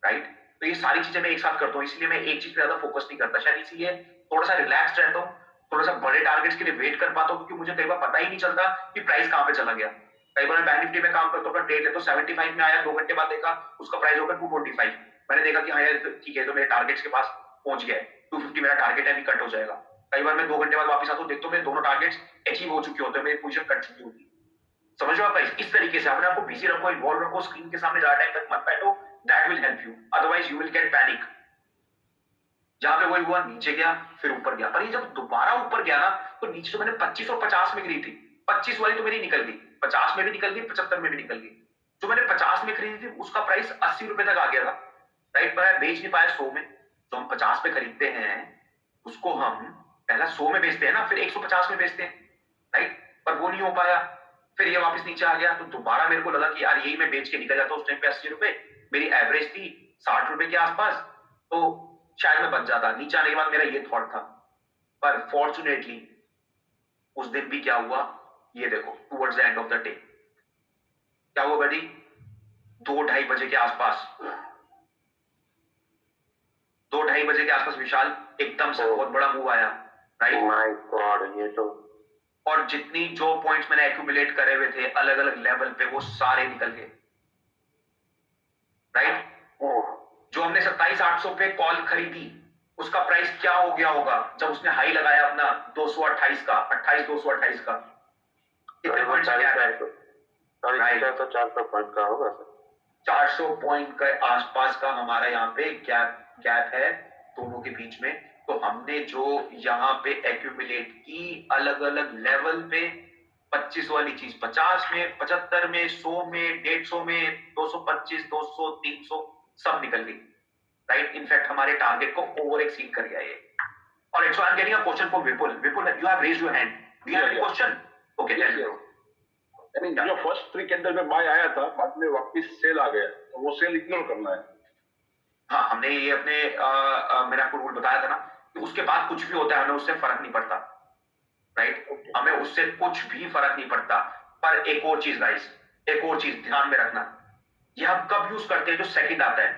राइट, तो ये सारी चीजें मैं एक साथ करता हूँ, इसलिए मैं एक चीज पे ज्यादा फोकस नहीं करता, शायद इसीलिए थोड़ा सा रिलैक्स रहता हूँ, थोड़ा सा बड़े टारगेट्स के लिए वेट कर पाता हूँ, क्योंकि मुझे कई बार पता ही नहीं चलता कि प्राइस कहाँ पे चला गया। कई बार मैं बैंक निफ्टी में काम करता हूँ, ट्रेड लेता हूँ, 75 में आया, 2 घंटे बाद देखा उसका प्राइस होगा 225। मैंने देखा कि हाँ यार ठीक है, तो मेरे टारगेट्स के पास पहुंच गया है, 250 मेरा टारगेट है, अभी कट हो जाएगा। कई बार मैं 2 घंटे बाद वापस आता हूँ, देखता हूँ मेरे दोनों टारगेट्स अचीव हो चुके होते हैं, मेरी पोजीशन कट चुकी होती है। समझ रहे हो आप? इस तरीके से अपने आपको बिजी रखो, इन्वॉल्व रखो, स्क्रीन के सामने ज्यादा टाइम तक मत बैठो, that will help you, otherwise you will get panic. जहां पे वही हुआ, नीचे गया फिर ऊपर गया, पर ये जब दोबारा ऊपर गया ना, तो नीचे तो मैंने 25 और 50 में खरीदी थी, 25 वाली तो मेरी निकल गई, 50 में भी निकल गई, 75 में भी निकल गई। जो मैंने 50 में खरीदी थी उसका प्राइस 80 रुपए तक आ गया था, राइट, पर मैं बेच नहीं पाया 100 में। जो हम 50 पे खरीदते हैं उसको हम पहला 100 में बेचते हैं ना, फिर 150 में बेचते हैं, राइट, पर वो नहीं हो पाया, फिर ये वापस नीचे आ गया, तो दोबारा मेरे को लगा कि यार यही मैं बेच के निकल जाता हूँ। उस टाइम पे 80 रुपए मेरी एवरेज थी, 60 रुपए के आसपास, तो शायद मैं बच जाता। नीचे आने के बाद मेरा ये थॉट था, पर फॉर्चुनेटली उस दिन भी क्या हुआ ये देखो, towards the end of the day क्या हुआ बड़ी, 2-2:30 बजे के आसपास, 2-2:30 बजे के आसपास विशाल एकदम से बहुत बड़ा मूव आया, राइट। माय गॉड, ये तो और जितनी जो पॉइंट्स मैंने एक्यूमुलेट करे हुए थे अलग अलग लेवल पे, वो सारे निकल गए, राइट। जो हमने 27,800 पे कॉल खरीदी, उसका प्राइस क्या हो गया होगा जब उसने हाई लगाया अपना 228 का, 28,228 का, कितने पॉइंट्स आ गया? 400 पॉइंट का होगा सर, 400 पॉइंट के आसपास का हमारा यहाँ पे गैप है दोनों के बीच में। तो हमने जो यहाँ पे एक्यूमुलेट की अलग अलग लेवल पे, 25 वाली चीज 50 में, 75 में, 100 में, 150 में, 225, 200, 300 सब निकल गई, राइट। इनफैक्ट हमारे टारगेट को ओवर एक्सीड कर गया ये। और it's I am getting a question for Vipul. Vipul, you have raised your hand, do you have any question? Okay, tell me. जो फर्स्ट 3 कैंडल में बाय आया था, बाद में वापस सेल आ गया, तो वो सेल इग्नोर करना है। हाँ, हमने ये अपने मैंने आपको रूल बताया था ना कि उसके बाद कुछ भी होता है हमें उससे फर्क नहीं पड़ता, राइट। हमें उससे कुछ भी फर्क नहीं पड़ता। पर एक और चीज गाइस, एक और चीज ध्यान में रखना, ये हम कब यूज करते हैं? जो सेकंड आता है।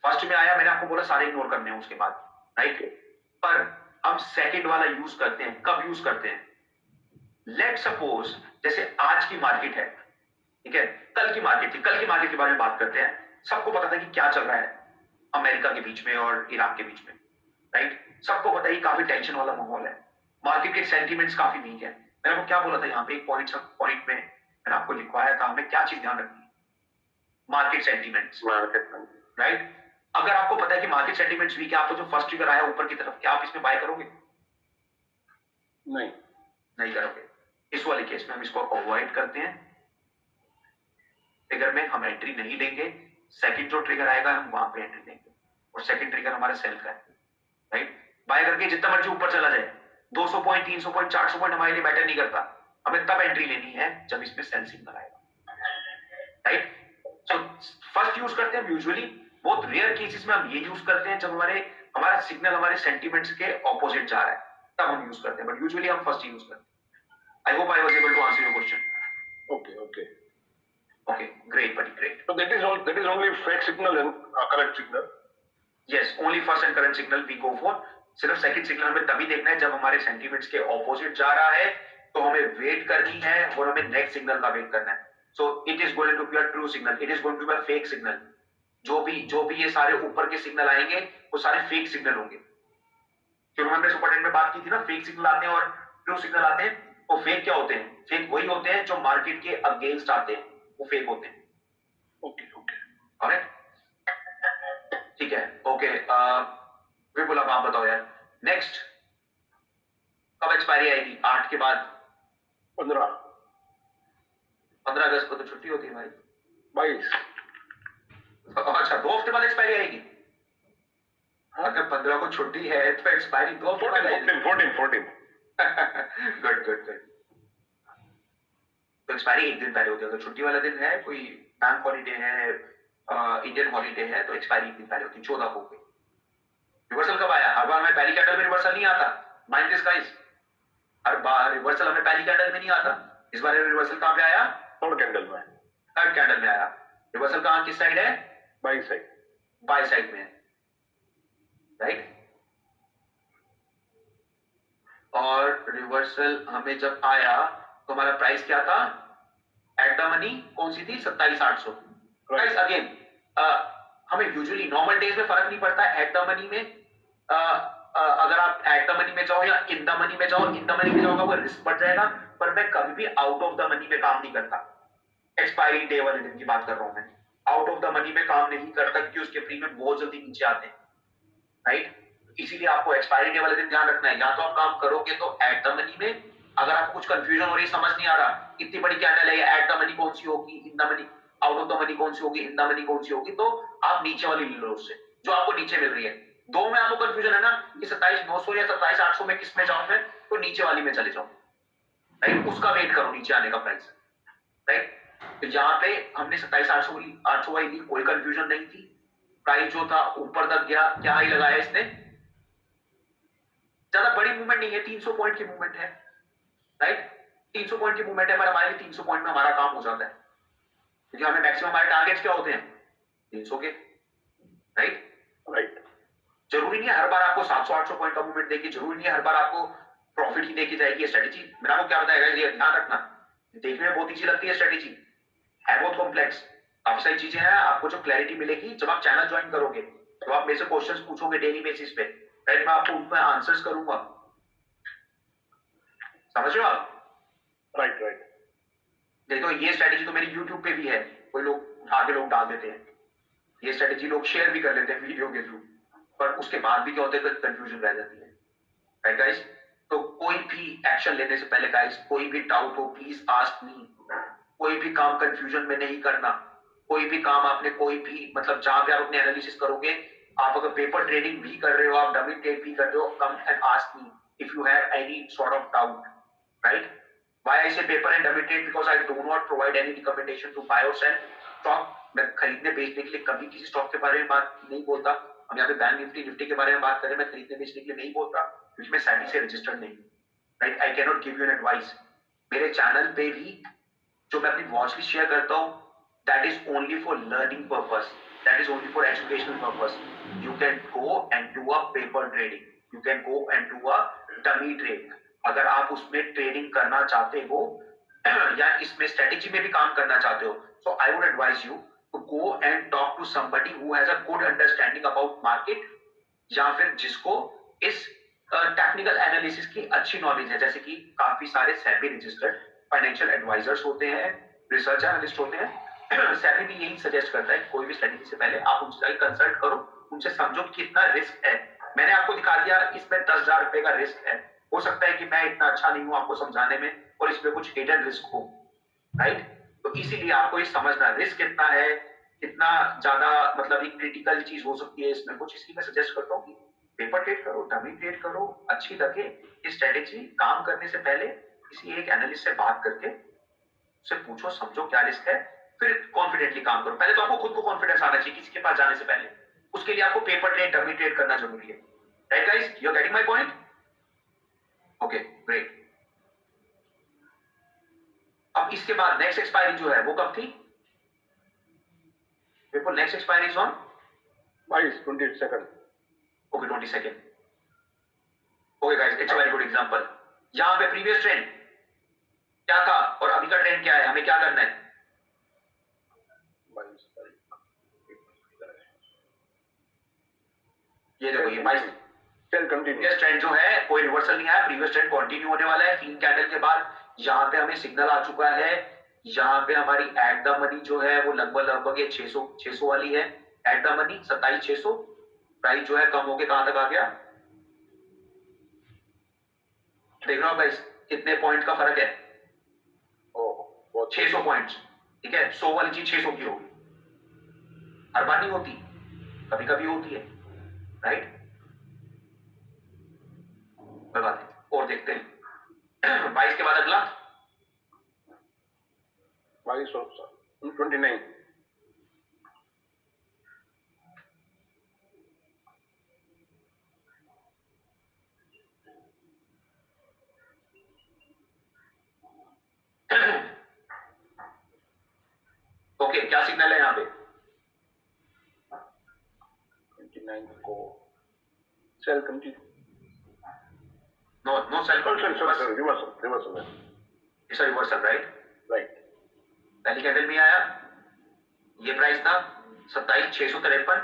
फर्स्ट में आया, मैंने आपको बोला सारे इग्नोर करने हैं उसके बाद, राइट। पर हम सेकंड वाला यूज करते हैं, कब यूज करते हैं? लेट सपोज जैसे आज की मार्केट है, ठीक है, कल की मार्केट थी, कल की मार्केट के बारे में बात करते हैं। सबको पता था कि क्या चल रहा है अमेरिका के बीच में और इराक के बीच में, राइट। सबको पता है काफी टेंशन वाला माहौल है, मार्केट के सेंटीमेंट्स काफी वीक है। मैंने आपको क्या बोला था यहाँ पे, एक पॉइंट में मैंने आपको लिखवाया था, हमें क्या चीज ध्यान रखनी है? Market sentiments, right. अगर आपको पता है कि मार्केट सेंटीमेंट्स वीक है, आपको जो फर्स्ट ट्रिगर आया ऊपर की तरफ, क्या आप इसमें बाय करोगे? नहीं करोगे। इस वाले केस में हम इसको अवॉइड करते हैं, ट्रिगर में हम एंट्री नहीं लेंगे। सेकंड जो ट्रिगर आएगा हम वहां पे एंट्री लेंगे, और सेकंड ट्रिगर हमारा सेल का है, राइट। बाय करके जितना मर्जी ऊपर चला जाए, 200 पॉइंट, 300 पॉइंट, 400 पॉइंट हमारे लिए मैटर नहीं करता। हमें तब एंट्री लेनी है जब इसमें सेल सिग्नल आएगा, राइट। सो फर्स्ट यूज करते हैं यूजुअली, बहुत रेयर केसेस में हम ये यूज करते हैं जब हमारा सिग्नल हमारे सेंटीमेंट्स के ऑपोजिट जा रहा है, तब हम यूज करते हैं, बट यूजुअली हम फर्स्ट यूज करते हैं। I hope I was able to answer your question. Okay, great, buddy, great. So that is only fake signal and correct signal. Yes, only first and current signal we go for. सिर्फ second signal हमें तभी देखना है जब हमारे sentiments के opposite जा रहा है, तो हमें वेट करनी है और हमें नेक्स्ट सिग्नल का वेट करना है। So it is going to be a true signal. It is going to be a fake signal. जो भी ये सारे ऊपर के सिग्नल आएंगे वो सारे फेक सिग्नल होंगे। क्योंकि हमने सुपरटेंट में बात की थी ना, फेक सिग्नल आते हैं और ट्रू सिग्नल आते हैं। वो फेक क्या होते हैं? फेक वही होते हैं जो मार्केट के अगेंस्ट आते हैं, वो फेक होते हैं। ओके, करेक्ट, ठीक है, ओके। विपुल, अब आप बताओ यार, नेक्स्ट कब एक्सपायरी आएगी? 8 के बाद 15 अगस्त को तो छुट्टी होती है भाई। 22। अच्छा, 2 हफ्ते बाद एक्सपायरी आएगी? अगर 15 को छुट्टी है तो एक्सपायरी 2 हफ्ते बाद आएगी। 14। गुड। तो एक्सपायरी एक दिन पहले होती है। अगर छुट्टी वाला दिन है, कोई बैंक हॉलीडे है, इंडियन हॉलीडे है, तो एक्सपायरी एक दिन पहले होती है, 14 को गई। रिवर्सल कब आया? हर बार हमें पहली कैंडल में रिवर्सल नहीं आता, mind this guys. Her bar reversal हमें पहली कैंडल में नहीं आता। इस बार रिवर्सल कहां पे आया? थर्ड कैंडल में। थर्ड कैंडल में आया। रिवर्सल कहां, किस साइड है? By side. बाय साइड में है, राइट। और रिवर्सल हमें जब आया तो हमारा प्राइस क्या था एट द मनी? कौन सी थी? 27,800। गाइस अगेन हमें यूजुअली नॉर्मल डेज में फर्क नहीं पड़ता है एट द मनी में। अगर आप एट द मनी में जाओ या इन द मनी में जाओ, इन द मनी में जाओगे वो रिस्क बढ़ जाएगा, पर मैं कभी भी आउट ऑफ द मनी में काम नहीं करता। एक्सपायरी डे वाले दिन की बात कर रहा हूं मैं, आउट ऑफ द मनी में काम नहीं करता क्योंकि उसके प्रीमियम बहुत जल्दी नीचे आते हैं, राइट। इसीलिए आपको एक्सपायरी डे वाले दिन ध्यान रखना है। या तो आप काम करोगे तो एट द मनी में, अगर आपको कुछ कंफ्यूजन हो रही है, समझ नहीं आ रहा इतनी बड़ी कैंडल है, एट द मनी कौन सी होगी, in the money, out of the money कौन सी होगी, इन द मनी कौन सी होगी, तो आप नीचे वाली ले लो उससे जो आपको नीचे मिल रही है। दो में आपको कंफ्यूजन है ना कि 27,900 या 27,800 में किस में जाऊं मैं, तो नीचे वाली में चले जाओ, राइट। उसका वेट करो नीचे आने का प्राइस, राइट। तो यहाँ पे हमने 27,800 वाली ली, कोई कंफ्यूजन नहीं थी। प्राइस जो था ऊपर तक गया, क्या हाई लगाया इसने, ज्यादा बड़ी मूवमेंट नहीं है, 300 पॉइंट की मूवमेंट है, राइट। 300 पॉइंट की मूवमेंट है, पर हमारे लिए 300 पॉइंट में हमारा काम हो जाता है, क्योंकि हमें मैक्सिमम हमारे टारगेट्स क्या होते हैं 300 के, राइट। जरूरी नहीं है हर बार आपको 700-800 पॉइंट का मूवमेंट देगी, जरूरी नहीं है हर बार आपको प्रॉफिट ही देके जाएगी ये स्ट्रेटेजी। मैंने आपको क्या बताया, ये ध्यान रखना, देखने में बहुत ईजी लगती है स्ट्रेटेजी, है बहुत कॉम्प्लेक्स। काफी सारी चीजें हैं, आपको जो क्लैरिटी मिलेगी जब आप चैनल ज्वाइन करोगे, तो आप मेरे से क्वेश्चंस पूछोगे डेली बेसिस पे, राइट, मैं आपको उनमें आंसर्स करूंगा, समझ रहे हो आप, राइट। देखो ये स्ट्रेटेजी तो मेरी यूट्यूब पे भी है, कोई लोग आगे लोग डाल देते हैं, ये स्ट्रेटेजी लोग शेयर भी कर लेते हैं वीडियो के थ्रू, पर उसके बाद भी क्या होता है, कंफ्यूजन रह जाती है, राइट गाइस। तो कोई भी एक्शन लेने से पहले गाइस, कोई भी डाउट हो प्लीज आस्क मी, कोई भी काम कंफ्यूजन में नहीं करना, कोई भी काम आपने कोई भी मतलब जहां पे आप अपने एनालिसिस करोगे, आप अगर पेपर ट्रेडिंग भी कर रहे हो, आप डमी ट्रेड भी कर रहे हो, come and ask me if you have any sort of doubt, right. Why I say paper and dummy trade, because I do not provide any recommendation to buy or sell stock। मैं खरीदने बेचने के लिए कभी किसी stock के बारे में बात नहीं बोलता। हम यहाँ पे बैंक निफ्टी के बारे में बात करें, मैं खरीदने बेचने के लिए नहीं बोलता, क्योंकि मैं सेबी से रजिस्टर्ड नहीं, right. I can not give you an advice. मेरे चैनल पे भी जो मैं अपनी वॉच लिस्ट शेयर करता हूँ, that is only for learning purpose, that is only for educational purpose. You can go and do a paper trading, you can go and do a dummy trade. अगर आप उसमें trading करना चाहते हो या इसमें स्ट्रेटेजी में भी काम करना चाहते हो, so I would advise you to go and talk to somebody who has a good understanding about market, या फिर जिसको इस टेक्निकल एनालिसिस की अच्छी नॉलेज है, जैसे कि काफी सारे सेबी रजिस्टर्ड फाइनेंशियल एडवाइजर्स होते हैं, रिसर्च एनालिस्ट होते हैं। सेबी भी यही सजेस्ट करता है कि कोई भी स्ट्रेटेजी से पहले आप उनसे जाकर कंसल्ट करो, उनसे समझो कितना रिस्क है। मैंने आपको दिखा दिया इसमें 10,000 रुपए का रिस्क है, हो सकता है कि मैं इतना अच्छा नहीं हूं आपको समझाने में और इसमें कुछ हिडन रिस्क हो, राइट। तो इसीलिए आपको ये समझना रिस्क कितना है, कितना ज्यादा मतलब एक क्रिटिकल चीज हो सकती है इसमें कुछ, इसलिए मैं सजेस्ट करता हूँ कि पेपर ट्रेड करो, डमी ट्रेड करो, अच्छी लगे ये स्ट्रेटेजी। काम करने से पहले किसी एक एनालिस्ट से बात करके उससे पूछो, समझो क्या रिस्क है, फिर कॉन्फिडेंटली काम करो। पहले तो आपको खुद को कॉन्फिडेंस आना चाहिए किसी के पास जाने से पहले, उसके लिए आपको पेपर ट्रेड डमी ट्रेड करना जरूरी है, right guys, you are getting my point. Okay great. अब इसके बाद नेक्स्ट एक्सपायरी जो है वो कब थी, बिल्कुल next expiry is on 22nd। Okay 22nd। Okay guys, it's a very good example. यहां पे प्रीवियस ट्रेंड क्या था और अभी का ट्रेंड क्या है, हमें क्या करना है, ये देखो ये 22 प्रीवियस ट्रेंड जो है कोई रिवर्सल नहीं आया, प्रीवियस ट्रेंड कंटिन्यू होने वाला है 3 कैंडल के बाद। यहाँ पे हमें सिग्नल आ चुका है, यहाँ पे हमारी एट द मनी जो है वो लगभग ये 600 वाली है, एट द मनी 27,600। प्राइस जो है कम होके कहां तक आ गया, देख रहे हो गाइस कितने पॉइंट का फर्क है, 600 पॉइंट्स, ठीक है। 100 वाली चीज 600 की होगी, हर बार नहीं होती, कभी कभी होती है, राइट। और देखते हैं 22 के बाद अगला 29। ओके क्या सिग्नल है यहाँ पे, 29 को sell continue, no sell reversal है, इट्स रिवर्सल, राइट। राइट। पहली कैंडल में आया, ये प्राइस था 27,653।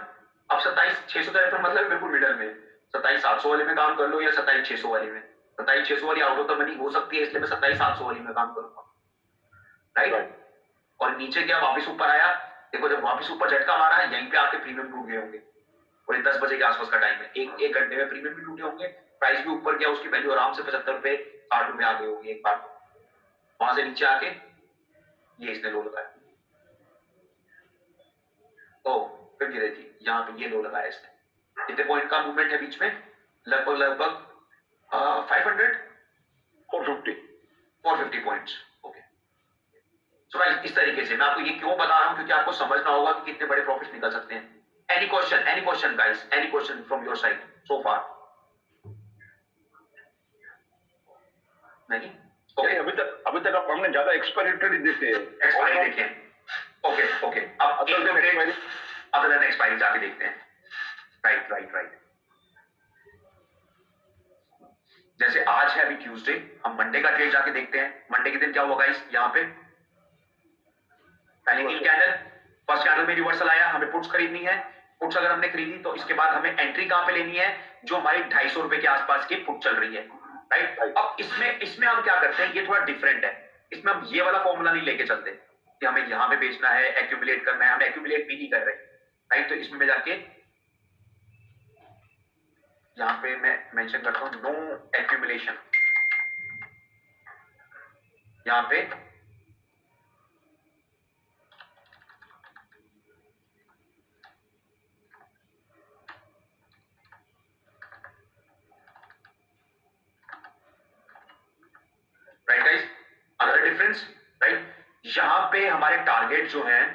अब 27,653 मतलब बिल्कुल मिडल में, 27,700 वाले में काम कर लो या 27,600 वाले में। 27,600 वाली आउट ऑफ द मनी हो सकती है, इसलिए मैं 27,700 वाली में काम करूंगा, राइट। और नीचे क्या वापस ऊपर आया, देखो जब वापस ऊपर झटका मारा है, यहीं पे आपके प्रीमियम टूट गए होंगे। और 10 बजे के आसपास का टाइम है, एक घंटे में प्रीमियम भी टूटे होंगे, प्राइस भी ऊपर गया, उसकी वैल्यू आराम से 75 रुपए 60 रुपए आ गई होगी एक बार। वहां से नीचे आके ये इसने लो लगाया, तो फिर गिरे थी, यहाँ पे ये लो लगाया इसने। कितने पॉइंट का मूवमेंट है बीच में? लगभग 500 450 पॉइंट्स। ओके, सो गाइस इस तरीके से मैं आपको ये क्यों बता रहा हूं, क्योंकि आपको समझना होगा कि कितने बड़े प्रॉफिट निकल सकते हैं। Any question guys, any question from your side so far? नहीं? ओके, अभी तक आप हमने ज्यादा एक्सपायरी देखे हैं, एक्सपायरी देखे हैं। ओके, अब अदर देन एक्सपायरी जाके देखते हैं। राइट। जैसे आज है अभी ट्यूसडे, हम मंडे का ट्रेड जाके देखते हैं। मंडे के दिन क्या हुआ गाइस? यहाँ पे पहले तीन कैंडल, फर्स्ट कैंडल में रिवर्सल आया, हमें पुट्स खरीदनी है। पुट्स अगर हमने खरीदी तो इसके बाद हमें एंट्री कहां पे लेनी है? जो हमारी 250 रुपए के आसपास की पुट चल रही है, राइट। अब इसमें हम क्या करते हैं, ये थोड़ा डिफरेंट है। इसमें हम ये वाला फॉर्मूला नहीं लेके चलते कि हमें यहां पे बेचना है, एक्यूमुलेट करना है, हम एक्यूमुलेट भी नहीं कर रहे, राइट। तो इसमें मैं जाके यहाँ पे मैं मेंशन करता हूं नो एक्यूमुलेशन। यहाँ पे right guys, another difference, right. यहां पे हमारे टारगेट जो हैं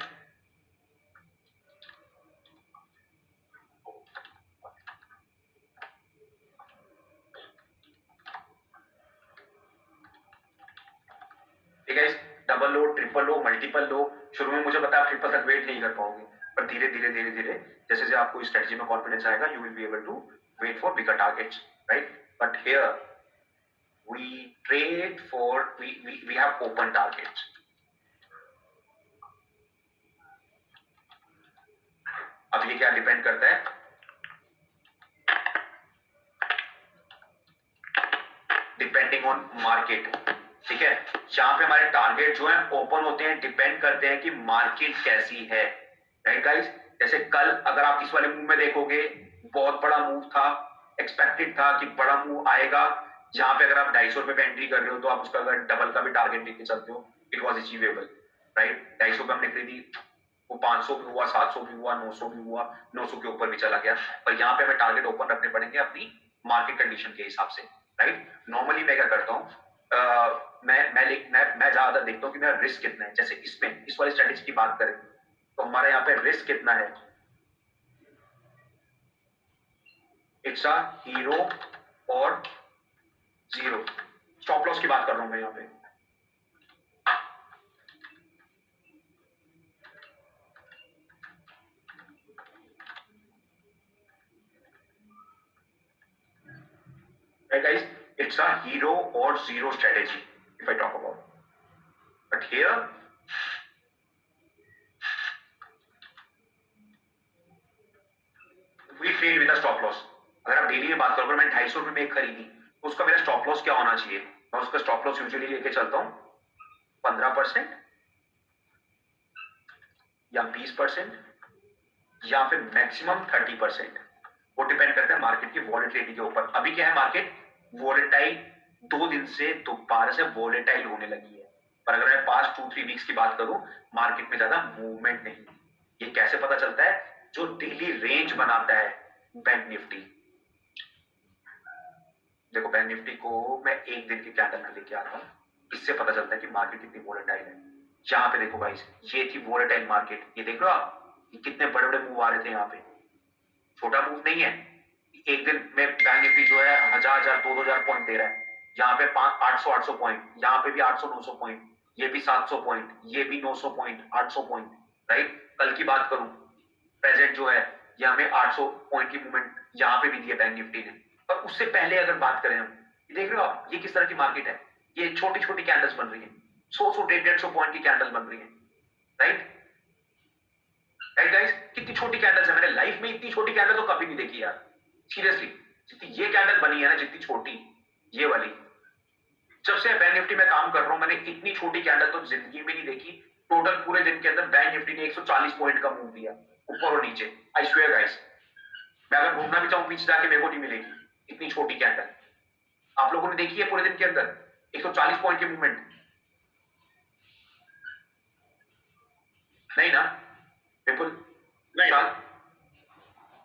guys, double low, triple low, multiple low. शुरू में मुझे पता है आप ट्रिपल तक वेट नहीं कर पाओगे, पर धीरे धीरे जैसे जैसे आपको स्ट्रेटजी में कॉन्फिडेंस आएगा, you will be able to wait for bigger targets, right. But here we trade for we have open targets. अब ये क्या डिपेंड करता है? डिपेंडिंग ऑन मार्केट, ठीक है। जहां पे हमारे टारगेट जो है ओपन होते हैं, डिपेंड करते हैं कि मार्केट कैसी है, राइट गाइस। जैसे कल अगर आप इस वाले मूव में देखोगे, बहुत बड़ा मूव था, एक्सपेक्टेड था कि बड़ा मूव आएगा। जहां पे अगर आप 250 रुपए पे एंट्री कर रहे हो तो आप उसका अगर डबल का भी टारगेट लेके चलते हो, इट वाज अचीवेबल, राइट। 250 पे हमने खरीदी, वो 500 भी हुआ, 700 भी हुआ, 900 भी हुआ, 900 के ऊपर भी चला गया। पर यहाँ पे हमें टारगेट ओपन रखने पड़ेंगे अपनी मार्केट कंडीशन के हिसाब से, राइट। नॉर्मली मैं क्या करता हूँ, मैं ज्यादा देखता हूँ कि मेरा रिस्क कितना है। जैसे इसमें इस वाली स्ट्रेटेजी की बात करें तो हमारे यहाँ पे रिस्क कितना है? इट्स अ हीरो और जीरो। स्टॉप लॉस की बात कर रहा हूं मैं यहाँ पे, right guys, it's a hero or zero strategy if I talk about, but here we trade with a stop loss. अगर आप डेली में बात करोगे, मैं 250 रुपए में एक खरीदी तो उसका मेरा स्टॉप लॉस क्या होना चाहिए? मैं उसका स्टॉप लॉस यूजुअली लेके चलता हूँ 15% या 20% या फिर मैक्सिमम 30%। वो डिपेंड करता है मार्केट की वॉलेटिलिटी के ऊपर। अभी क्या है, मार्केट वॉलेटाइल 2 दिन से दोबारा से वॉलेटाइल होने लगी है। पर अगर मैं पास्ट 2-3 वीक्स की बात करूं, मार्केट में ज्यादा मूवमेंट नहीं। ये कैसे पता चलता है? जो डेली रेंज बनाता है बैंक निफ्टी। देखो बैंक निफ्टी को मैं एक दिन के कैंडल में लेके आता हूँ, इससे पता चलता है कि मार्केट कितनी वॉलेटाइल है। यहाँ पे देखो गाइस, ये थी वॉलेटाइल मार्केट। ये देख लो आप, ये कितने बड़े बड़े मूव आ रहे थे यहाँ पे, छोटा मूव नहीं है। एक दिन में बैंक निफ्टी जो है 1000 2000 पॉइंट दे रहा है। यहाँ पे 800 पॉइंट, यहाँ पे भी 800-900 पॉइंट, ये भी 700 पॉइंट, ये भी 900 पॉइंट, 800 पॉइंट, राइट। कल की बात करूं, प्रेजेंट जो है ये हमें 800 पॉइंट की मूवमेंट यहाँ पे भी दी है बैंक निफ्टी ने। पर उससे पहले अगर बात करें हम, देख रहे हो आप ये किस तरह की मार्केट है? ये छोटी छोटी कैंडल्स बन रही है, 100 150 पॉइंट की कैंडल बन रही है, राइट। राइट गाइस, कितनी छोटी कैंडल्स है, मैंने लाइफ में इतनी छोटी कैंडल तो कभी नहीं देखी यार, सीरियसली। जितनी ये कैंडल बनी है ना, जितनी छोटी ये वाली, जब से बैंक निफ्टी में काम कर रहा हूं मैंने इतनी छोटी कैंडल तो जिंदगी में नहीं देखी। टोटल पूरे दिन के अंदर बैंक निफ्टी ने 140 पॉइंट का मूव दिया ऊपर और नीचे। आई स्वेयर गाइस, मैं अगर घूमना भी चाहूं पीछे जाके मेरे को नहीं मिलेगी इतनी छोटी कैंडल। आप लोगों ने देखी है पूरे दिन के अंदर 140 पॉइंट की मूवमेंट? नहीं ना, बिल्कुल नहीं।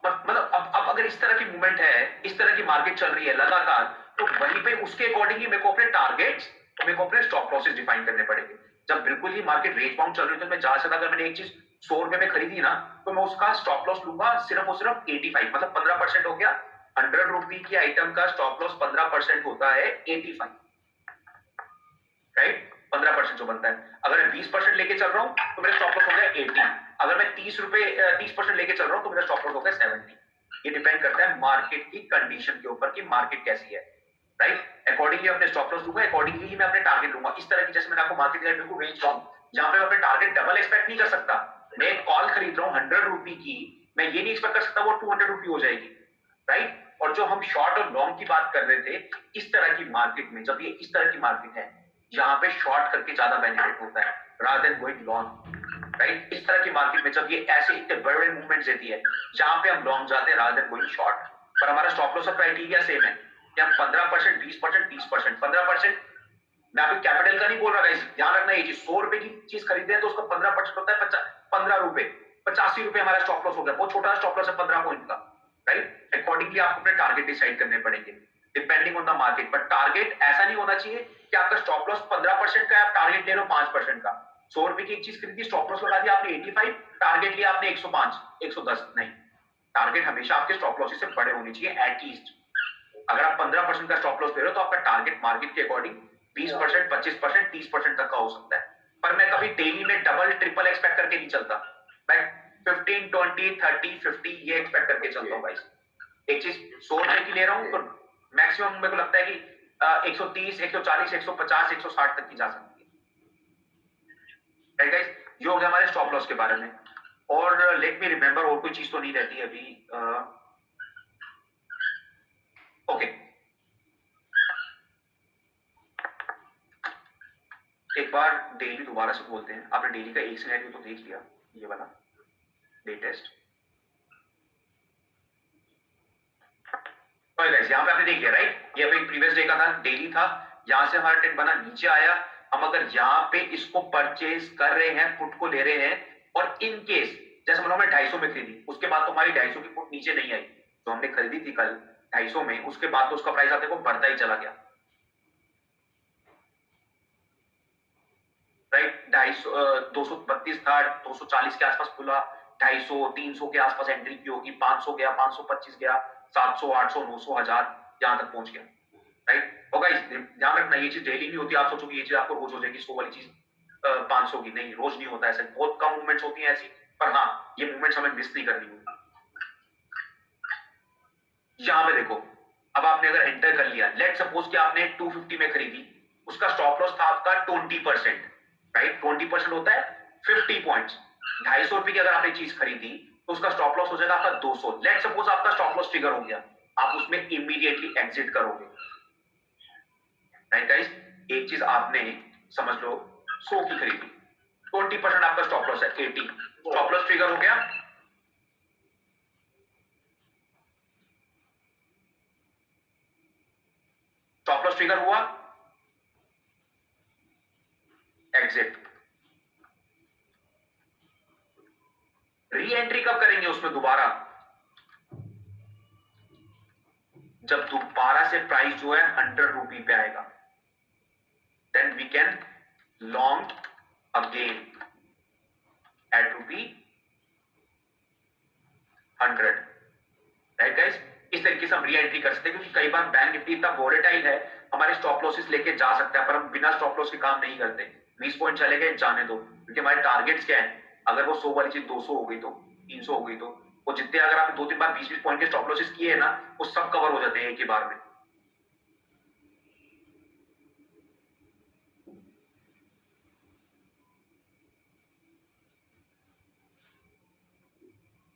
मतलब अब अगर इस तरह की मूवमेंट है, इस तरह की मार्केट चल रही है लगातार, तो वहीं पे उसके अकॉर्डिंगली मेरे को अपने टारगेट्स और मेरे को अपने स्टॉप लॉसेस डिफाइन करने पड़ेंगे। जब बिल्कुल ही मार्केट रेंज बाउंड चल रही है तो मैं ज्यादा से ज्यादा, अगर मैंने एक चीज 100 रुपए में खरीदी ना, तो मैं उसका स्टॉप लॉस लूंगा सिर्फ और सिर्फ 85, मतलब 15% हो गया। 100 रुपी की आइटम का स्टॉप लॉस 15% होता है 85, राइट? 15% जो बनता है। अगर मैं 20% लेके चल रहा हूँ तो मेरा स्टॉप लॉस हो गया 80। अगर मैं 30% लेके चल रहा हूँ तो मेरा स्टॉप लॉस हो गया 70। ये डिपेंड करता है मार्केट की कंडीशन के ऊपर कि मार्केट कैसी है, राइट? अकॉर्डिंगली अपने स्टॉप लॉस लूंगा, अकॉर्डिंगली ही मैं अपने टारगेट लूंगा। इस तरह की, जैसे मैंने आपको मार्केट दिखाई, बिल्कुल रेंज बाउंड, जहां पे मैं अपने टारगेट डबल एक्सपेक्ट नहीं कर सकता। मैं एक कॉल खरीद रहा हूँ 100 रुपी की, मैं ये नहीं एक्सपेक्ट कर सकता वो 200 रुपी हो जाएगी, राइट? और जो हम शॉर्ट और लॉन्ग की बात कर रहे थे, इस तरह की मार्केट में, जब ये इस तरह की मार्केट है जहां पे शॉर्ट करके ज्यादा बेनिफिट होता है rather than going long, right? इस तरह की मार्केट में जब ये ऐसे इतने बड़े बड़े मूवमेंट्स देती है जहां पे हम लॉन्ग जाते हैं रादर देन गोइंग शॉर्ट, पर हमारा स्टॉप लॉस और क्राइटेरिया सेम है कि हम 15%, 20%, 30%, 15%। मैं अभी कैपिटल का नहीं बोल रहा गाइस, ध्यान रखना ये चीज। 100 रुपए की चीज खरीदते हैं तो उसका 15% होता है 15 रुपए, 85 रुपए हमारा स्टॉप लॉस हो गया। बहुत छोटा स्टॉप लॉस है 15 पॉइंट का, राइट? अकॉर्डिंगली आपको अपने टारगेट डिसाइड करने पड़ेंगे depending on the market. But target ऐसा नहीं होना चाहिए कि आपका स्टॉप लॉस 15% का है, आप टारगेट ले रहे हो 5% का। 100 रुपए की एक चीज खरीदी, स्टॉप लॉस लगा दिया आपने 85, टारगेट लिया आपने 105, 110, नहीं। टारगेट हमेशा आपके स्टॉप लॉस से बड़े होने चाहिए एटलीस्ट। अगर आप 15% का स्टॉप लॉस ले रहे हो तो आपका टारगेट मार्केट के अकॉर्डिंग 20%, 25%, 30% तक का हो सकता है। पर मैं कभी डेली में डबल ट्रिपल एक्सपेक्ट करके नहीं चलता, मैं 15, 20, 30, 50 ये एक्सपेक्ट करके चलता हूँ भाई। एक चीज 100 रुपए की ले रहा हूँ तो मैक्सिमम मेरे को लगता है कि 130, 140, 150, 160 तक की जा सकती है, गाइस? ये हो गया हमारे स्टॉप लॉस के बारे में। और लेट मी रिमेंबर, और कोई चीज तो नहीं रहती अभी। ओके, एक बार डेली दोबारा से बोलते हैं। आपने डेली का एक सिनेरियो तो देख लिया, ये वाला लेटेस्ट। तो गाइस यहाँ पे आपने देख लिया, राइट? ये अभी प्रीवियस डे का था, डेली था। यहाँ से हमारा ट्रेंड बना, नीचे आया। हम अगर यहाँ पे इसको परचेज कर रहे हैं, पुट को ले रहे हैं, और इन केस जैसे मैंने 250 में खरीदी, उसके बाद तो हमारी 250 की पुट नीचे नहीं आई, जो हमने खरीदी थी कल 250 में, उसके बाद तो उसका प्राइस आते को बढ़ता ही चला गया, राइट? 250, 232 था, 240 के आसपास खुला, 250, 300 के आसपास एंट्री की होगी, 500 गया, 525 गया, 700, 800, 900, 1000 यहां तक पहुंच गया, राइट? और गाइस ध्यान रखना, ये चीज डेली नहीं होती। आप सोचोगे ये चीज आपको रोज हो जाएगी, 100 वाली चीज 500 की, नहीं, रोज नहीं होता ऐसा। बहुत कम मूवमेंट्स होती हैं ऐसी, पर हाँ, ये मूवमेंट्स हमें मिस नहीं करनी होती। यहां पे देखो, अब आपने अगर एंटर कर लिया, लेट सपोज कि आपने 250 में खरीदी, उसका स्टॉप लॉस था आपका 20%, राइट? 20% होता है 50 पॉइंट्स। 250 रुपए की अगर आपने चीज खरीदी तो उसका स्टॉप लॉस हो जाएगा आपका 200। लेट सपोज आपका स्टॉप लॉस ट्रिगर हो गया, आप उसमें इमीडिएटली एग्जिट करोगे, राइट गाइस? एक चीज आपने समझ लो 100 की खरीदी, 20% आपका स्टॉप लॉस है 80, स्टॉप लॉस ट्रिगर हो गया, स्टॉप लॉस ट्रिगर हुआ, एग्जिट। री एंट्री कब करेंगे उसमें दोबारा? जब दोबारा से प्राइस जो है 100 रुपी पे आएगा, then we can long again at rupee 100, right guys? इस तरीके से हम री एंट्री कर सकते हैं, क्योंकि कई बार बैंक निफ्टी इतना वोलेटाइल है, हमारे स्टॉप लॉसेस लेके जा सकता है, पर हम बिना स्टॉप लॉस के काम नहीं करते। 20 पॉइंट चले गए, जाने दो, क्योंकि हमारे टारगेट्स क्या है? अगर वो 100 वाली चीज 200 हो गई तो 300 हो गई तो वो जितने, अगर आप 2-3 बार 20-20 पॉइंट के स्टॉप लॉसेस किए हैं ना, वो सब कवर हो जाते हैं एक ही बार में।